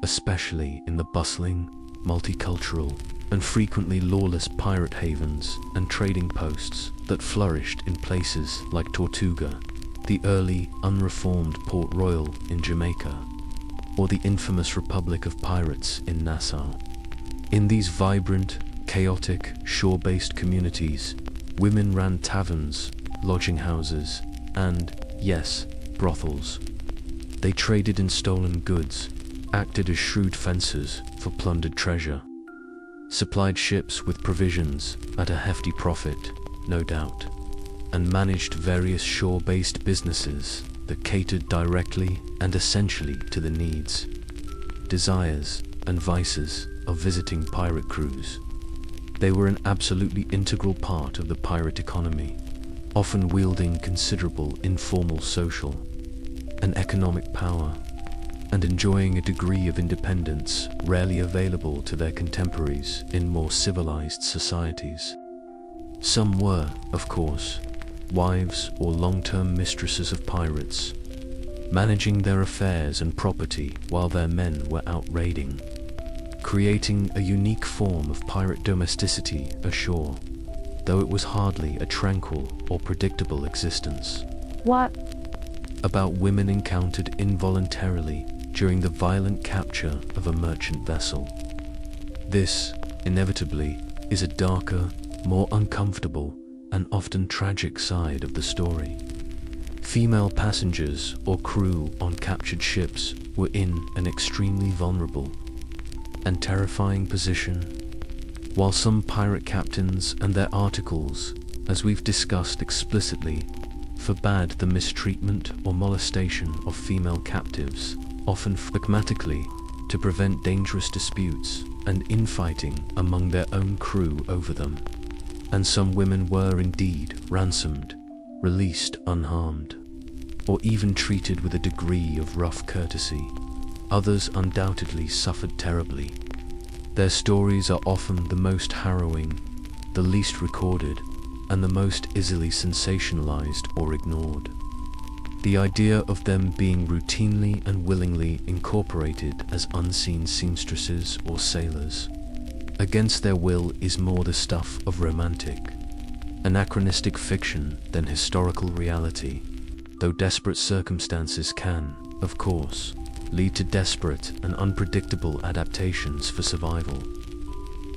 [SPEAKER 1] especially in the bustling, multicultural, and frequently lawless pirate havens and trading posts that flourished in places like Tortuga, the early, unreformed Port Royal in Jamaica, or the infamous Republic of Pirates in Nassau. In these vibrant, chaotic, shore-based communities, women ran taverns, lodging houses, and, yes, brothels. They traded in stolen goods, acted as shrewd fencers for plundered treasure, supplied ships with provisions at a hefty profit, no doubt, and managed various shore-based businesses that catered directly and essentially to the needs, desires, and vices of visiting pirate crews. They were an absolutely integral part of the pirate economy, often wielding considerable informal social and economic power, and enjoying a degree of independence rarely available to their contemporaries in more civilized societies. Some were, of course, wives or long-term mistresses of pirates, managing their affairs and property while their men were out raiding, creating a unique form of pirate domesticity ashore, though it was hardly a tranquil or predictable existence.
[SPEAKER 2] What
[SPEAKER 1] About women encountered involuntarily during the violent capture of a merchant vessel. This, inevitably, is a darker, more uncomfortable, and often tragic side of the story. Female passengers or crew on captured ships were in an extremely vulnerable and terrifying position, while some pirate captains and their articles, as we've discussed explicitly, forbade the mistreatment or molestation of female captives, often pragmatically to prevent dangerous disputes and infighting among their own crew over them. And some women were indeed ransomed, released unharmed, or even treated with a degree of rough courtesy. Others undoubtedly suffered terribly. Their stories are often the most harrowing, the least recorded, and the most easily sensationalized or ignored. The idea of them being routinely and willingly incorporated as unseen seamstresses or sailors against their will is more the stuff of romantic, anachronistic fiction than historical reality, though desperate circumstances can, of course, lead to desperate and unpredictable adaptations for survival.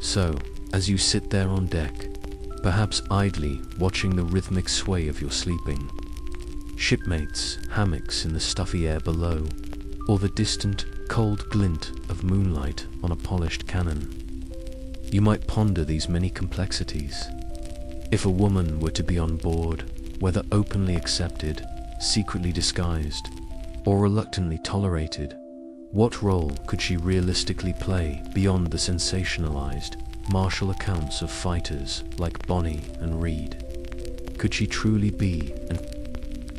[SPEAKER 1] So, as you sit there on deck, perhaps idly watching the rhythmic sway of your sleeping, shipmates, hammocks in the stuffy air below, or the distant, cold glint of moonlight on a polished cannon, you might ponder these many complexities. If a woman were to be on board, whether openly accepted, secretly disguised, or reluctantly tolerated, what role could she realistically play beyond the sensationalized, martial accounts of fighters like Bonnie and Reed? Could she truly be an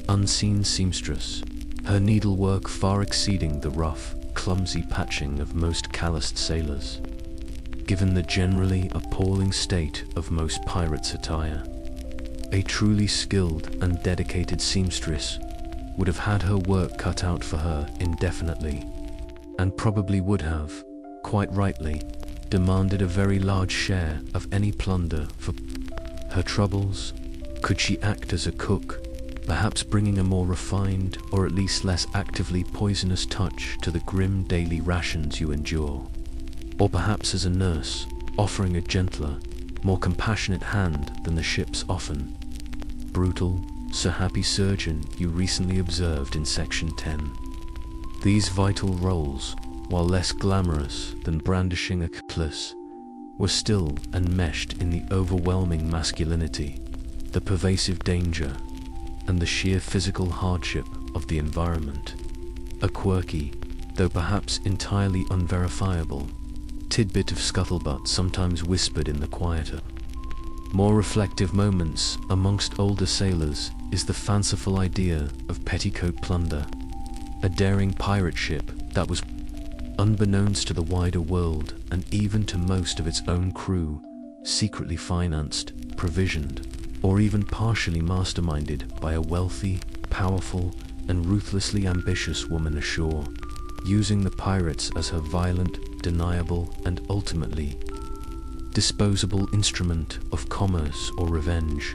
[SPEAKER 1] unseen seamstress, her needlework far exceeding the rough, clumsy patching of most calloused sailors? Given the generally appalling state of most pirates' attire, a truly skilled and dedicated seamstress would have had her work cut out for her indefinitely, and probably would have, quite rightly, demanded a very large share of any plunder for her troubles. Could she act as a cook, perhaps bringing a more refined or at least less actively poisonous touch to the grim daily rations you endure? Or perhaps as a nurse, offering a gentler, more compassionate hand than the ship's often brutal, so happy surgeon you recently observed in Section 10. These vital roles, while less glamorous than brandishing a cutlass, were still enmeshed in the overwhelming masculinity, the pervasive danger, and the sheer physical hardship of the environment. A quirky, though perhaps entirely unverifiable, tidbit of scuttlebutt sometimes whispered in the quieter, more reflective moments amongst older sailors is the fanciful idea of petticoat plunder, a daring pirate ship that was, unbeknownst to the wider world and even to most of its own crew, secretly financed, provisioned, or even partially masterminded by a wealthy, powerful, and ruthlessly ambitious woman ashore, using the pirates as her violent, deniable, and ultimately disposable instrument of commerce or revenge.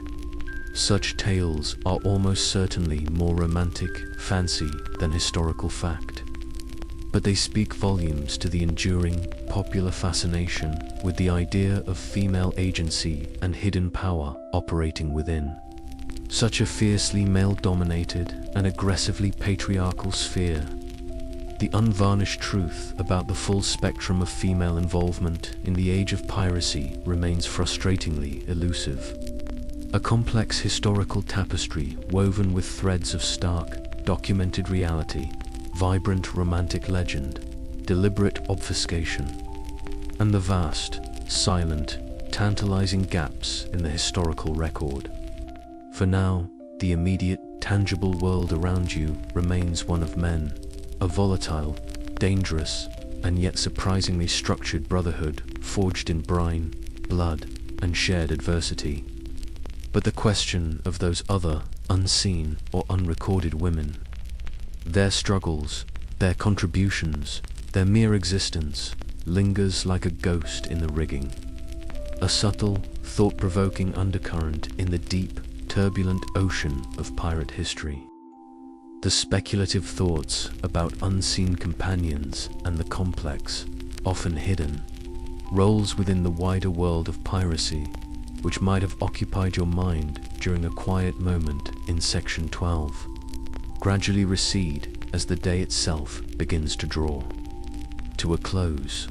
[SPEAKER 1] Such tales are almost certainly more romantic fancy than historical fact, but they speak volumes to the enduring popular fascination with the idea of female agency and hidden power operating within such a fiercely male-dominated and aggressively patriarchal sphere. The unvarnished truth about the full spectrum of female involvement in the age of piracy remains frustratingly elusive. A complex historical tapestry woven with threads of stark, documented reality, vibrant romantic legend, deliberate obfuscation, and the vast, silent, tantalizing gaps in the historical record. For now, the immediate tangible world around you remains one of men, a volatile, dangerous, and yet surprisingly structured brotherhood forged in brine, blood, and shared adversity. But the question of those other, unseen or unrecorded women, their struggles, their contributions, their mere existence, lingers like a ghost in the rigging. A subtle, thought-provoking undercurrent in the deep, turbulent ocean of pirate history. The speculative thoughts about unseen companions and the complex, often hidden, roles within the wider world of piracy, which might have occupied your mind during a quiet moment in Section 12, gradually recede as the day itself begins to draw to a close.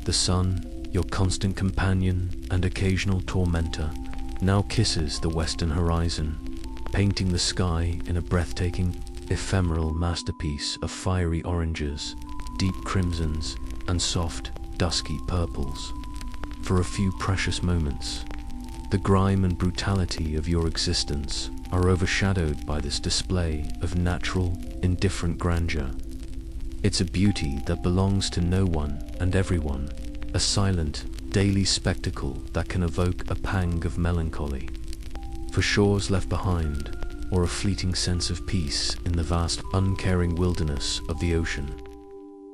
[SPEAKER 1] The sun, your constant companion and occasional tormentor, now kisses the western horizon, painting the sky in a breathtaking, ephemeral masterpiece of fiery oranges, deep crimsons, and soft, dusky purples. For a few precious moments, the grime and brutality of your existence are overshadowed by this display of natural, indifferent grandeur. It's a beauty that belongs to no one and everyone, a silent, daily spectacle that can evoke a pang of melancholy for shores left behind, or a fleeting sense of peace in the vast, uncaring wilderness of the ocean.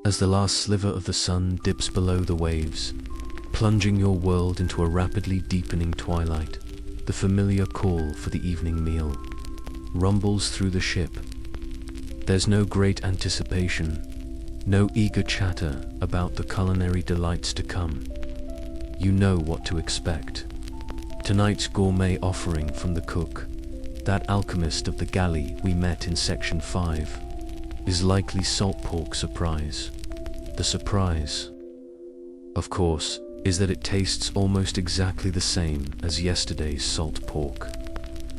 [SPEAKER 1] As the last sliver of the sun dips below the waves, plunging your world into a rapidly deepening twilight, the familiar call for the evening meal rumbles through the ship. There's no great anticipation, no eager chatter about the culinary delights to come. You know what to expect. Tonight's gourmet offering from the cook, that alchemist of the galley we met in Section 5, is likely salt pork surprise. The surprise, of course, is that it tastes almost exactly the same as yesterday's salt pork,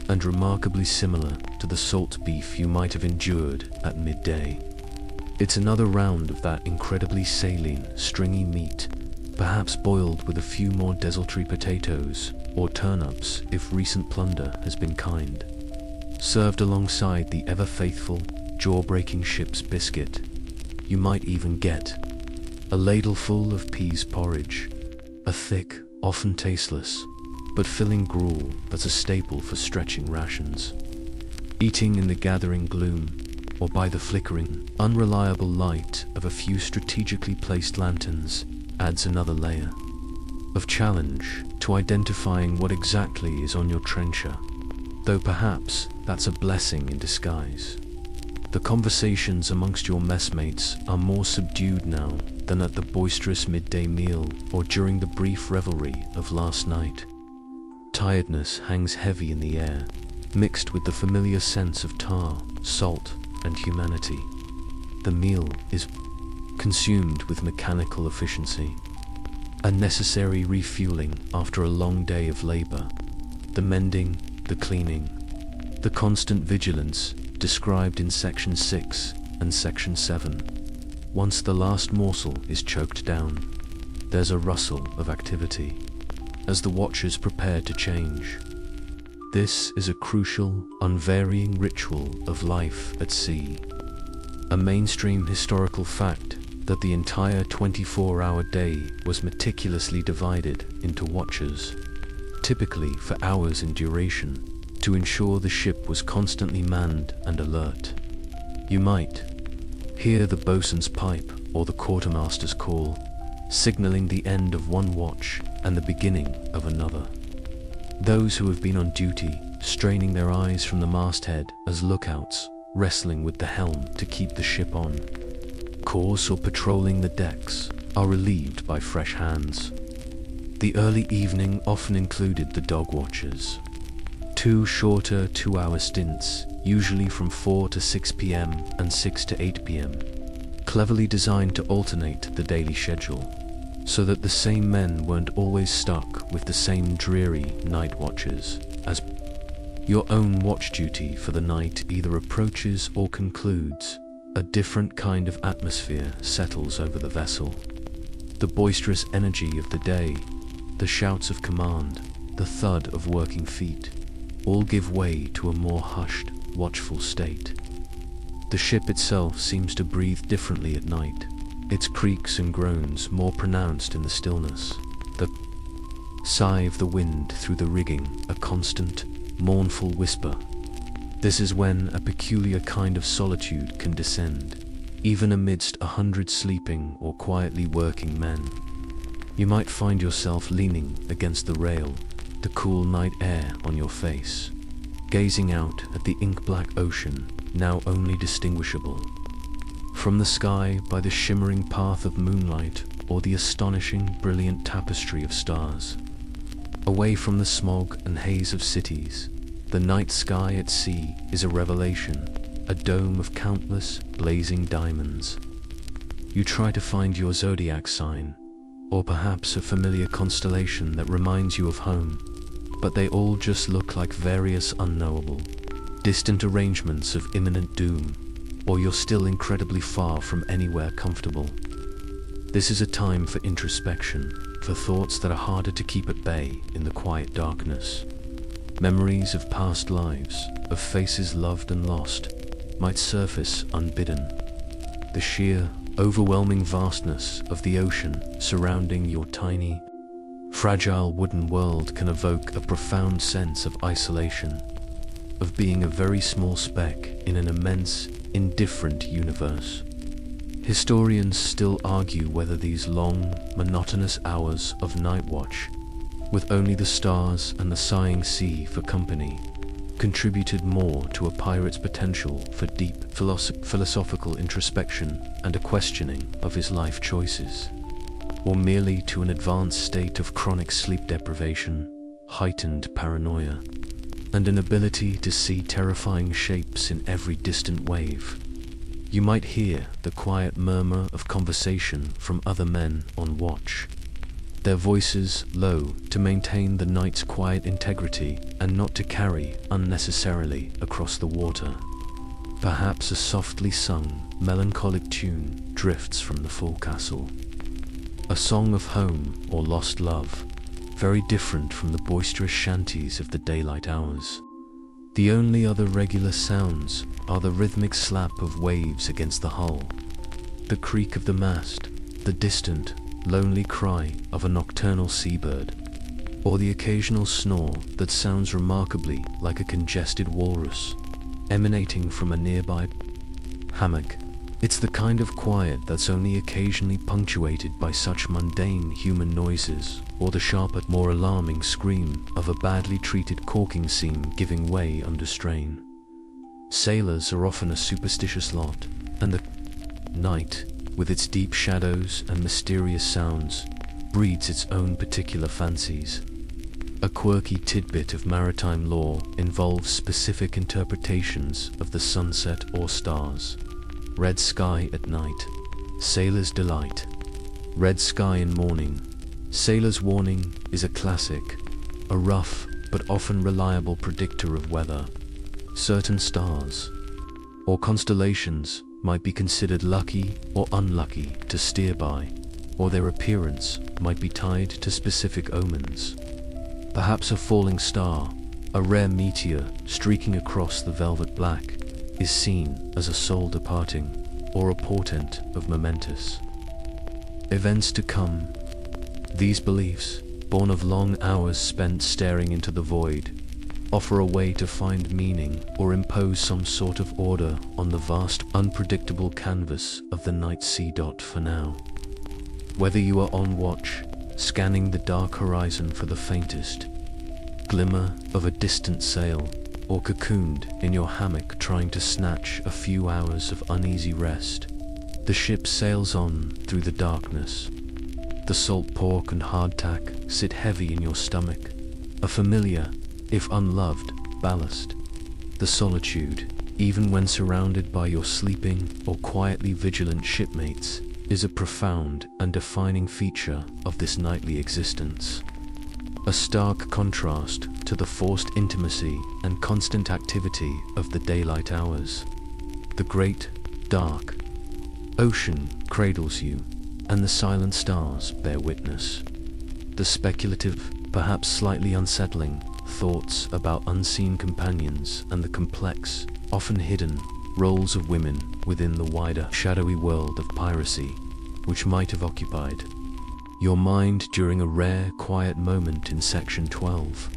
[SPEAKER 1] and remarkably similar to the salt beef you might have endured at midday. It's another round of that incredibly saline, stringy meat, perhaps boiled with a few more desultory potatoes or turnips if recent plunder has been kind, served alongside the ever-faithful, jaw-breaking ship's biscuit. You might even get a ladleful of peas porridge, a thick, often tasteless, but filling gruel that's a staple for stretching rations. Eating in the gathering gloom, or by the flickering, unreliable light of a few strategically placed lanterns, adds another layer of challenge to identifying what exactly is on your trencher, though perhaps that's a blessing in disguise. The conversations amongst your messmates are more subdued now than at the boisterous midday meal or during the brief revelry of last night. Tiredness hangs heavy in the air, mixed with the familiar sense of tar, salt, and humanity. The meal is consumed with mechanical efficiency, a necessary refueling after a long day of labor. The mending, the cleaning, the constant vigilance described in Section 6 and Section 7. Once the last morsel is choked down, there's a rustle of activity as the watchers prepare to change. This is a crucial, unvarying ritual of life at sea, a mainstream historical fact that the entire 24-hour day was meticulously divided into watches, typically for hours in duration, to ensure the ship was constantly manned and alert. You might hear the bosun's pipe or the quartermaster's call, signaling the end of one watch and the beginning of another. Those who have been on duty, straining their eyes from the masthead as lookouts, wrestling with the helm to keep the ship on course or patrolling the decks, are relieved by fresh hands. The early evening often included the dog watches, two shorter 2-hour stints, usually from 4 to 6 p.m. and 6 to 8 p.m., cleverly designed to alternate the daily schedule, so that the same men weren't always stuck with the same dreary night watches. As your own watch duty for the night either approaches or concludes, a different kind of atmosphere settles over the vessel. The boisterous energy of the day, the shouts of command, the thud of working feet, all give way to a more hushed, watchful state. The ship itself seems to breathe differently at night, its creaks and groans more pronounced in the stillness. The sigh of the wind through the rigging, a constant, mournful whisper. This is when a peculiar kind of solitude can descend, even amidst 100 sleeping or quietly working men. You might find yourself leaning against the rail, the cool night air on your face, gazing out at the ink-black ocean, now only distinguishable from the sky by the shimmering path of moonlight or the astonishing, brilliant tapestry of stars. Away from the smog and haze of cities, the night sky at sea is a revelation, a dome of countless, blazing diamonds. You try to find your zodiac sign, or perhaps a familiar constellation that reminds you of home, but they all just look like various unknowable, distant arrangements of imminent doom, or you're still incredibly far from anywhere comfortable. This is a time for introspection, for thoughts that are harder to keep at bay in the quiet darkness. Memories of past lives, of faces loved and lost, might surface unbidden. The sheer, overwhelming vastness of the ocean surrounding your tiny, fragile wooden world can evoke a profound sense of isolation, of being a very small speck in an immense, indifferent universe. Historians still argue whether these long, monotonous hours of night watch, with only the stars and the sighing sea for company, contributed more to a pirate's potential for deep philosophical introspection and a questioning of his life choices, or merely to an advanced state of chronic sleep deprivation, heightened paranoia, and an ability to see terrifying shapes in every distant wave. You might hear the quiet murmur of conversation from other men on watch, their voices low to maintain the night's quiet integrity and not to carry unnecessarily across the water. Perhaps a softly sung, melancholic tune drifts from the forecastle, a song of home or lost love, very different from the boisterous shanties of the daylight hours. The only other regular sounds are the rhythmic slap of waves against the hull, the creak of the mast, the distant, lonely cry of a nocturnal seabird, or the occasional snore that sounds remarkably like a congested walrus, emanating from a nearby hammock. It's the kind of quiet that's only occasionally punctuated by such mundane human noises, or the sharper, more alarming scream of a badly treated caulking seam giving way under strain. Sailors are often a superstitious lot, and the night, with its deep shadows and mysterious sounds, breeds its own particular fancies. A quirky tidbit of maritime lore involves specific interpretations of the sunset or stars. Red sky at night, sailor's delight. Red sky in morning, sailor's warning is a classic, a rough but often reliable predictor of weather. Certain stars or constellations might be considered lucky or unlucky to steer by, or their appearance might be tied to specific omens. Perhaps a falling star, a rare meteor streaking across the velvet black, is seen as a soul departing, or a portent of momentous events to come. These beliefs, born of long hours spent staring into the void, offer a way to find meaning or impose some sort of order on the vast, unpredictable canvas of the night sea. For now, whether you are on watch, scanning the dark horizon for the faintest glimmer of a distant sail, or cocooned in your hammock trying to snatch a few hours of uneasy rest, the ship sails on through the darkness. The salt pork and hardtack sit heavy in your stomach, a familiar, if unloved, ballast. The solitude, even when surrounded by your sleeping or quietly vigilant shipmates, is a profound and defining feature of this nightly existence. A stark contrast to the forced intimacy and constant activity of the daylight hours. The great, dark ocean cradles you, and the silent stars bear witness. The speculative, perhaps slightly unsettling, thoughts about unseen companions and the complex, often hidden, roles of women within the wider, shadowy world of piracy, which might have occupied your mind during a rare, quiet moment in Section 12,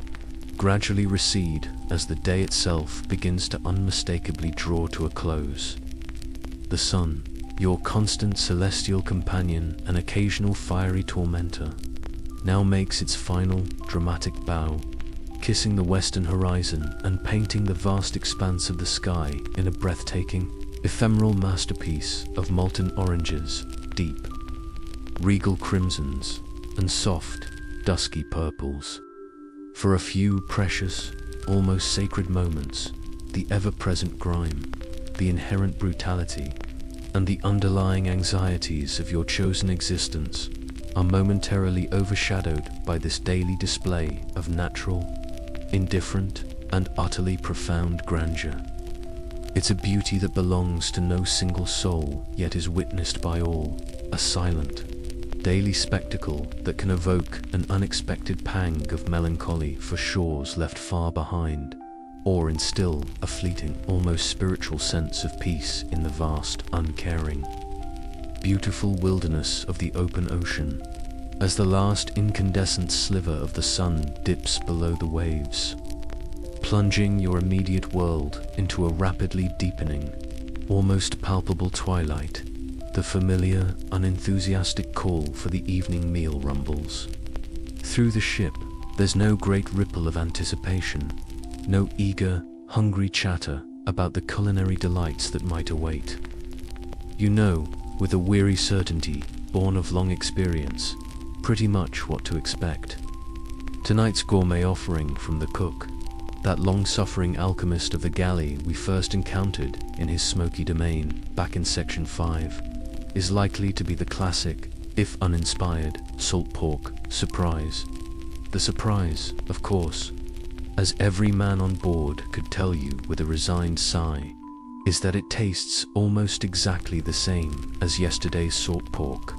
[SPEAKER 1] gradually recede as the day itself begins to unmistakably draw to a close. The sun, your constant celestial companion and occasional fiery tormentor, now makes its final, dramatic bow, kissing the western horizon and painting the vast expanse of the sky in a breathtaking, ephemeral masterpiece of molten oranges, deep, regal crimsons, and soft, dusky purples. For a few precious, almost sacred moments, the ever-present grime, the inherent brutality, and the underlying anxieties of your chosen existence are momentarily overshadowed by this daily display of natural, indifferent, and utterly profound grandeur. It's a beauty that belongs to no single soul, yet is witnessed by all, a silent, daily spectacle that can evoke an unexpected pang of melancholy for shores left far behind, or instill a fleeting, almost spiritual sense of peace in the vast, uncaring, beautiful wilderness of the open ocean, as the last incandescent sliver of the sun dips below the waves, plunging your immediate world into a rapidly deepening, almost palpable twilight. The familiar, unenthusiastic call for the evening meal rumbles. Through the ship, there's no great ripple of anticipation, no eager, hungry chatter about the culinary delights that might await. You know, with a weary certainty, born of long experience, pretty much what to expect. Tonight's gourmet offering from the cook, that long-suffering alchemist of the galley we first encountered in his smoky domain back in Section 5, is likely to be the classic, if uninspired, salt pork surprise. The surprise, of course, as every man on board could tell you with a resigned sigh, is that it tastes almost exactly the same as yesterday's salt pork,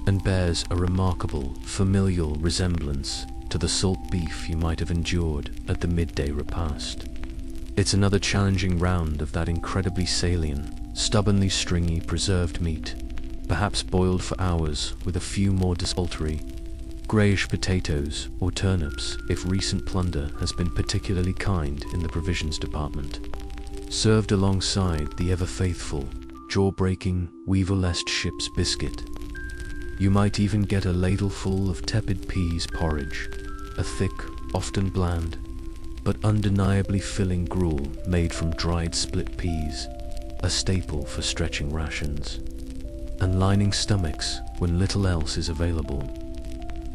[SPEAKER 1] and bears a remarkable, familial resemblance to the salt beef you might have endured at the midday repast. It's another challenging round of that incredibly salient, stubbornly stringy preserved meat, perhaps boiled for hours with a few more desultory, greyish potatoes or turnips if recent plunder has been particularly kind in the provisions department, served alongside the ever-faithful, jaw-breaking, weevil-less ship's biscuit. You might even get a ladleful of tepid peas porridge, a thick, often bland, but undeniably filling gruel made from dried split peas, a staple for stretching rations, and lining stomachs when little else is available,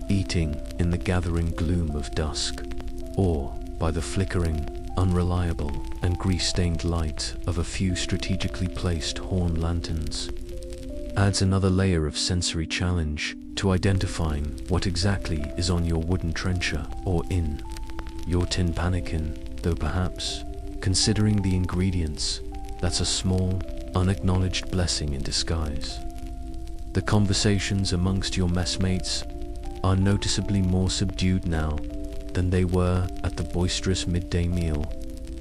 [SPEAKER 1] eating in the gathering gloom of dusk, or by the flickering, unreliable, and grease-stained light of a few strategically placed horn lanterns, adds another layer of sensory challenge to identifying what exactly is on your wooden trencher or in your tin pannikin, though perhaps, considering the ingredients, that's a small, unacknowledged blessing in disguise. The conversations amongst your messmates are noticeably more subdued now than they were at the boisterous midday meal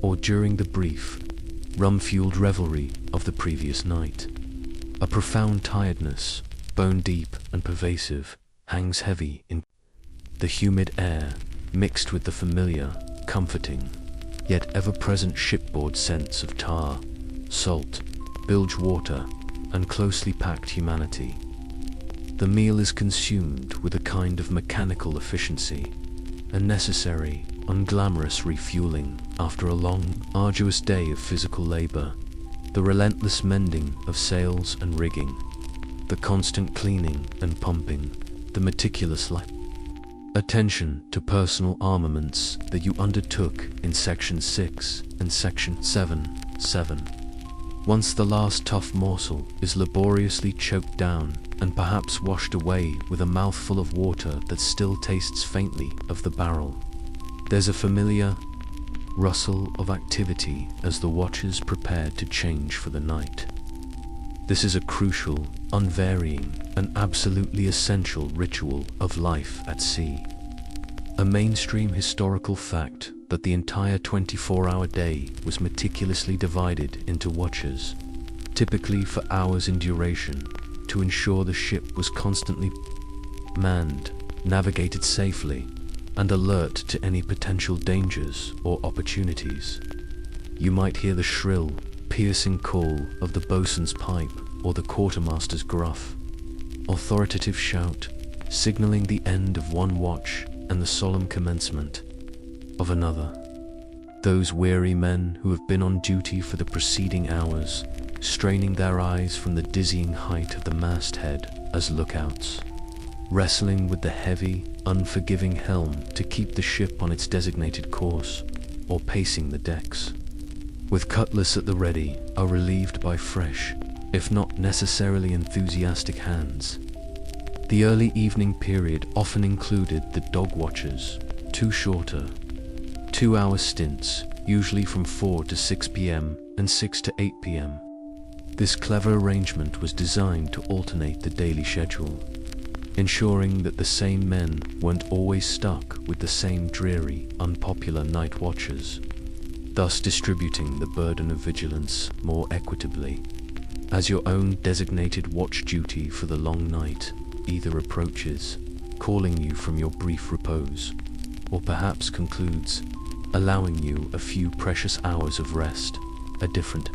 [SPEAKER 1] or during the brief, rum-fueled revelry of the previous night. A profound tiredness, bone-deep and pervasive, hangs heavy in the humid air, mixed with the familiar, comforting, yet ever-present shipboard sense of tar, salt, bilge water, and closely packed humanity. The meal is consumed with a kind of mechanical efficiency, a necessary, unglamorous refueling after a long, arduous day of physical labor, the relentless mending of sails and rigging, the constant cleaning and pumping, the meticulous attention to personal armaments that you undertook in Section 6 and Section 7. Once the last tough morsel is laboriously choked down and perhaps washed away with a mouthful of water that still tastes faintly of the barrel, there's a familiar rustle of activity as the watchers prepare to change for the night. This is a crucial, unvarying, and absolutely essential ritual of life at sea. A mainstream historical fact that the entire 24-hour day was meticulously divided into watches, typically for hours in duration, to ensure the ship was constantly manned, navigated safely, and alert to any potential dangers or opportunities. You might hear the shrill, piercing call of the bosun's pipe or the quartermaster's gruff, authoritative shout, signaling the end of one watch and the solemn commencement of another. Those weary men who have been on duty for the preceding hours, straining their eyes from the dizzying height of the masthead as lookouts, wrestling with the heavy, unforgiving helm to keep the ship on its designated course, or pacing the decks, with cutlass at the ready, are relieved by fresh, if not necessarily enthusiastic hands. The early evening period often included the dog watches, two shorter, 2-hour stints, usually from 4 to 6 p.m. and 6 to 8 p.m. This clever arrangement was designed to alternate the daily schedule, ensuring that the same men weren't always stuck with the same dreary, unpopular night watches, thus distributing the burden of vigilance more equitably, as your own designated watch duty for the long night either approaches, calling you from your brief repose, or perhaps concludes, allowing you a few precious hours of rest. A different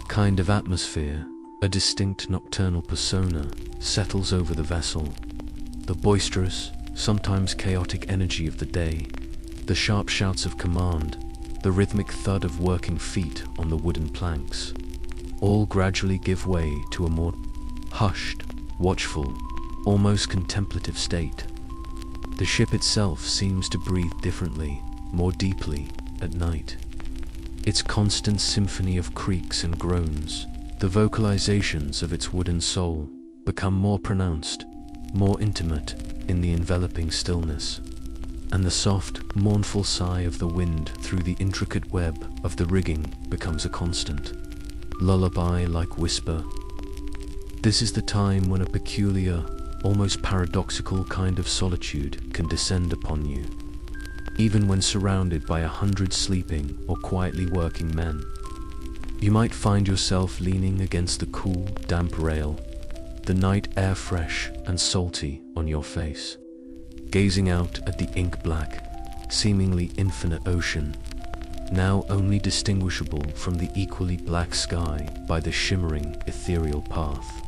[SPEAKER 1] kind of atmosphere, a distinct nocturnal persona, settles over the vessel. The boisterous, sometimes chaotic energy of the day, the sharp shouts of command, the rhythmic thud of working feet on the wooden planks, all gradually give way to a more hushed, watchful, almost contemplative state. The ship itself seems to breathe differently, more deeply, at night. Its constant symphony of creaks and groans, the vocalizations of its wooden soul, become more pronounced, more intimate in the enveloping stillness, and the soft, mournful sigh of the wind through the intricate web of the rigging becomes a constant lullaby-like whisper. This is the time when a peculiar, almost paradoxical kind of solitude can descend upon you, even when surrounded by 100 sleeping or quietly working men. You might find yourself leaning against the cool, damp rail, the night air fresh and salty on your face, gazing out at the ink-black, seemingly infinite ocean, now only distinguishable from the equally black sky by the shimmering, ethereal path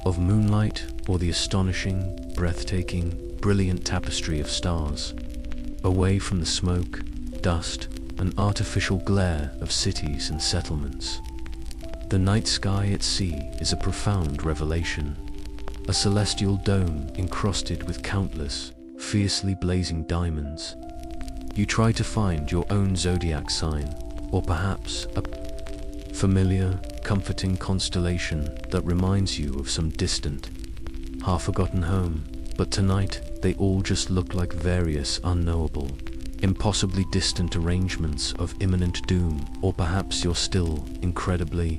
[SPEAKER 1] of moonlight or the astonishing, breathtaking, brilliant tapestry of stars, away from the smoke, dust, and artificial glare of cities and settlements. The night sky at sea is a profound revelation, a celestial dome encrusted with countless, fiercely blazing diamonds. You try to find your own zodiac sign, or perhaps a familiar, comforting constellation that reminds you of some distant, half-forgotten home, but tonight they all just look like various unknowable, impossibly distant arrangements of imminent doom, or perhaps you're still incredibly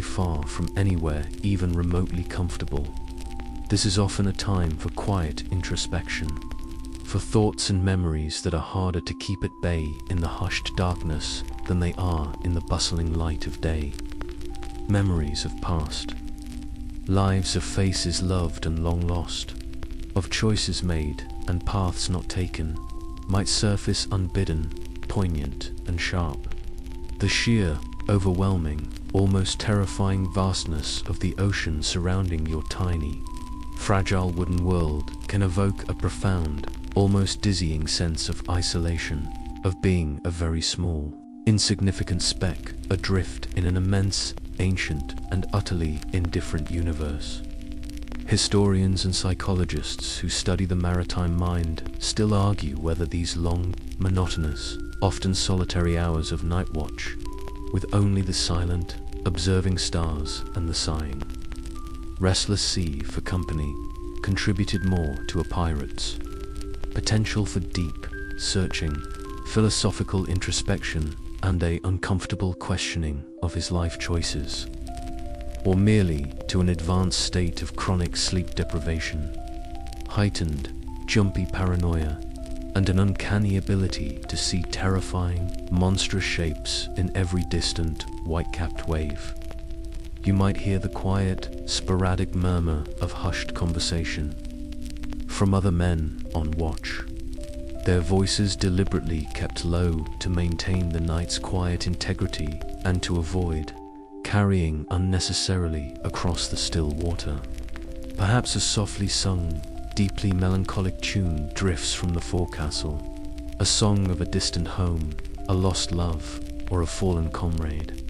[SPEAKER 1] far from anywhere even remotely comfortable. This is often a time for quiet introspection, for thoughts and memories that are harder to keep at bay in the hushed darkness than they are in the bustling light of day. Memories of past lives, of faces loved and long lost, of choices made and paths not taken, might surface unbidden, poignant and sharp. The sheer, overwhelming, almost terrifying vastness of the ocean surrounding your tiny, fragile wooden world can evoke a profound, almost dizzying sense of isolation, of being a very small, insignificant speck adrift in an immense, ancient, and utterly indifferent universe. Historians and psychologists who study the maritime mind still argue whether these long, monotonous, often solitary hours of night watch, with only the silent, observing stars and the sighing, restless sea for company, contributed more to a pirate's potential for deep, searching, philosophical introspection and a uncomfortable questioning of his life choices, or merely to an advanced state of chronic sleep deprivation, heightened, jumpy paranoia, and an uncanny ability to see terrifying, monstrous shapes in every distant, white-capped wave. You might hear the quiet, sporadic murmur of hushed conversation from other men on watch, their voices deliberately kept low to maintain the night's quiet integrity and to avoid carrying unnecessarily across the still water. Perhaps a softly sung, deeply melancholic tune drifts from the forecastle, a song of a distant home, a lost love, or a fallen comrade.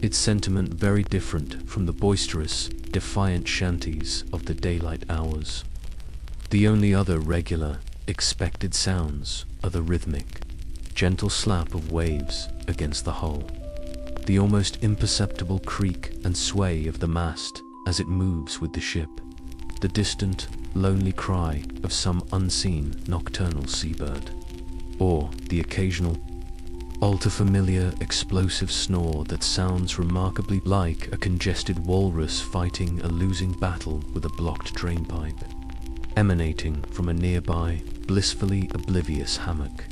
[SPEAKER 1] Its sentiment very different from the boisterous, defiant shanties of the daylight hours. The only other regular, expected sounds are the rhythmic, gentle slap of waves against the hull, the almost imperceptible creak and sway of the mast as it moves with the ship, the distant, lonely cry of some unseen nocturnal seabird, or the occasional, ultra-familiar explosive snore that sounds remarkably like a congested walrus fighting a losing battle with a blocked drainpipe, emanating from a nearby, blissfully oblivious hammock.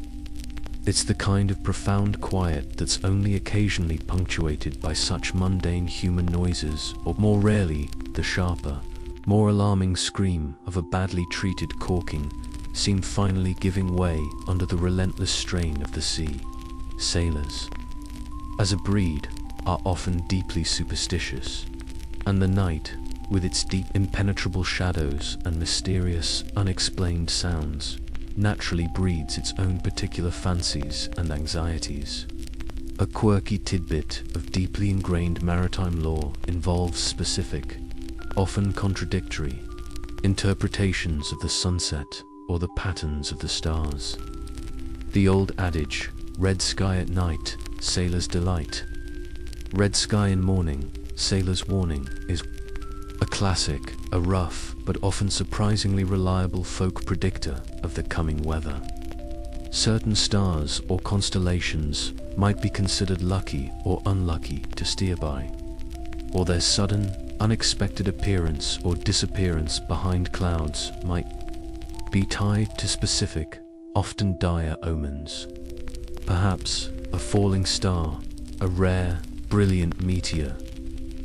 [SPEAKER 1] It's the kind of profound quiet that's only occasionally punctuated by such mundane human noises, or more rarely, the sharper, more alarming scream of a badly treated corking seemed finally giving way under the relentless strain of the sea. Sailors, as a breed, are often deeply superstitious, and the night, with its deep impenetrable shadows and mysterious, unexplained sounds, naturally breeds its own particular fancies and anxieties. A quirky tidbit of deeply ingrained maritime lore involves specific, often contradictory, interpretations of the sunset or the patterns of the stars. The old adage, red sky at night, sailor's delight. Red sky in morning, sailor's warning, is a classic, a rough but often surprisingly reliable folk predictor of the coming weather. Certain stars or constellations might be considered lucky or unlucky to steer by, or their sudden, unexpected appearance or disappearance behind clouds might be tied to specific, often dire omens. Perhaps a falling star, a rare, brilliant meteor,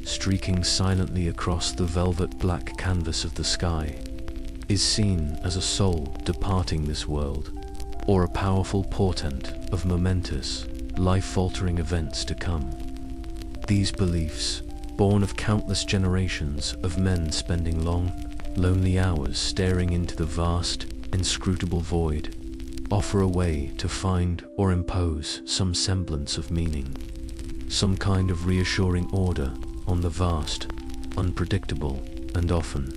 [SPEAKER 1] streaking silently across the velvet black canvas of the sky, is seen as a soul departing this world, or a powerful portent of momentous, life-altering events to come. These beliefs, born of countless generations of men spending long, lonely hours staring into the vast, inscrutable void, offer a way to find or impose some semblance of meaning, some kind of reassuring order on the vast, unpredictable, and often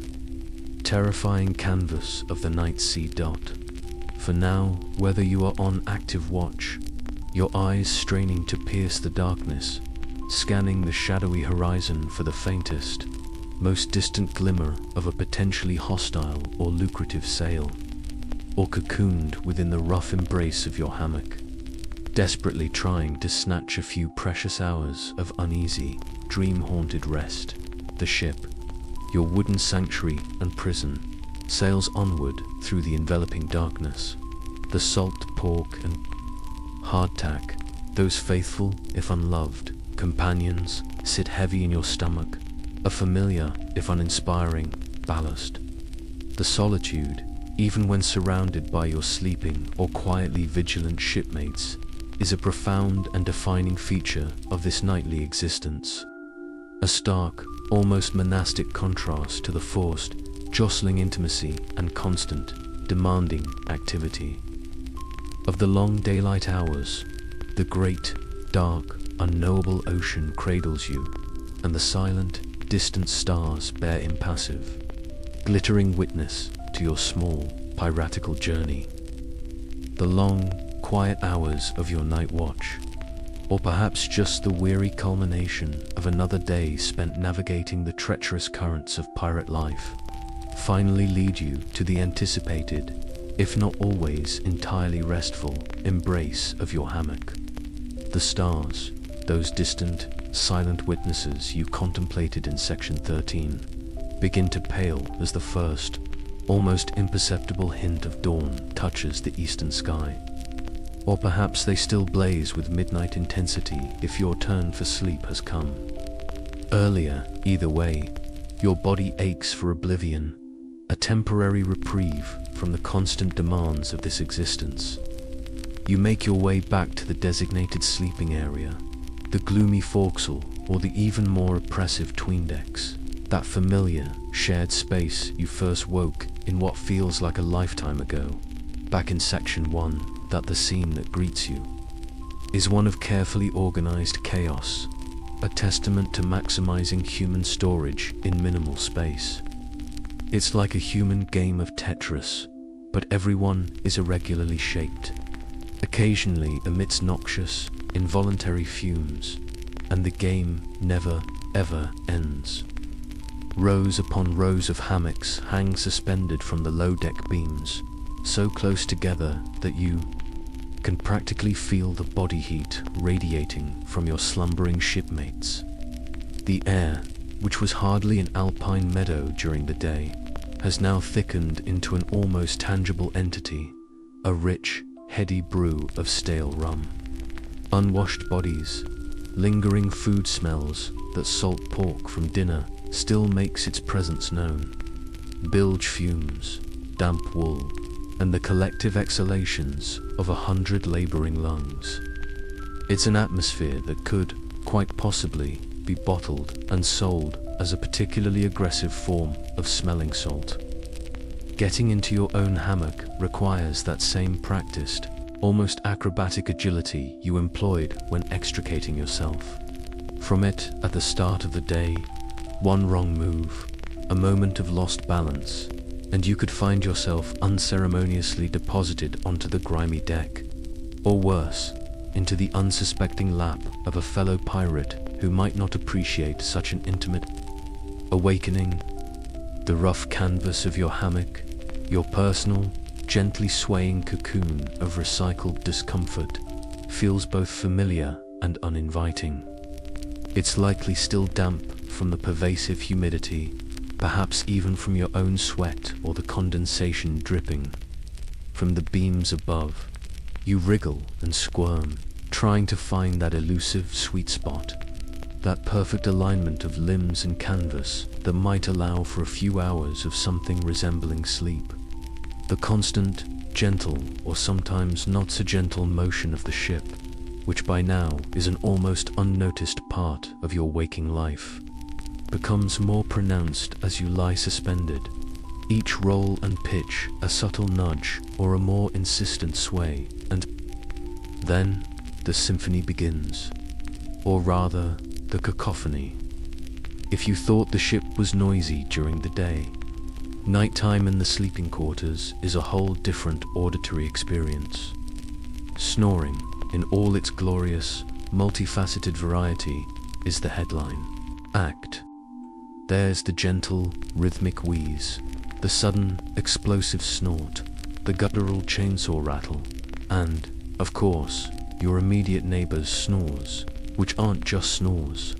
[SPEAKER 1] terrifying canvas of the night sea dot. For now, whether you are on active watch, your eyes straining to pierce the darkness, scanning the shadowy horizon for the faintest, most distant glimmer of a potentially hostile or lucrative sail, or cocooned within the rough embrace of your hammock, desperately trying to snatch a few precious hours of uneasy, dream-haunted rest, the ship, your wooden sanctuary and prison, sails onward through the enveloping darkness. The salt pork and hardtack, those faithful, if unloved, companions, sit heavy in your stomach, a familiar, if uninspiring, ballast. The solitude, even when surrounded by your sleeping or quietly vigilant shipmates, is a profound and defining feature of this nightly existence. A stark, almost monastic contrast to the forced, jostling intimacy and constant, demanding activity of the long daylight hours. The great, dark, unknowable ocean cradles you, and the silent, distant stars bear impassive, glittering witness to your small, piratical journey. The long, quiet hours of your night watch, or perhaps just the weary culmination of another day spent navigating the treacherous currents of pirate life, finally lead you to the anticipated, if not always entirely restful, embrace of your hammock. The stars, those distant, silent witnesses you contemplated in section 13, begin to pale as the first, almost imperceptible hint of dawn touches the eastern sky. Or perhaps they still blaze with midnight intensity if your turn for sleep has come. Earlier, either way, your body aches for oblivion, a temporary reprieve from the constant demands of this existence. You make your way back to the designated sleeping area, the gloomy forecastle, or the even more oppressive tween-decks, that familiar, shared space you first woke in what feels like a lifetime ago. Back in Section 1, the scene that greets you is one of carefully organized chaos, a testament to maximizing human storage in minimal space. It's like a human game of Tetris, but everyone is irregularly shaped, occasionally emits noxious, involuntary fumes, and the game never, ever ends. Rows upon rows of hammocks hang suspended from the low-deck beams, so close together that you can practically feel the body heat radiating from your slumbering shipmates. The air, which was hardly an alpine meadow during the day, has now thickened into an almost tangible entity, a rich, heady brew of stale rum. Unwashed bodies, lingering food smells that salt pork from dinner still makes its presence known. Bilge fumes, damp wool, and the collective exhalations of 100 laboring lungs. It's an atmosphere that could, quite possibly, be bottled and sold as a particularly aggressive form of smelling salt. Getting into your own hammock requires that same practiced, almost acrobatic agility you employed when extricating yourself from it at the start of the day. One wrong move, a moment of lost balance, and you could find yourself unceremoniously deposited onto the grimy deck, or worse, into the unsuspecting lap of a fellow pirate who might not appreciate such an intimate awakening. The rough canvas of your hammock, your personal, gently swaying cocoon of recycled discomfort, feels both familiar and uninviting. It's likely still damp from the pervasive humidity, perhaps even from your own sweat or the condensation dripping from the beams above. You wriggle and squirm, trying to find that elusive sweet spot, that perfect alignment of limbs and canvas that might allow for a few hours of something resembling sleep. The constant, gentle, or sometimes not so gentle motion of the ship, which by now is an almost unnoticed part of your waking life, becomes more pronounced as you lie suspended, each roll and pitch a subtle nudge or a more insistent sway, and then the symphony begins, or rather, the cacophony. If you thought the ship was noisy during the day, nighttime in the sleeping quarters is a whole different auditory experience. Snoring, in all its glorious, multifaceted variety, is the headline act. There's the gentle, rhythmic wheeze, the sudden, explosive snort, the guttural chainsaw rattle, and, of course, your immediate neighbor's snores, which aren't just snores.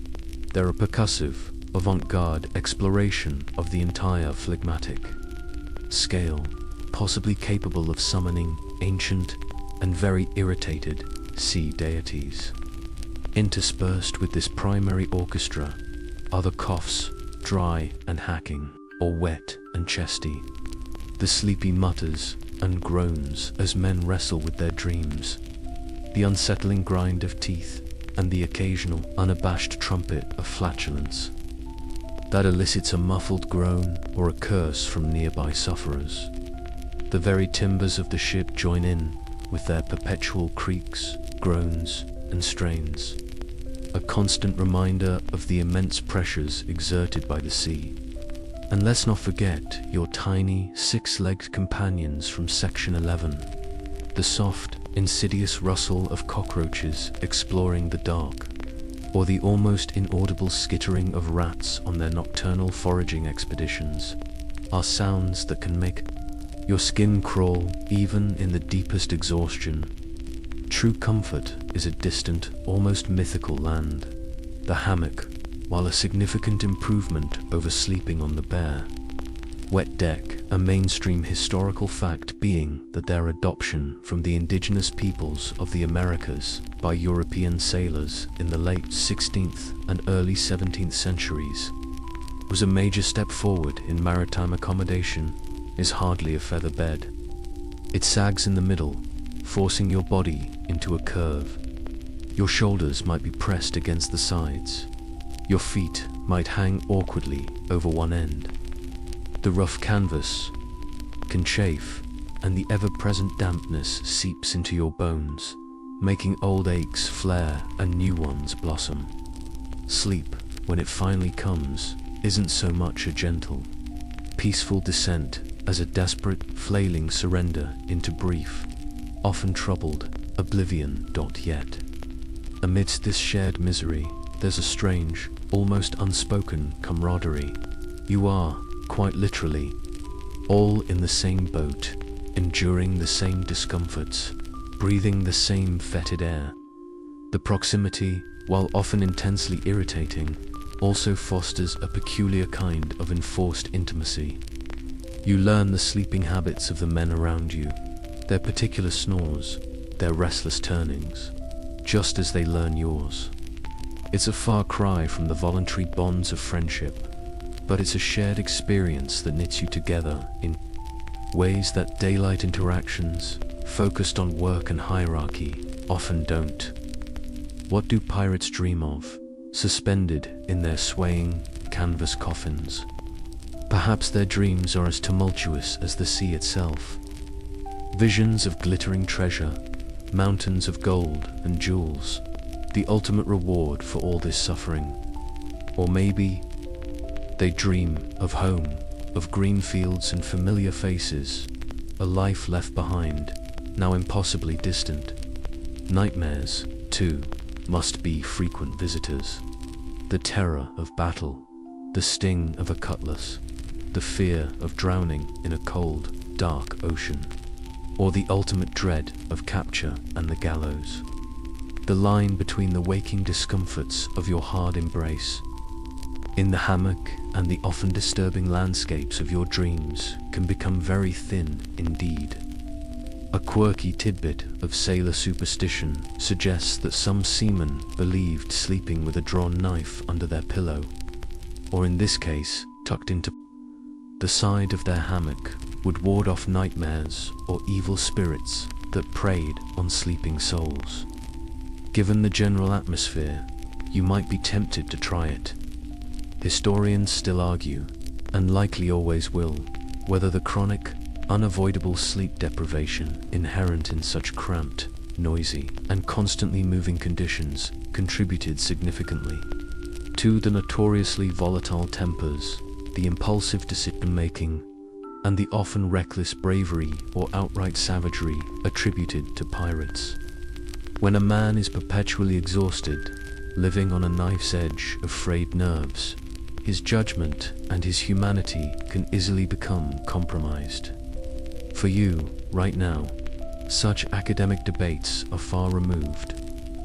[SPEAKER 1] They're a percussive, avant-garde exploration of the entire phlegmatic scale, possibly capable of summoning ancient and very irritated sea deities. Interspersed with this primary orchestra are the coughs, dry and hacking, or wet and chesty, the sleepy mutters and groans as men wrestle with their dreams, the unsettling grind of teeth, and the occasional unabashed trumpet of flatulence that elicits a muffled groan or a curse from nearby sufferers. The very timbers of the ship join in with their perpetual creaks, groans, and strains, a constant reminder of the immense pressures exerted by the sea. And let's not forget your tiny, six-legged companions from Section 11, the soft, insidious rustle of cockroaches exploring the dark, or the almost inaudible skittering of rats on their nocturnal foraging expeditions, are sounds that can make your skin crawl even in the deepest exhaustion. True comfort is a distant, almost mythical land. The hammock, while a significant improvement over sleeping on the bare, Wet deck, a mainstream historical fact being that their adoption from the indigenous peoples of the Americas by European sailors in the late 16th and early 17th centuries was a major step forward in maritime accommodation, is hardly a feather bed. It sags in the middle, forcing your body into a curve. Your shoulders might be pressed against the sides. Your feet might hang awkwardly over one end. The rough canvas can chafe, and the ever-present dampness seeps into your bones, making old aches flare and new ones blossom. Sleep, when it finally comes, isn't so much a gentle, peaceful descent as a desperate, flailing surrender into brief, often troubled, oblivion. Yet, amidst this shared misery, there's a strange, almost unspoken camaraderie. You are, quite literally, all in the same boat, enduring the same discomforts, breathing the same fetid air. The proximity, while often intensely irritating, also fosters a peculiar kind of enforced intimacy. You learn the sleeping habits of the men around you, their particular snores, their restless turnings, just as they learn yours. It's a far cry from the voluntary bonds of friendship, but it's a shared experience that knits you together in ways that daylight interactions, focused on work and hierarchy, often don't. What do pirates dream of, suspended in their swaying canvas coffins? Perhaps their dreams are as tumultuous as the sea itself. Visions of glittering treasure, mountains of gold and jewels, the ultimate reward for all this suffering. Or maybe they dream of home, of green fields and familiar faces, a life left behind, now impossibly distant. Nightmares, too, must be frequent visitors. The terror of battle, the sting of a cutlass, the fear of drowning in a cold, dark ocean, or the ultimate dread of capture and the gallows. The line between the waking discomforts of your hard embrace in the hammock and the often disturbing landscapes of your dreams can become very thin indeed. A quirky tidbit of sailor superstition suggests that some seamen believed sleeping with a drawn knife under their pillow, or in this case, tucked into the side of their hammock, would ward off nightmares or evil spirits that preyed on sleeping souls. Given the general atmosphere, you might be tempted to try it. Historians still argue, and likely always will, whether the chronic, unavoidable sleep deprivation inherent in such cramped, noisy, and constantly moving conditions contributed significantly to the notoriously volatile tempers, the impulsive decision-making, and the often reckless bravery or outright savagery attributed to pirates. When a man is perpetually exhausted, living on a knife's edge of frayed nerves, his judgment and his humanity can easily become compromised. For you, right now, such academic debates are far removed.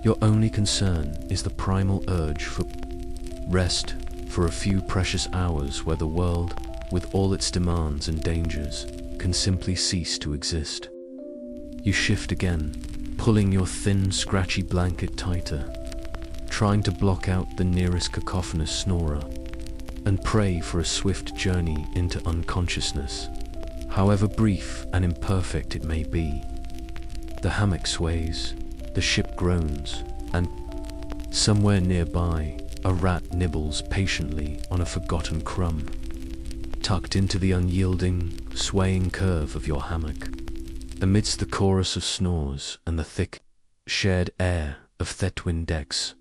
[SPEAKER 1] Your only concern is the primal urge for rest, for a few precious hours where the world, with all its demands and dangers, can simply cease to exist. You shift again, pulling your thin, scratchy blanket tighter, trying to block out the nearest cacophonous snorer, and pray for a swift journey into unconsciousness, however brief and imperfect it may be. The hammock sways, the ship groans, and somewhere nearby, a rat nibbles patiently on a forgotten crumb, tucked into the unyielding, swaying curve of your hammock. Amidst the chorus of snores and the thick, shared air of Thetwin decks,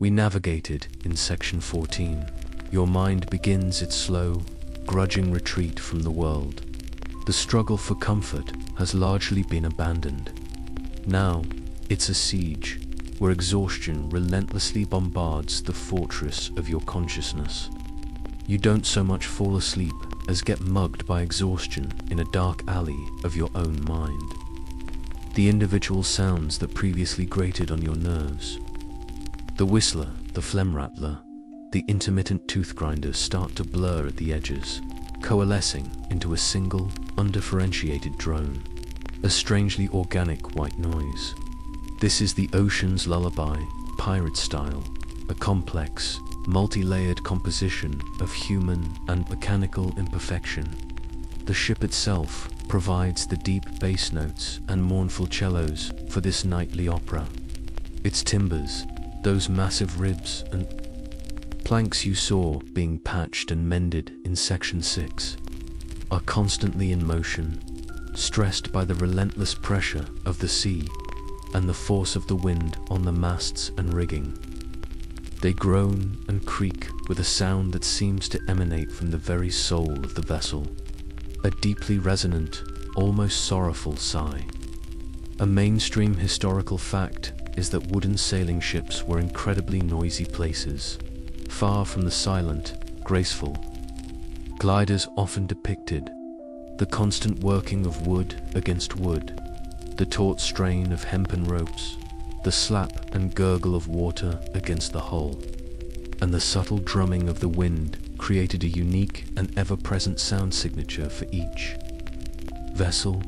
[SPEAKER 1] we navigated in Section 14. Your mind begins its slow, grudging retreat from the world. The struggle for comfort has largely been abandoned. Now, it's a siege, where exhaustion relentlessly bombards the fortress of your consciousness. You don't so much fall asleep as get mugged by exhaustion in a dark alley of your own mind. The individual sounds that previously grated on your nerves, the whistler, the phlegm rattler, the intermittent tooth grinders start to blur at the edges, coalescing into a single, undifferentiated drone, a strangely organic white noise. This is the ocean's lullaby, pirate style, a complex, multi-layered composition of human and mechanical imperfection. The ship itself provides the deep bass notes and mournful cellos for this nightly opera. Its timbers, those massive ribs and planks you saw being patched and mended in Section 6, are constantly in motion, stressed by the relentless pressure of the sea and the force of the wind on the masts and rigging. They groan and creak with a sound that seems to emanate from the very soul of the vessel, a deeply resonant, almost sorrowful sigh. A mainstream historical fact is that wooden sailing ships were incredibly noisy places, far from the silent, graceful gliders often depicted. The constant working of wood against wood, the taut strain of hempen ropes, the slap and gurgle of water against the hull, and the subtle drumming of the wind created a unique and ever-present sound signature for each vessel.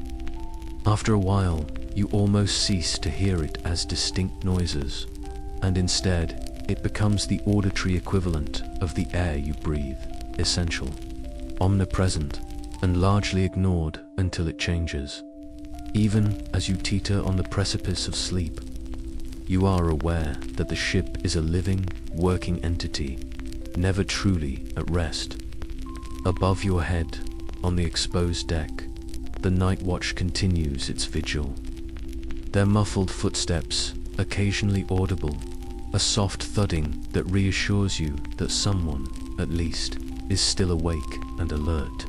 [SPEAKER 1] After a while, you almost cease to hear it as distinct noises, and instead, it becomes the auditory equivalent of the air you breathe, essential, omnipresent, and largely ignored until it changes. Even as you teeter on the precipice of sleep, you are aware that the ship is a living, working entity, never truly at rest. Above your head, on the exposed deck, the night watch continues its vigil. Their muffled footsteps, occasionally audible, a soft thudding that reassures you that someone, at least, is still awake and alert.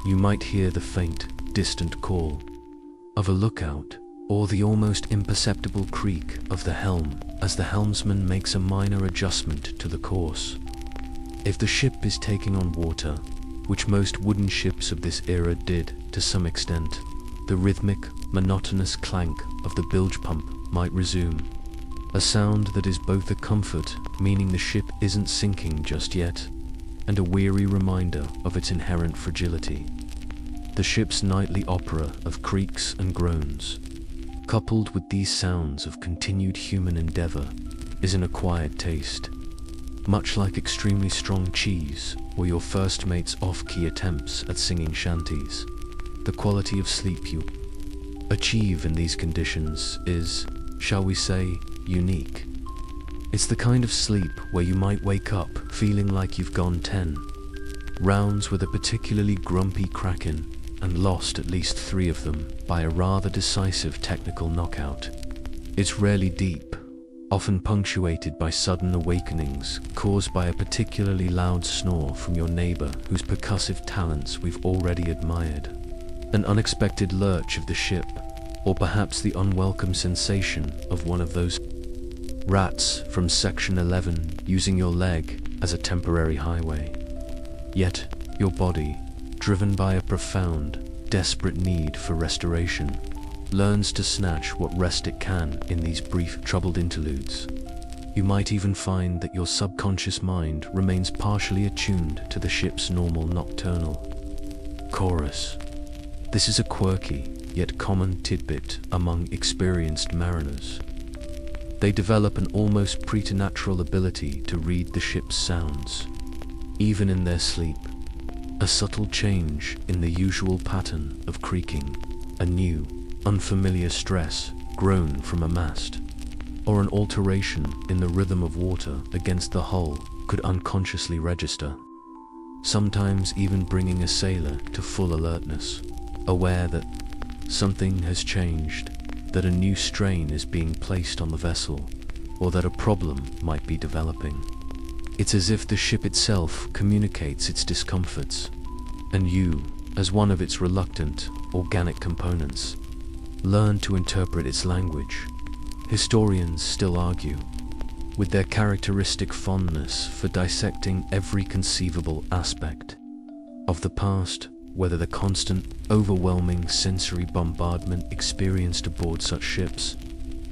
[SPEAKER 1] You might hear the faint, distant call of a lookout, or the almost imperceptible creak of the helm as the helmsman makes a minor adjustment to the course. If the ship is taking on water, which most wooden ships of this era did to some extent, the rhythmic, monotonous clank of the bilge pump might resume, a sound that is both a comfort, meaning the ship isn't sinking just yet, and a weary reminder of its inherent fragility. The ship's nightly opera of creaks and groans, coupled with these sounds of continued human endeavor, is an acquired taste. Much like extremely strong cheese or your first mate's off-key attempts at singing shanties, the quality of sleep you achieve in these conditions is, shall we say, unique. It's the kind of sleep where you might wake up feeling like you've gone 10 rounds with a particularly grumpy kraken and lost at least 3 of them by a rather decisive technical knockout. It's rarely deep, often punctuated by sudden awakenings caused by a particularly loud snore from your neighbor whose percussive talents we've already admired, an unexpected lurch of the ship, or perhaps the unwelcome sensation of one of those rats from Section 11 using your leg as a temporary highway. Yet, your body, driven by a profound, desperate need for restoration, learns to snatch what rest it can in these brief, troubled interludes. You might even find that your subconscious mind remains partially attuned to the ship's normal nocturnal chorus. This is a quirky, yet common tidbit among experienced mariners. They develop an almost preternatural ability to read the ship's sounds, even in their sleep. A subtle change in the usual pattern of creaking, a new, unfamiliar stress grown from a mast, or an alteration in the rhythm of water against the hull could unconsciously register, sometimes even bringing a sailor to full alertness, aware that something has changed, that a new strain is being placed on the vessel, or that a problem might be developing. It's as if the ship itself communicates its discomforts, and you, as one of its reluctant, organic components, learn to interpret its language. Historians still argue, with their characteristic fondness for dissecting every conceivable aspect of the past, whether the constant, overwhelming sensory bombardment experienced aboard such ships,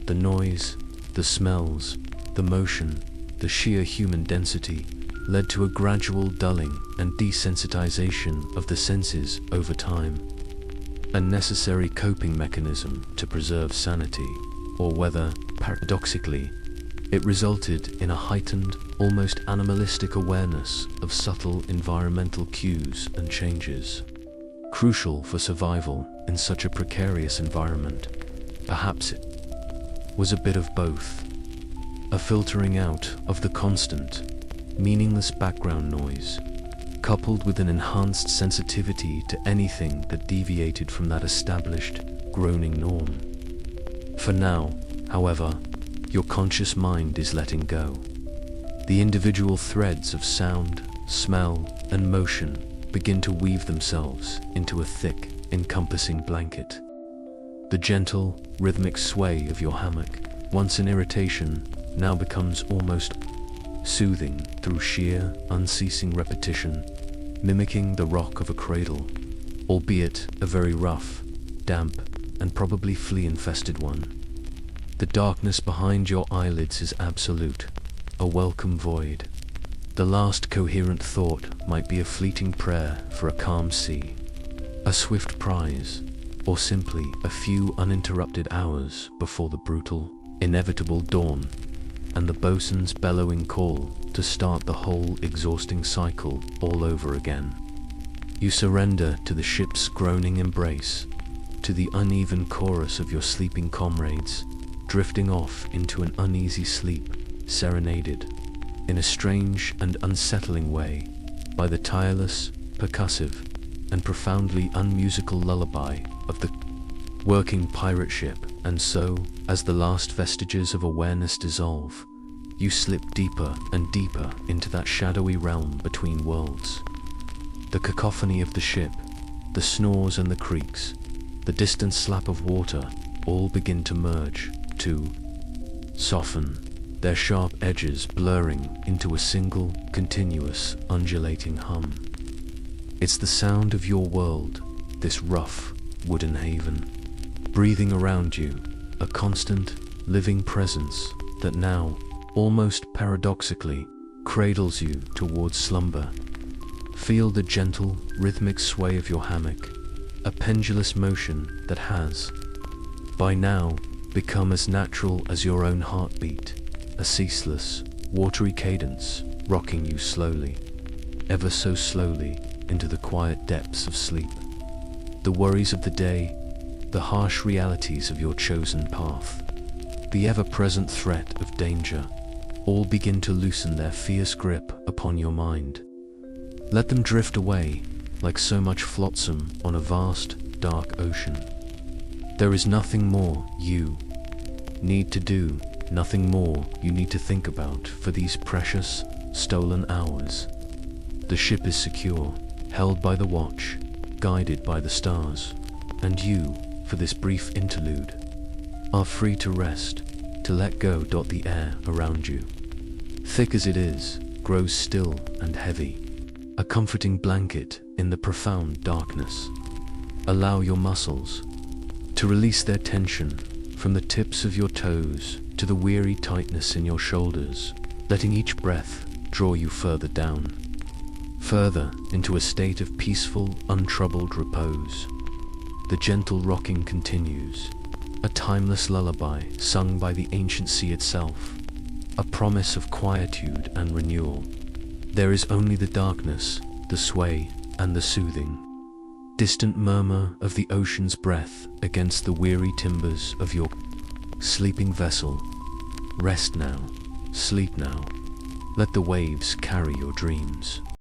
[SPEAKER 1] the noise, the smells, the motion, the sheer human density, led to a gradual dulling and desensitization of the senses over time, a necessary coping mechanism to preserve sanity, or whether, paradoxically, it resulted in a heightened, almost animalistic awareness of subtle environmental cues and changes, crucial for survival in such a precarious environment. Perhaps it was a bit of both, a filtering out of the constant, meaningless background noise, coupled with an enhanced sensitivity to anything that deviated from that established, groaning norm. For now, however, your conscious mind is letting go. The individual threads of sound, smell, and motion begin to weave themselves into a thick, encompassing blanket. The gentle, rhythmic sway of your hammock, once an irritation, now becomes almost soothing through sheer, unceasing repetition, mimicking the rock of a cradle, albeit a very rough, damp, and probably flea-infested one. The darkness behind your eyelids is absolute, a welcome void. The last coherent thought might be a fleeting prayer for a calm sea, a swift prize, or simply a few uninterrupted hours before the brutal, inevitable dawn and the bosun's bellowing call to start the whole exhausting cycle all over again. You surrender to the ship's groaning embrace, to the uneven chorus of your sleeping comrades, drifting off into an uneasy sleep, serenaded, in a strange and unsettling way, by the tireless, percussive, and profoundly unmusical lullaby of the working pirate ship. And so, as the last vestiges of awareness dissolve, you slip deeper and deeper into that shadowy realm between worlds. The cacophony of the ship, the snores and the creaks, the distant slap of water, all begin to merge, to soften, their sharp edges blurring into a single, continuous, undulating hum. It's the sound of your world, this rough, wooden haven, breathing around you, a constant, living presence that now, almost paradoxically, cradles you towards slumber. Feel the gentle, rhythmic sway of your hammock, a pendulous motion that has, by now, become as natural as your own heartbeat, a ceaseless, watery cadence rocking you slowly, ever so slowly, into the quiet depths of sleep. The worries of the day, the harsh realities of your chosen path, the ever-present threat of danger, all begin to loosen their fierce grip upon your mind. Let them drift away like so much flotsam on a vast, dark ocean. There is nothing more you need to do, nothing more you need to think about for these precious, stolen hours. The ship is secure, held by the watch, guided by the stars, and you, for this brief interlude, are free to rest, to let go. The air around you, thick as it is, grows still and heavy, a comforting blanket in the profound darkness. Allow your muscles to release their tension from the tips of your toes to the weary tightness in your shoulders, letting each breath draw you further down, further into a state of peaceful, untroubled repose. The gentle rocking continues, a timeless lullaby sung by the ancient sea itself, a promise of quietude and renewal. There is only the darkness, the sway, and the soothing, distant murmur of the ocean's breath against the weary timbers of your sleeping vessel. Rest now, sleep now, let the waves carry your dreams.